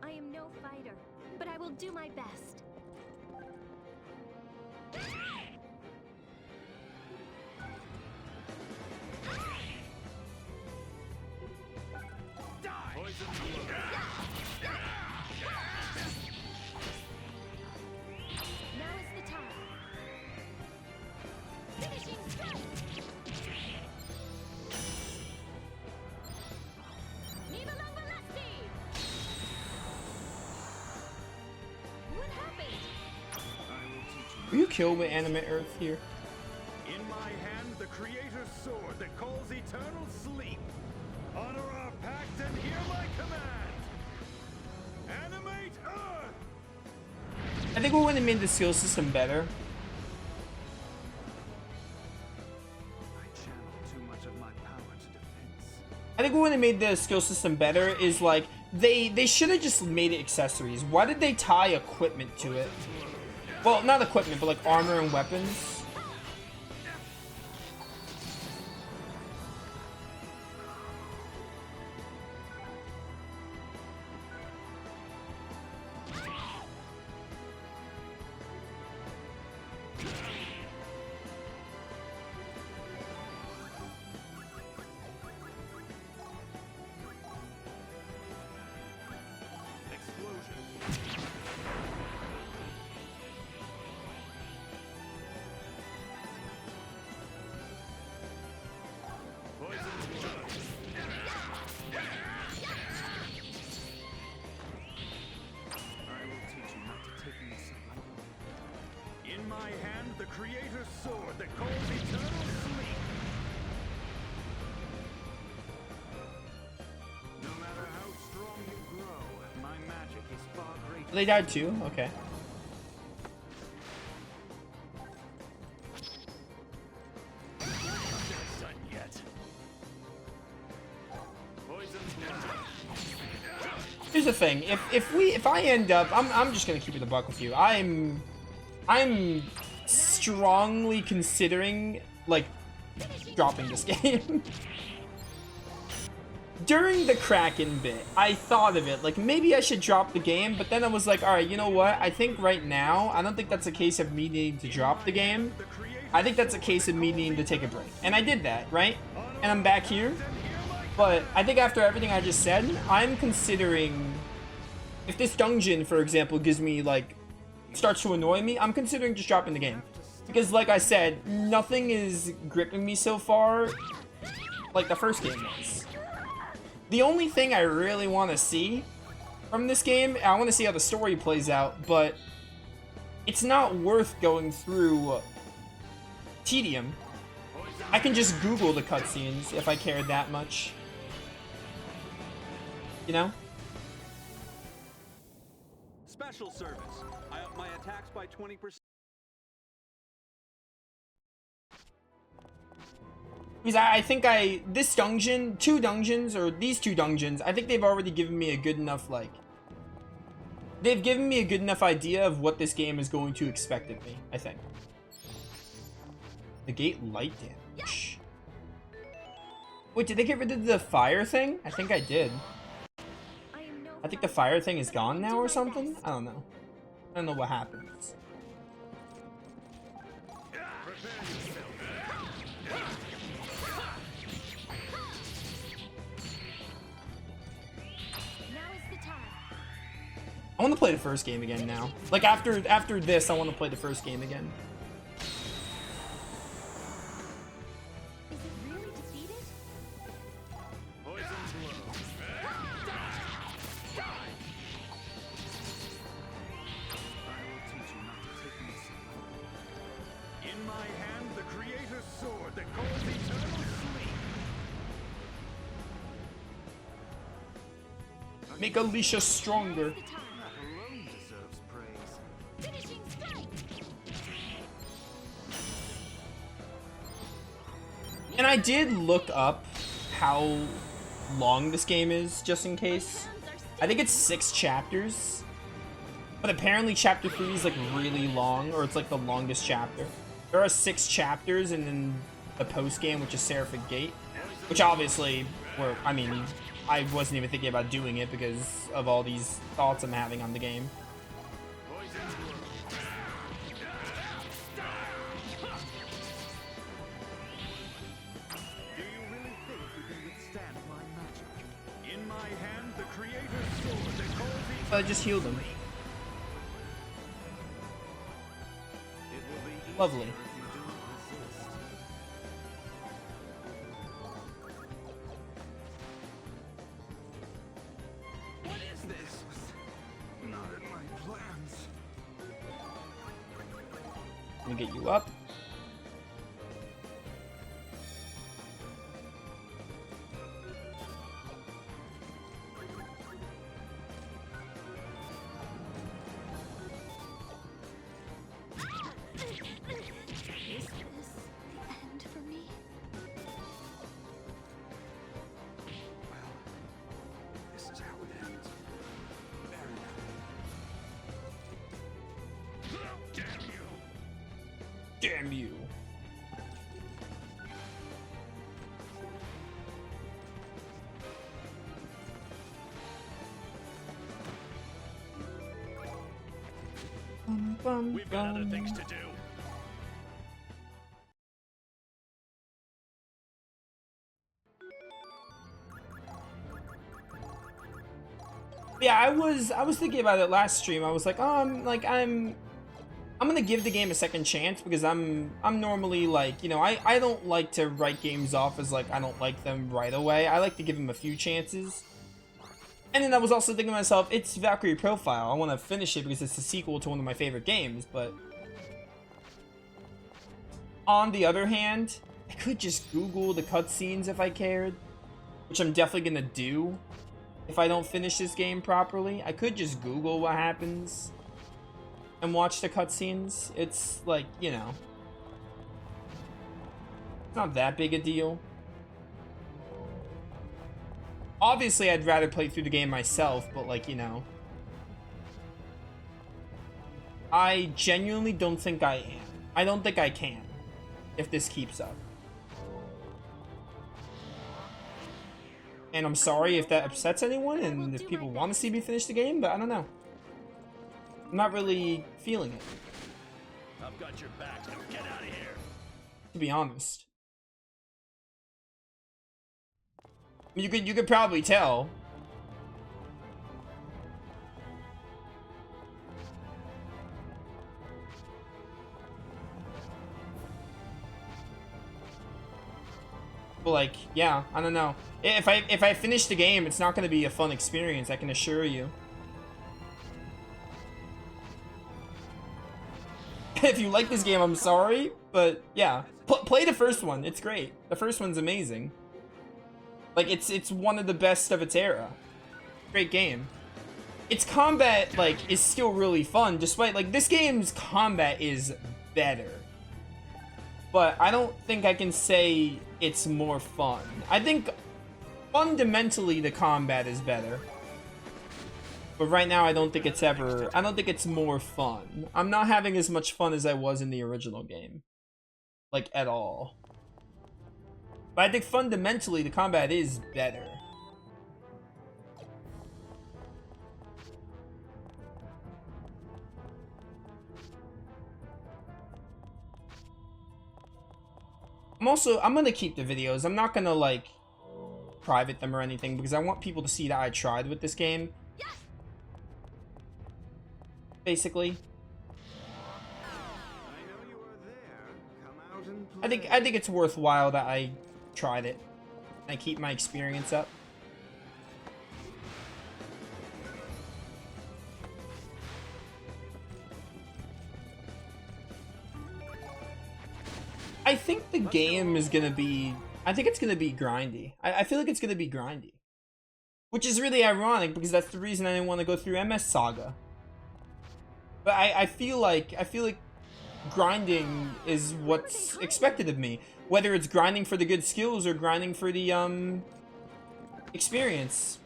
I am no fighter, but I will do my best. Will you kill with Animate Earth here? In my hand, the Creator's sword that calls eternal sleep. Honor our pact and hear my command. Animate Earth! I think we would have made the skill system better. I channel too much of my power to defense. I think what would have made the skill system better is like they should have just made it accessories. Why did they tie equipment to it? Well, not equipment, but like armor and weapons. In my hand, the Creator's sword that calls eternal sleep. No matter how strong you grow, my magic is far greater. They died too? Okay. Done yet. Poison's Here's the thing. If I end up, I'm just gonna keep it a buck with you. I'm strongly considering like dropping this game. During the Kraken bit, I thought of it, like maybe I should drop the game, but then I was like, alright, you know what? I think right now, I don't think that's a case of me needing to drop the game. I think that's a case of me needing to take a break. And I did that, right? And I'm back here. But I think after everything I just said, I'm considering, if this dungeon, for example, gives me like, starts to annoy me, I'm considering just dropping the game. Because like I said, nothing is gripping me so far like the first game was. The only thing I really want to see from this game, I want to see how the story plays out, but it's not worth going through tedium. I can just Google the cutscenes if I cared that much. You know? Special service. I up my attacks by 20%. Because I think this dungeon, these two dungeons, I think they've already given me a good enough, like, they've given me a good enough idea of what this game is going to expect of me, I think. Negate light damage. Wait, did they get rid of the fire thing? I think I did. I think the fire thing is gone now or something? I don't know. I don't know what happens. I want to play the first game again now. Like after this, I want to play the first game again. Is it really defeated? Poison blow. I will teach you not to take me so. In my hand, the creator's sword that calls eternal sleep. Make Alicia stronger. That alone deserves praise. Finishing strike! And I did look up how long this game is, just in case. I think it's 6 chapters. But apparently chapter 3 is like really long, or it's like the longest chapter. There are 6 chapters, and then the post-game, which is Seraphic Gate. Which obviously, I mean, I wasn't even thinking about doing it because of all these thoughts I'm having on the game. Do you really think you can withstand my magic? In my hand, the creator's sword that calls eternal So I just healed him. It will be easier Lovely. if you do not resist. What is this? Not in my plans. Let me get you up. Is this the end for me? Well, this is how it ends. Fair enough. Damn you! Damn you. We've got other things to do. Yeah, I was thinking about it last stream. I was like, oh, I'm gonna give the game a second chance because I'm normally like, you know, I don't like to write games off as like I don't like them right away. I like to give them a few chances. And then I was also thinking to myself, it's Valkyrie Profile. I want to finish it because it's a sequel to one of my favorite games, but on the other hand, I could just Google the cutscenes if I cared, which I'm definitely gonna do if I don't finish this game properly. I could just Google what happens and watch the cutscenes. It's like, you know, it's not that big a deal. Obviously, I'd rather play through the game myself, but like, you know, I genuinely don't think I am. I don't think I can if this keeps up. And I'm sorry if that upsets anyone and if people want to see me finish the game, but I don't know. I'm not really feeling it. I've got your back. Now get out of here. To be honest. You could probably tell. But like, yeah, I don't know. If I finish the game, it's not going to be a fun experience, I can assure you. If you like this game, I'm sorry, but yeah, play the first one. It's great. The first one's amazing. Like, it's one of the best of its era. Great game. Its combat, like, is still really fun, despite, like, this game's combat is better. But I don't think I can say it's more fun. I think fundamentally the combat is better. But right now I don't think it's more fun. I'm not having as much fun as I was in the original game. Like, at all. But I think fundamentally the combat is better. I'm gonna keep the videos. I'm not gonna, like, private them or anything because I want people to see that I tried with this game. Basically. I think it's worthwhile that I tried it. I keep my experience up. I think the game is gonna be... I think it's gonna be grindy. I feel like it's gonna be grindy. Which is really ironic because that's the reason I didn't want to go through MS Saga. But I feel like grinding is what's expected of me. Whether it's grinding for the good skills or grinding for the experience.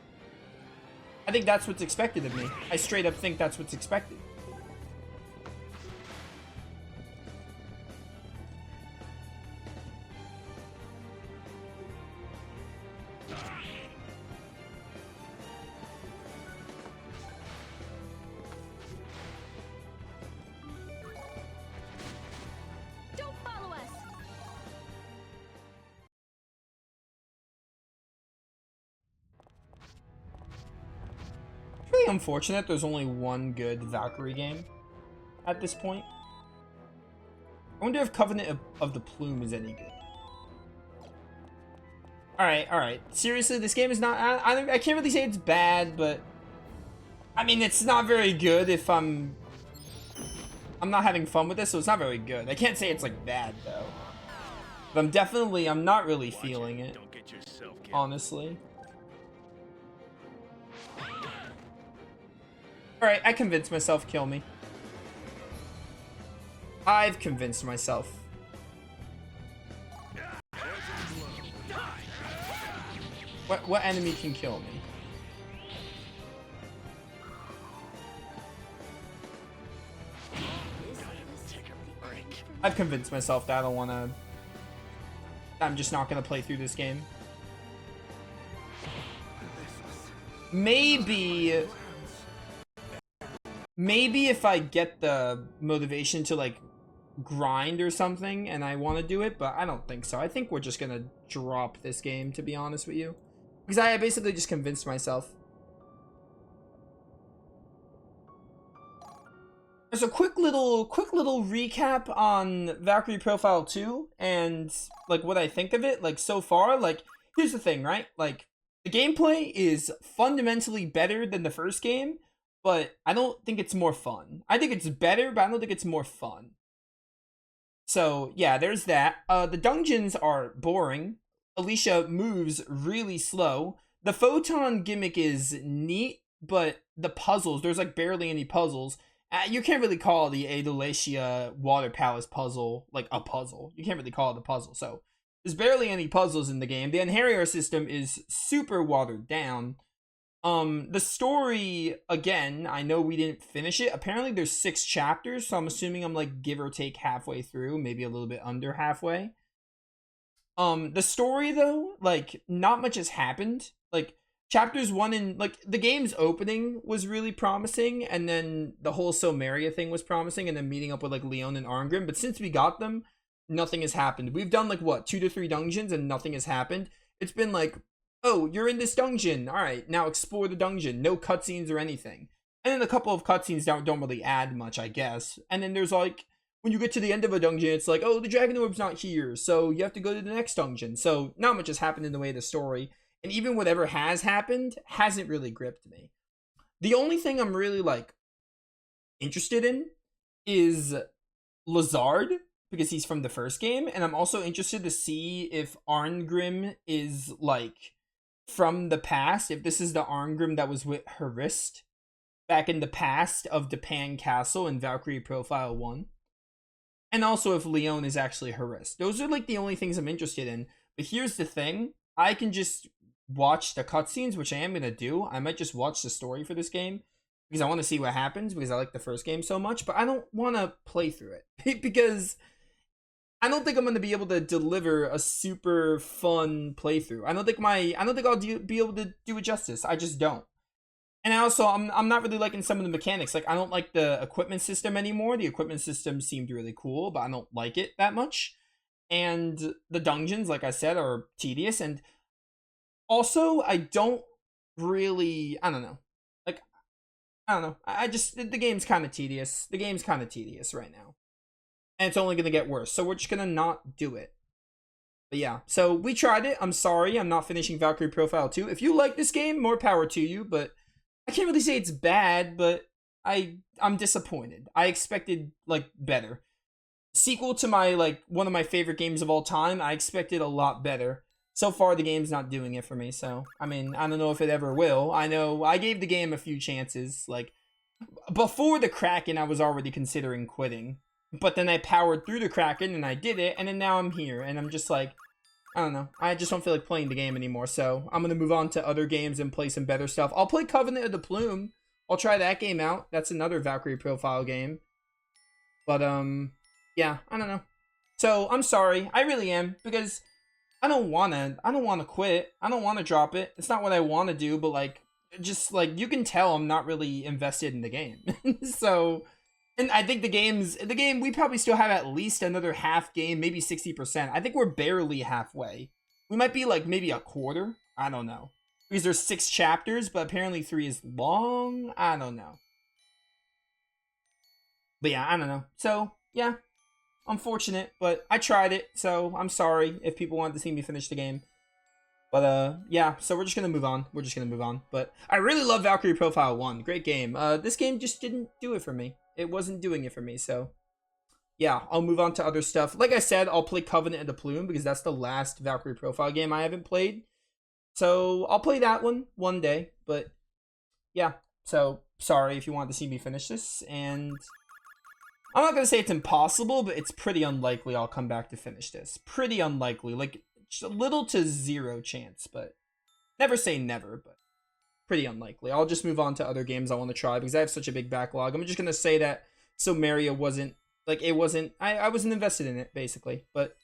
I think that's what's expected of me. I straight up think that's what's expected. Really unfortunate there's only one good Valkyrie game at this point. I wonder if Covenant of the Plume is any good. Alright. Seriously, this game is not... I can't really say it's bad, but... I mean, it's not very good if I'm not having fun with this, so it's not very good. I can't say it's, like, bad, though. But I'm not really feeling it. Honestly. Alright, I convinced myself, kill me. I've convinced myself. What enemy can kill me? I've convinced myself that I don't want to... I'm just not going to play through this game. Maybe if I get the motivation to, like, grind or something and I want to do it, but I don't think so. I think we're just gonna drop this game, to be honest with you, because I basically just convinced myself. There's a quick little recap on Valkyrie Profile 2 and, like, what I think of it. Like, so far, like, here's the thing, right? Like, the gameplay is fundamentally better than the first game, but I don't think it's more fun. I think it's better, but I don't think it's more fun. So, yeah, there's that. The dungeons are boring. Alicia moves really slow. The photon gimmick is neat, but the puzzles, there's, like, barely any puzzles. You can't really call the Adalacia Water Palace puzzle, like, a puzzle. You can't really call it a puzzle, so There's barely any puzzles in the game. The Enharrier system is super watered down. The story, again, I know we didn't finish it. Apparently there's 6 chapters, so I'm assuming I'm like give or take halfway through, maybe a little bit under halfway. The story though, like not much has happened. Like chapters 1 and like the game's opening was really promising, and then the whole Silmeria thing was promising, and then meeting up with like Leon and Arngrim. But since we got them, nothing has happened. We've done like what 2 to 3 dungeons, and nothing has happened. It's been like, oh, you're in this dungeon. All right, now explore the dungeon. No cutscenes or anything. And then a couple of cutscenes don't really add much, I guess. And then there's like, when you get to the end of a dungeon, it's like, oh, the dragon orb's not here, so you have to go to the next dungeon. So not much has happened in the way of the story. And even whatever has happened hasn't really gripped me. The only thing I'm really like interested in is Lazard, because he's from the first game. And I'm also interested to see if Arngrim is like from the past, if this is the Arngrim that was with Harist back in the past of Depan Castle in Valkyrie Profile 1. And also if Leon is actually Harist. Those are like the only things I'm interested in. But here's the thing. I can just watch the cutscenes, which I am going to do. I might just watch the story for this game because I want to see what happens, because I like the first game so much. But I don't want to play through it because I don't think I'm going to be able to deliver a super fun playthrough. I don't think I'll be able to do it justice. I just don't. And also, I'm not really liking some of the mechanics. Like, I don't like the equipment system anymore. The equipment system seemed really cool, but I don't like it that much. And the dungeons, like I said, are tedious. And also, I don't really, I don't know. Like, I don't know. I just, the game's kind of tedious. The game's kind of tedious right now. And it's only going to get worse. So we're just going to not do it. But yeah, so we tried it. I'm sorry, I'm not finishing Valkyrie Profile 2. If you like this game, more power to you, but I can't really say it's bad, but I'm disappointed. I expected like better. Sequel to my like one of my favorite games of all time, I expected a lot better. So far the game's not doing it for me, so I mean, I don't know if it ever will. I know I gave the game a few chances. Like before the Kraken, I was already considering quitting. But then I powered through the Kraken and I did it, and then now I'm here and I'm just like, I don't know. I just don't feel like playing the game anymore. So I'm going to move on to other games and play some better stuff. I'll play Covenant of the Plume. I'll try that game out. That's another Valkyrie Profile game. But, yeah, I don't know. So I'm sorry. I really am, because I don't want to quit. I don't want to drop it. It's not what I want to do, but like, just like, you can tell I'm not really invested in the game. So, and I think the game, we probably still have at least another half game, maybe 60%. I think we're barely halfway. We might be like maybe a quarter. I don't know. Because there's 6 chapters, but apparently 3 is long. I don't know. But yeah, I don't know. So, yeah. Unfortunate, but I tried it. So, I'm sorry if people wanted to see me finish the game. But, yeah, so we're just going to move on. But I really love Valkyrie Profile 1. Great game. This game just didn't do it for me. It wasn't doing it for me, so yeah, I'll move on to other stuff. Like I said, I'll play Covenant of the Plume because that's the last Valkyrie Profile game I haven't played. So I'll play that one day, but yeah, so sorry if you wanted to see me finish this. And I'm not going to say it's impossible, but it's pretty unlikely I'll come back to finish this. Pretty unlikely, like just a little to 0 chance, but never say never, but pretty unlikely. I'll just move on to other games I want to try because I have such a big backlog. I'm just going to say that Silmeria wasn't, like, it wasn't, I wasn't invested in it, basically. But,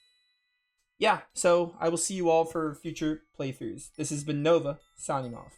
yeah, so I will see you all for future playthroughs. This has been Nova, signing off.